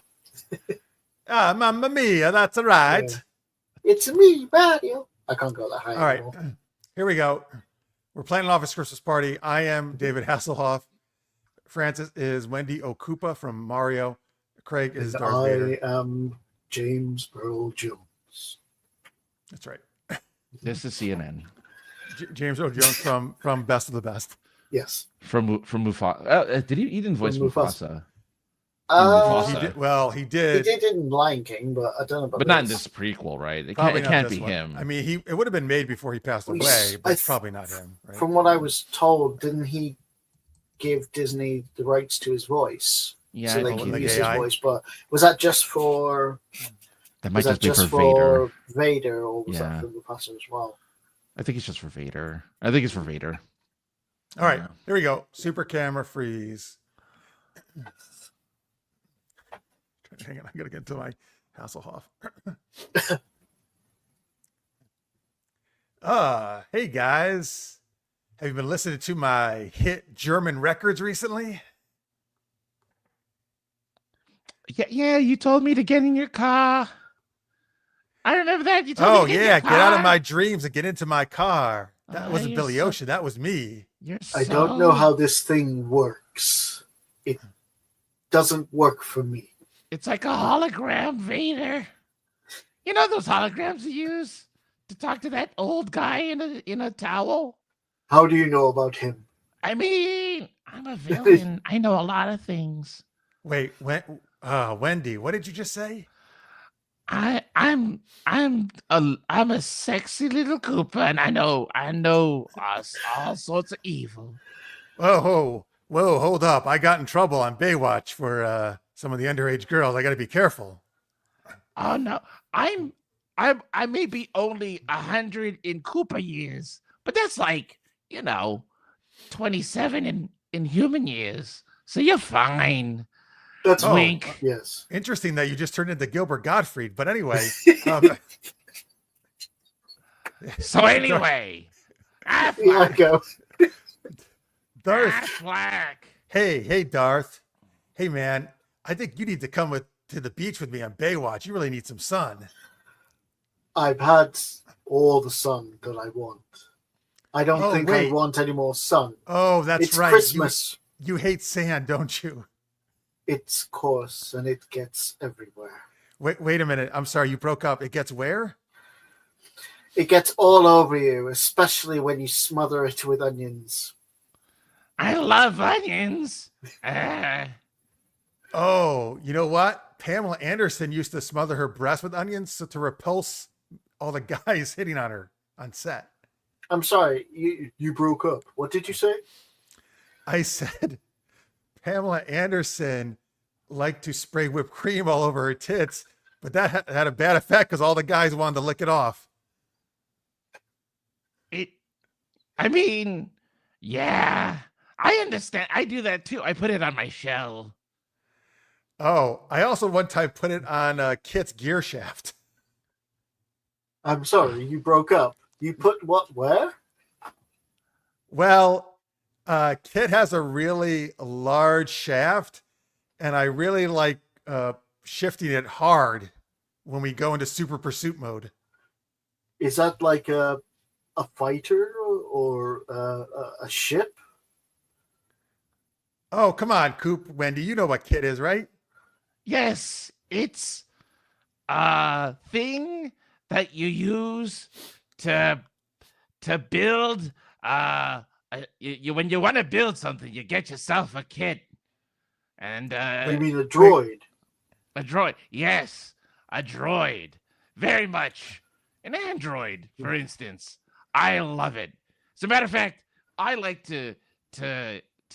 Mamma mia, that's right. Yeah. It's me, Mario. I can't go that high. All right, anymore. here we go. We're planning an office Christmas party. I am David Hasselhoff. Francis is Wendy Okupa from Mario. Craig is And Darth Vader. I am James Earl Jones. That's right. This is CNN James Earl Jones from Best of the Best. Yes. from Mufasa. He didn't voice From Mufasa. Mufasa. Mufasa. He did. Well, he did. He did in Lion King, but I don't know about But not in this prequel, right? It Probably can't not be this one. him. I mean, it would have been made before he passed away, but it's probably not him. Right? From what I was told, didn't he give Disney the rights to his voice? Yeah, So I they think can like use AI? his voice. But was that just for? that might Was that just be just for Vader. Vader, or was Yeah. that for Mufasa as well? I think it's just for Vader. I think it's for Vader. All right, here we go. Super camera freeze. Hang on, I'm gonna get into my Hasselhoff. Hey guys, have you been listening to my hit German records recently? Yeah, you told me to get in your car. I remember that. You told me to Get out of my dreams and get into my car. That wasn't you're Billy so- Ocean. That was me. I don't know how this thing works. It doesn't work for me. It's like a hologram, Vader. You know those holograms you use to talk to that old guy in a towel? How do you know about him? I mean, I'm a villain. I know a lot of things. Wait, Wendy, what did you just say? I'm a sexy little Cooper, and I know all sorts of evil. Whoa, hold up. I got in trouble on Baywatch for some of the underage girls. I got to be careful. Oh no, I may be only 100 in Cooper years, but that's like 27 in human years. So you're fine. That's wink. Yes. Interesting that you just turned into Gilbert Gottfried. But anyway. So anyway, Yeah, I go. Darth. Affleck. Hey, Darth. Hey, man. I think you need to come to the beach with me on Baywatch. You really need some sun. I've had all the sun that I want. I don't think I want any more sun. Oh, that's it's right. Christmas. You hate sand, don't you? It's coarse and it gets everywhere. Wait a minute. I'm sorry. You broke up. It gets where? It gets all over you, especially when you smother it with onions. I love onions. Oh, you know what? Pamela Anderson used to smother her breast with onions to repulse all the guys hitting on her on set. I'm sorry, you broke up. What did you say? I said Pamela Anderson liked to spray whipped cream all over her tits, but that had a bad effect because all the guys wanted to lick it off. Yeah, I understand. I do that too. I put it on my shell. Oh, I also one time put it on Kit's gear shaft. I'm sorry, you broke up. You put what where? Well, Kit has a really large shaft, and I really like shifting it hard when we go into super pursuit mode. Is that like a fighter or a ship? Oh, come on, Coop, Wendy, you know what Kit is, right? Yes, it's a thing that you use to build. When you want to build something, you get yourself a kit. And You mean a droid? A droid, yes, a droid. Very much an android, for instance. I love it. As a matter of fact, I like to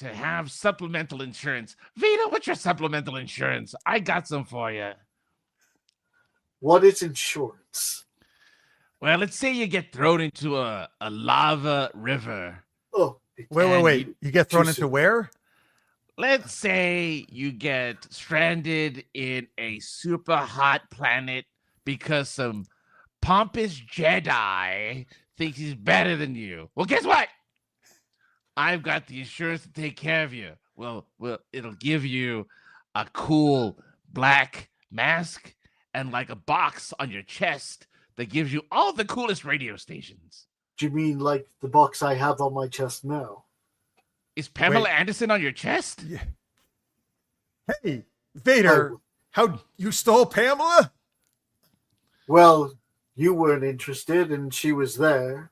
have supplemental insurance. Vito, what's your supplemental insurance? I got some for you. What is insurance? Well, let's say you get thrown into a lava river. Oh, wait. You get thrown into where? Let's say you get stranded in a super hot planet because some pompous Jedi thinks he's better than you. Well, guess what? I've got the insurance to take care of you. Well, it'll give you a cool black mask and like a box on your chest that gives you all the coolest radio stations. Do you mean like the box I have on my chest now? Is Pamela Anderson on your chest? Yeah. Hey, Vader, how you stole Pamela? Well, you weren't interested and she was there.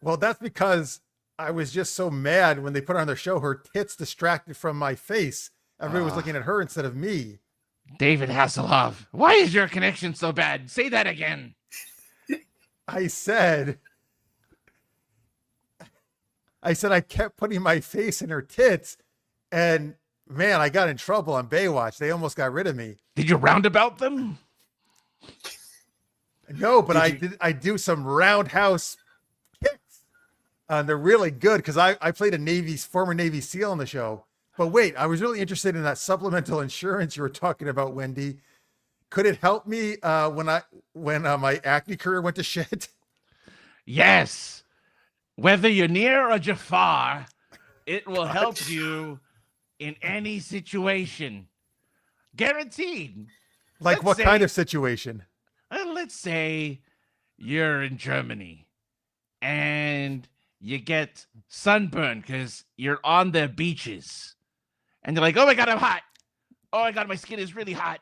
Well, that's because I was just so mad when they put her on their show. Her tits distracted from my face, Everybody was looking at her instead of me. David Hasselhoff, why is your connection so bad? Say that again. I said I kept putting my face in her tits, and man, I got in trouble on Baywatch. They almost got rid of me. Did you roundabout them? No, but I do some roundhouse kicks. They're really good because I played a former Navy SEAL on the show. But wait, I was really interested in that supplemental insurance you were talking about, Wendy. Could it help me when my acne career went to shit? Yes. Whether you're near or Jafar, it will help you in any situation. Guaranteed. Like what kind of situation? Let's say you're in Germany and you get sunburned because you're on the beaches. And you're like, oh my God, I'm hot. Oh my God, my skin is really hot.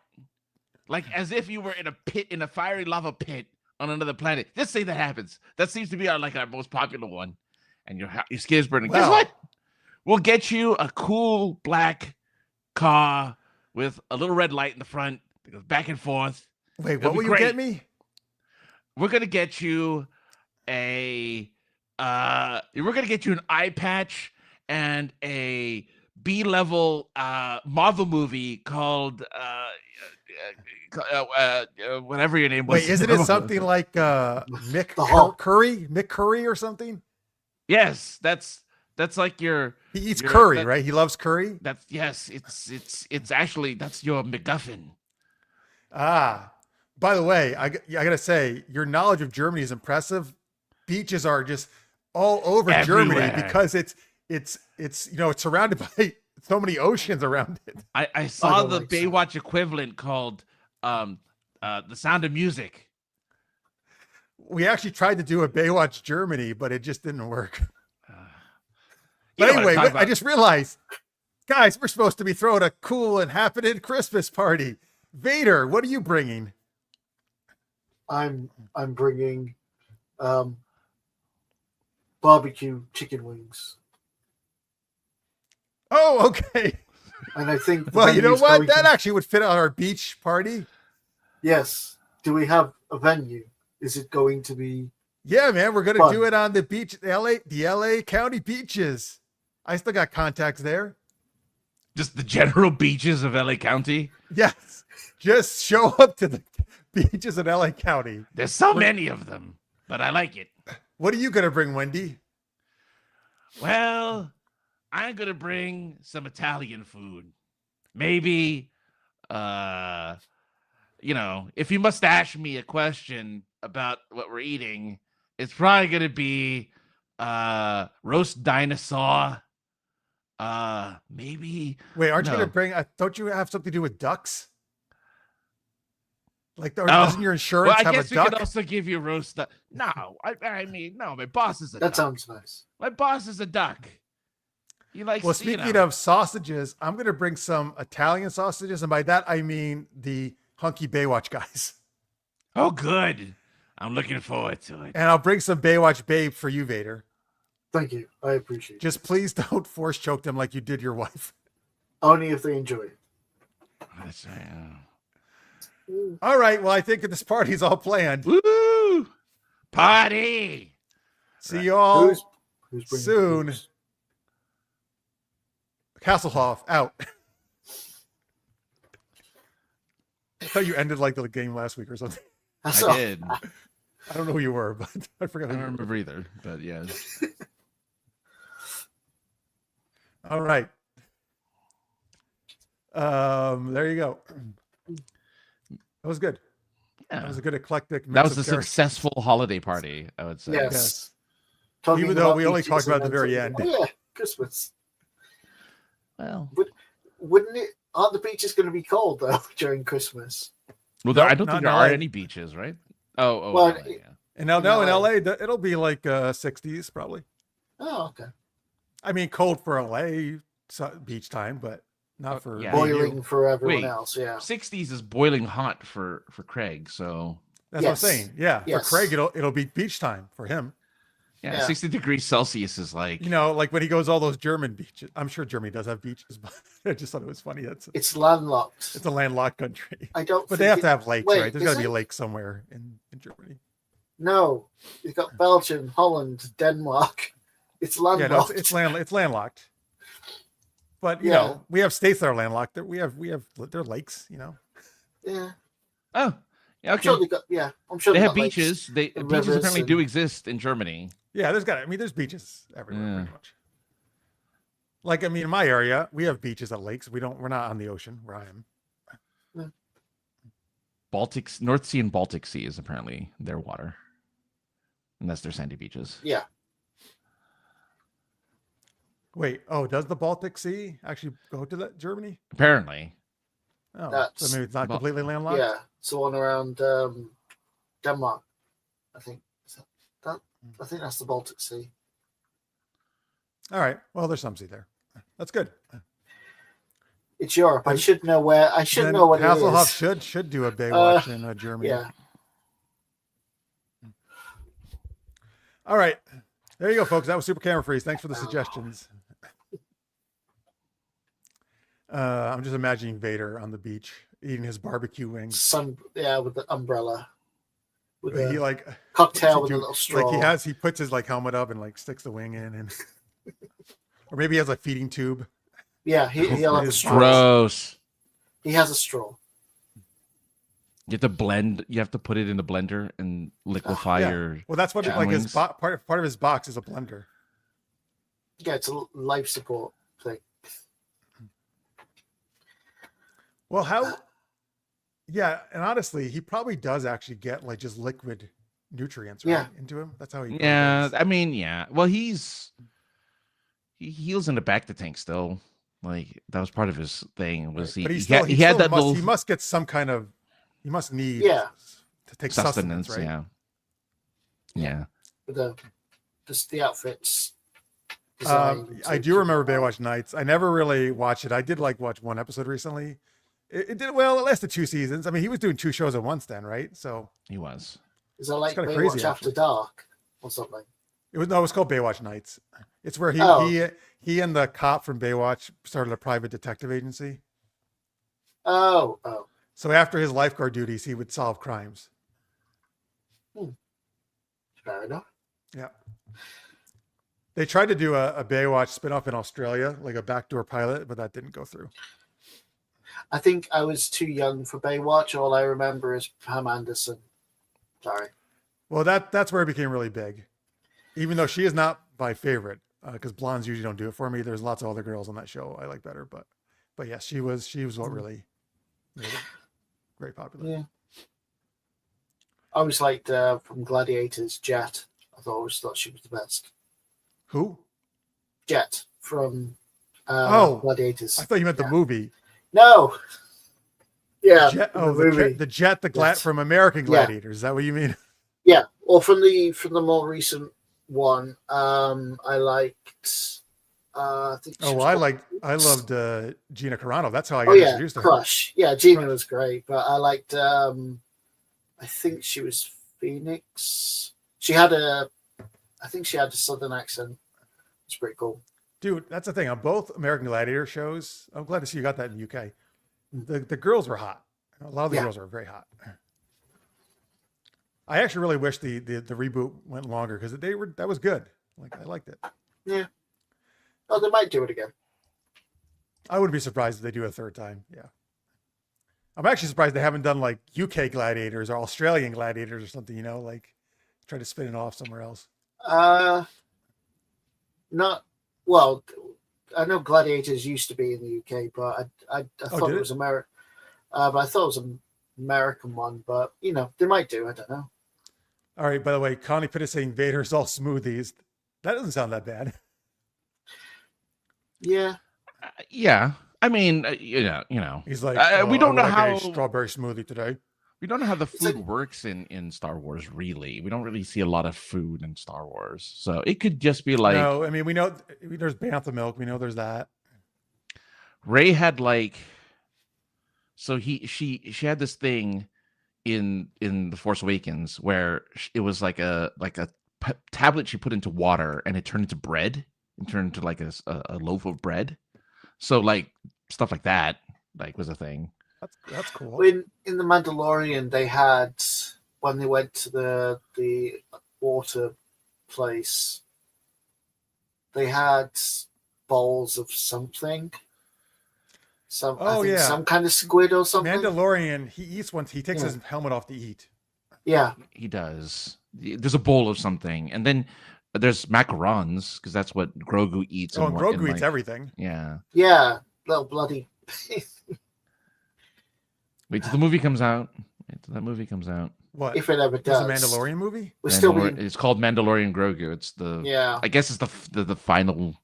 Like as if you were in a pit, in a fiery lava pit on another planet. Just say that happens. That seems to be our most popular one. And your skin is burning. Wow. Guess what? We'll get you a cool black car with a little red light in the front that goes back and forth. Wait, what will you get me? We're gonna get you we're gonna get you an eye patch and a B-level Marvel movie called whatever your name was. Wait, isn't it something like Mick Curry? Mick Curry or something? Yes, that's like your. He eats curry, right? He loves curry. It's actually that's your MacGuffin. Ah, by the way, I gotta say your knowledge of Germany is impressive. Beaches are just all over Everywhere. Germany because it's it's surrounded by so many oceans around it. I saw the Baywatch equivalent called The Sound of Music. We actually tried to do a Baywatch Germany, but it just didn't work. But anyway, I just realized, guys, we're supposed to be throwing a cool and happening Christmas party. Vader, what are you bringing? I'm bringing barbecue chicken wings. Oh, okay. And I think well, you know what? That actually would fit on our beach party. Yes. Do we have a venue? Is it going to be? Yeah, man, we're gonna do it on the beach, the LA County beaches. I still got contacts there. Just the general beaches of LA County? Yes. Just show up to the beaches in LA County. There's so many of them, but I like it. What are you going to bring, Wendy? Well, I'm going to bring some Italian food. Maybe, if you must ask me a question about what we're eating, it's probably going to be roast dinosaur. Maybe. Wait, aren't you going to bring? Don't you have something to do with ducks? Like, doesn't your insurance have a duck? I guess we could also give you roast. No, no. My boss is a duck. That sounds nice. My boss is a duck. He likes. Well, speaking of sausages, I'm going to bring some Italian sausages, and by that I mean the hunky Baywatch guys. Oh, good. I'm looking forward to it. And I'll bring some Baywatch babe for you, Vader. Thank you. I appreciate it. Just please don't force choke them like you did your wife. Only if they enjoy it. That's right. All right. Well, I think this party's all planned. Woo! Party! See you all who's soon. Hasselhoff, out. I thought you ended like the game last week or something. I did. I don't know who you were, but I forgot. I don't remember either, but yeah. All right. There you go. That was good. Yeah. That was a good eclectic mix. That was a successful holiday party, I would say. Yes. Even though we only talked about the very end. Oh, yeah, Christmas. Well, wouldn't it? Aren't the beaches going to be cold though during Christmas? Well, I don't think there are any beaches, right? Oh, well, LA, yeah. And now, in LA, it'll be like 60s probably. Oh, okay. I mean, cold for LA beach time, but not for boiling for everyone else. Yeah, 60s is boiling hot for Craig. So that's what I'm saying. Yeah, yes. for Craig, it'll be beach time for him. Yeah, Yeah. 60 degrees Celsius is like, You know, like when he goes all those German beaches. I'm sure Germany does have beaches, but I just thought it was funny. It's landlocked. It's a landlocked country. I don't. But they have to have lakes, Wait, right? There's got to be a lake somewhere in Germany. No, you've got Belgium, Holland, Denmark. It's landlocked. Yeah, no, it's landlocked. But you Yeah. know, we have states that are landlocked. That we have they're lakes. You know. Yeah. oh, yeah, I'm okay. sure they got. Yeah, I'm sure They have got lakes beaches. Beaches rivers apparently and- do exist in Germany. Yeah, there's beaches everywhere, Yeah. pretty much. Like, I mean, in my area, we have beaches and lakes. We're not on the ocean where I am. North Sea and Baltic Sea is apparently their water. And that's their sandy beaches. Yeah. Wait, does the Baltic Sea actually go to Germany? Apparently. Oh, so maybe it's not completely landlocked? Yeah, it's the one around Denmark, I think. I think that's the Baltic Sea. All right. Well, there's some sea there. That's good. It's Europe. I should know where. I should know what it Hasselhoff is. should do a Baywatch in Germany. Yeah. All right. There you go, folks. That was Super Camera Freeze. Thanks for the suggestions. I'm just imagining Vader on the beach eating his barbecue wings. With the umbrella. With He a like cocktail with a little straw. Like he puts his like helmet up and like sticks the wing in, and or maybe he has a feeding tube. Yeah, he'll have a straw. Gross. He has a straw. You have to blend. You have to put it in the blender and liquefy your. Well, that's what chicken like his wings. part of his box is a blender. Yeah, it's a life support thing. Well, yeah, and honestly, he probably does actually get like just liquid nutrients into him. That's how he. Yeah, I mean, yeah. Well, he heals in the back of the tank still. Like that was part of his thing. Was But he had that little. He must get some kind of. He must need. To take sustenance, right? Yeah. With the outfits. I do remember Baywatch Nights. I never really watched it. I did like watch one episode recently. It did well. It lasted 2 seasons. I mean, he was doing 2 shows at once then, right? So he was. Is that like kinda Baywatch crazy, After actually. Dark or something? it's called Baywatch Nights. It's where he and the cop from Baywatch started a private detective agency. Oh. So after his lifeguard duties, he would solve crimes. Fair enough. Yeah. They tried to do a Baywatch spinoff in Australia, like a backdoor pilot, but that didn't go through. I think I was too young for Baywatch. All I remember is Pam Anderson. Sorry. Well, that's where it became really big. Even though she is not my favorite, because blondes usually don't do it for me. There's lots of other girls on that show I like better, but yes, she was what really made it very popular. Yeah. I always liked from Gladiators, Jet. I always thought she was the best. Who? Jet from Gladiators. I thought you meant the movie. No. Yeah. Jet, the movie. the Jet, from American Gladiators. Is that what you mean? Yeah. Or from the more recent one, I liked. I think. I loved Gina Carano. That's how I got Oh yeah, introduced to her. Crush. Yeah, Gina was great, but I liked. I think she was Phoenix. I think she had a southern accent. It's pretty cool. Dude, that's the thing. On both American Gladiator shows, I'm glad to see you got that in the UK. The girls were hot. A lot of the girls were very hot. I actually really wish the reboot went longer because that was good. Like I liked it. Yeah. Oh, they might do it again. I wouldn't be surprised if they do a third time. Yeah. I'm actually surprised they haven't done like UK Gladiators or Australian Gladiators or something, like try to spin it off somewhere else. Not well. I know Gladiators used to be in the UK, but I thought it was American. But I thought it was an American one. But they might do. I don't know. All right. By the way, Connie Pitt is saying Vader's all smoothies. That doesn't sound that bad. Yeah. Yeah. I mean, He's like, we don't know how a strawberry smoothie today. We don't know how the food works in Star Wars. Really, we don't really see a lot of food in Star Wars, so it could just be like. No, I mean we know there's bantha milk. We know there's that. Rey had so she had this thing in the Force Awakens where it was like a tablet she put into water, and it turned into bread, and turned into like a loaf of bread. So like stuff like that, like was a thing. That's cool. In the Mandalorian, they had when they went to the water place, they had bowls of something. Some kind of squid or something. Mandalorian, he eats once he takes Yeah. his helmet off to eat. Yeah, He does. There's a bowl of something, and then there's macarons because that's what Grogu eats. Oh, and Grogu eats like, everything. Yeah. yeah, little bloody. Wait till the movie comes out. Wait till that movie comes out. What? If it ever There's does. a Mandalorian movie? We're still being, It's called Mandalorian Grogu. It's the yeah. I guess it's the final.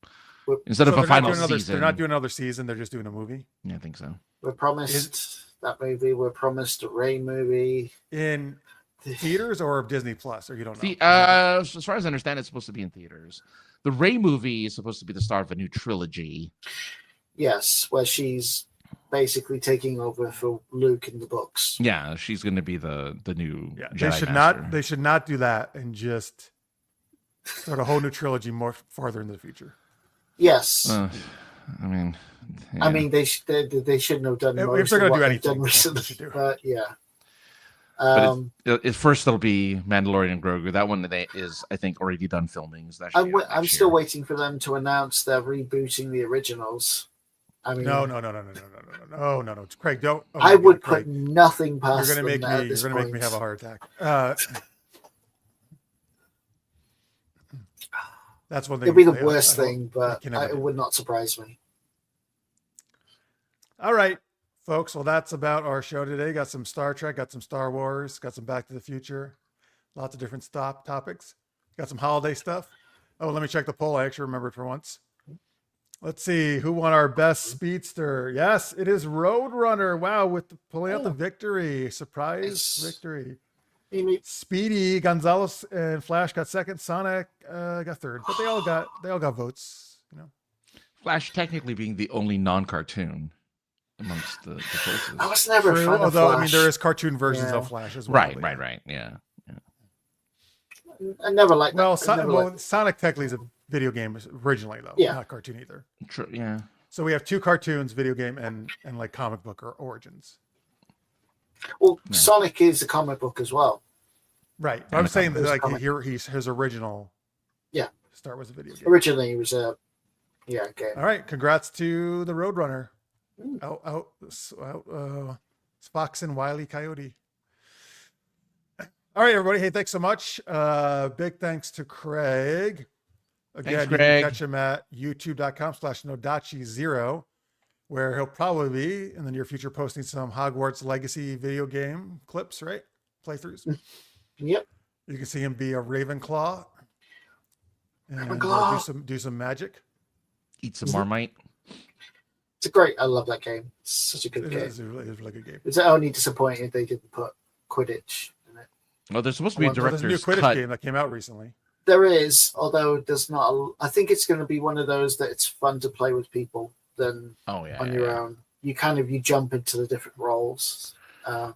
We're- Instead of So a final they're season. not doing another season. They're just doing a movie. Yeah, I think so. We're promised that movie. We're promised a Rey movie. In theaters or Disney Plus, or you don't know? As far as I understand, it's supposed to be in theaters. The Rey movie is supposed to be the start of a new trilogy. Yes, where she's basically taking over for Luke in the books. Yeah, she's going to be the new. Yeah, Jedi they should Master. not. They should not do that and just start a whole new trilogy more farther into the future. Yes. I mean, I mean, they shouldn't have done If most they're of gonna what do they've anything, done that's what they recently. should do. But yeah. But first it'll be Mandalorian Grogu. That one is, I think, already done filming. So I'm still waiting for them to announce they're rebooting the originals. I mean, No. Craig, don't. Oh my I would God, Craig, put nothing past You're gonna them make at me. this You're gonna make me point. have a heart attack. That's one thing. It'd be the worst thing, but can never it do. would not surprise me. All right, folks. Well, that's about our show today. Got some Star Trek, got some Star Wars, got some Back to the Future, lots of different topics. Got some holiday stuff. Oh, let me check the poll. I actually remembered for once. Let's see who won our best speedster. Yes, it is Roadrunner. Wow, pulling out the victory, surprise victory. Speedy, Gonzalez, and Flash got second. Sonic got third, but they all got votes. You know, Flash technically being the only non-cartoon amongst the choices. I was never a true. fan of Although Flash. I mean, there is cartoon versions Yeah. of Flash as well. Right. Yeah. I never liked. Well, I never liked- Sonic technically is a video game originally, though. Yeah. Not cartoon either. True. Yeah. So we have two cartoons, video game, and like comic book or origins. Well, Yeah. Sonic is a comic book as well. Right. And I'm a saying that comic. like here his original start was a video game. Originally, it was a game. All right. Congrats to the Roadrunner. Out Fox and Wile E. Coyote. All right, everybody. Hey, thanks so much. Big thanks to Craig. Again, Thanks, you Craig. can catch him at youtube.com/Nodachi0, where he'll probably be in the near future posting some Hogwarts Legacy video game clips, right? Playthroughs. Yep. You can see him be a Ravenclaw. And Ravenclaw. do some magic. Eat some Marmite. It's a great. I love that game. It's such a good It game. is a really good game. It's only disappointing they didn't put Quidditch in it. Oh, there's supposed to be a There's a new director's Quidditch cut. game that came out recently. There is, although there's not. I think it's going to be one of those that it's fun to play with people than Oh yeah. on your own. You jump into the different roles.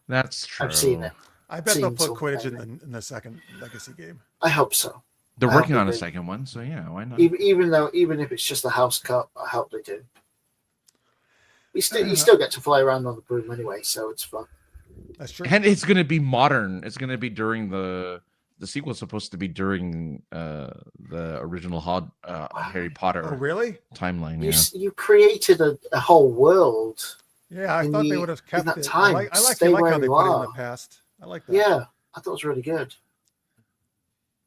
That's true. I've seen it. I bet they'll Seen put some Quidditch gaming. in the second Legacy game. I hope so. They're I hope working on a they- second one, so yeah, why not? Even if it's just the house cup, I hope they do. You still get to fly around on the broom anyway, so it's fun. That's true. And it's gonna be modern. It's gonna be during the sequel's supposed to be during the original Harry Potter Oh, really? timeline. You created a whole world. Yeah, I In thought they the- would have in kept that it. time, I like stay how where they you put it in are. the past. I like that. Yeah, I thought it was really good.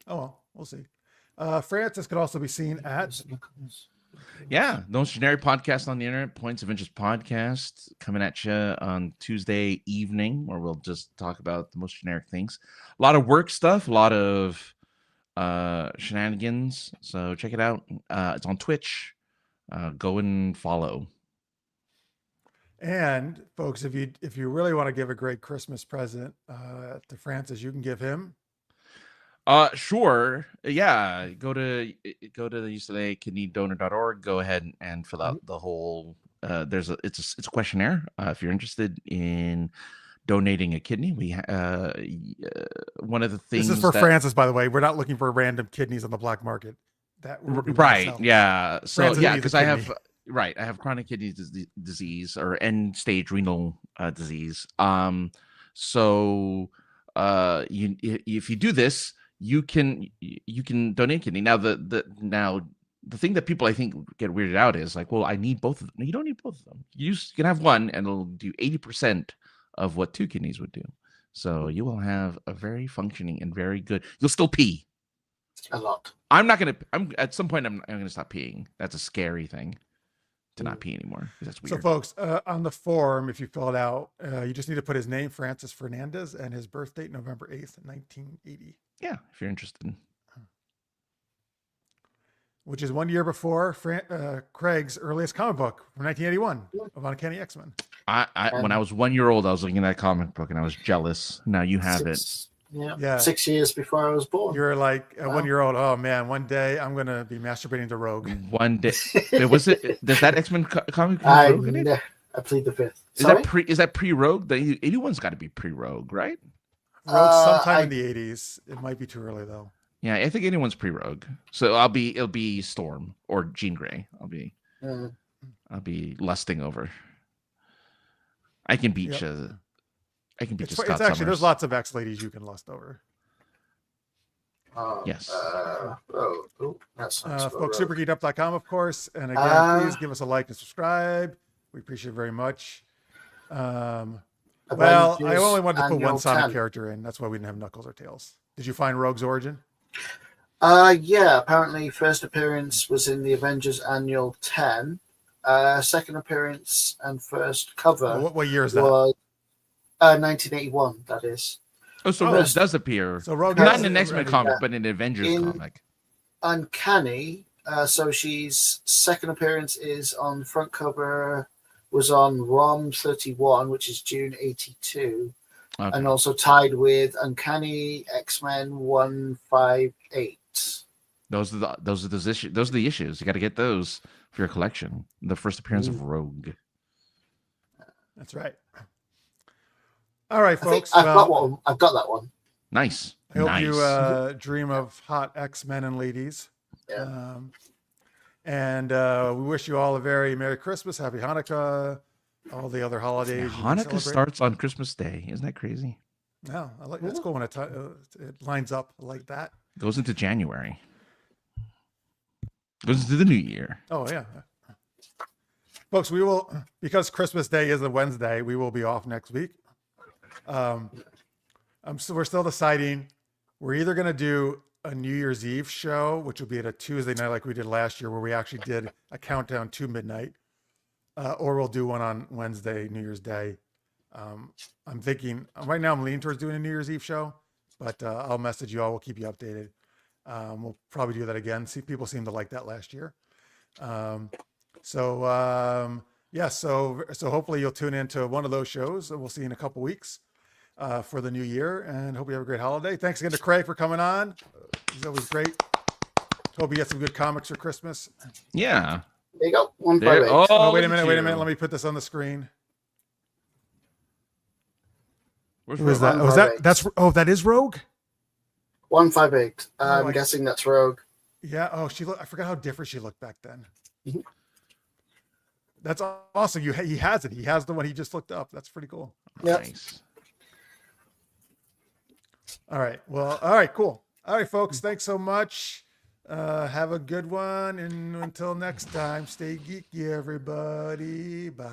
Oh, well, we'll see. Francis could also be seen at Yeah, the most generic podcast on the internet, Points of Interest podcast, coming at you on Tuesday evening, where we'll just talk about the most generic things. A lot of work stuff, a lot of shenanigans. So check it out. It's on Twitch. Go and follow. And folks, if you really want to give a great Christmas present to Francis, you can give him. Sure. Yeah. Go to the UCLA kidneydonor.org. Go ahead and fill out the whole. It's a questionnaire. If you're interested in donating a kidney. One of the things This is for that, Francis, by the way. We're not looking for random kidneys on the black market. That we wanna right, sell. yeah. So Francis yeah, needs a because I have kidney. I have chronic kidney disease or end stage renal disease. So if you do this, you can donate a kidney. Now the thing that people I think get weirded out is like, well, I need both of them. No, you don't need both of them. You can have one, and it'll do 80% of what 2 kidneys would do. So you will have a very functioning and very good. You'll still pee A lot. I'm at some point I'm gonna stop peeing. That's a scary thing to not pee anymore. That's So, weird. folks, on the form, if you fill it out, you just need to put his name, Francis Fernandez, and his birth date, November 8th, 1980. Yeah, if you're interested. Which is 1 year before Craig's earliest comic book from 1981 of Uncanny X-Men. When I was 1 year old, I was looking at that comic book and I was jealous. Now you have it. Yeah. 6 years before I was born. You're like a 1 year old. Oh man, one day I'm gonna be masturbating to Rogue. One day, does that X-Men comic? I plead the fifth. Is that pre-Rogue? The 81's got to be pre-Rogue, right? Rogue sometime in the 80s. It might be too early though. Yeah, I think anyone's pre-Rogue. So it'll be Storm or Jean Grey. I'll be lusting over. I can beat you. I can beat you. It's actually there's lots of X ladies you can lust over. Yes. Folks, supergeekedup.com, of course. And again, please give us a like and subscribe. We appreciate it very much. Well, I only wanted to put one Sonic character in. That's why we didn't have Knuckles or Tails. Did you find Rogue's origin? Yeah, apparently first appearance was in the Avengers Annual 10. Second appearance and first cover. What year is that? Was 1981, that is. Oh, so Rogue does appear. So Rogue not in an X-Men comic, but in an Avengers comic. Uncanny. So she's second appearance is on front cover, was on ROM 31, which is June 82. Okay. And also tied with Uncanny X-Men 158. Those are those issues. Those are the issues. You got to get those for your collection. The first appearance of Rogue. That's right. All right, folks. I've got one. I've got that one. Nice. I hope you dream of hot X-Men and ladies. Yeah. And we wish you all a very Merry Christmas, Happy Hanukkah, all the other holidays. Yeah, Hanukkah starts on Christmas Day. Isn't that crazy? No, it's cool when it lines up like that. Goes into January. Goes into the new year. Oh yeah. Folks, we will, because Christmas Day is a Wednesday, we will be off next week. We're still deciding. We're either going to do a New Year's Eve show, which will be at a Tuesday night like we did last year, where we actually did a countdown to midnight, or we'll do one on Wednesday, New Year's Day. I'm thinking right now I'm leaning towards doing a New Year's Eve show, but I'll message you all. We'll keep you updated. We'll probably do that again. People seem to like that last year. So hopefully you'll tune into one of those shows. We'll see you in a couple weeks for the new year, and hope you have a great holiday. Thanks again to Craig for coming on. He's always great. Hope you get some good comics for Christmas. Yeah. There you go. 158. Oh, wait a minute. Let me put this on the screen. Who is that? That is Rogue? 158. I'm guessing that's Rogue. Yeah. Oh, I forgot how different she looked back then. Mm-hmm. That's awesome. He has it. He has the one he just looked up. That's pretty cool. Yep. Nice. All right. Well, all right, cool. All right, folks. Thanks so much. Have a good one. And until next time, stay geeky, everybody. Bye.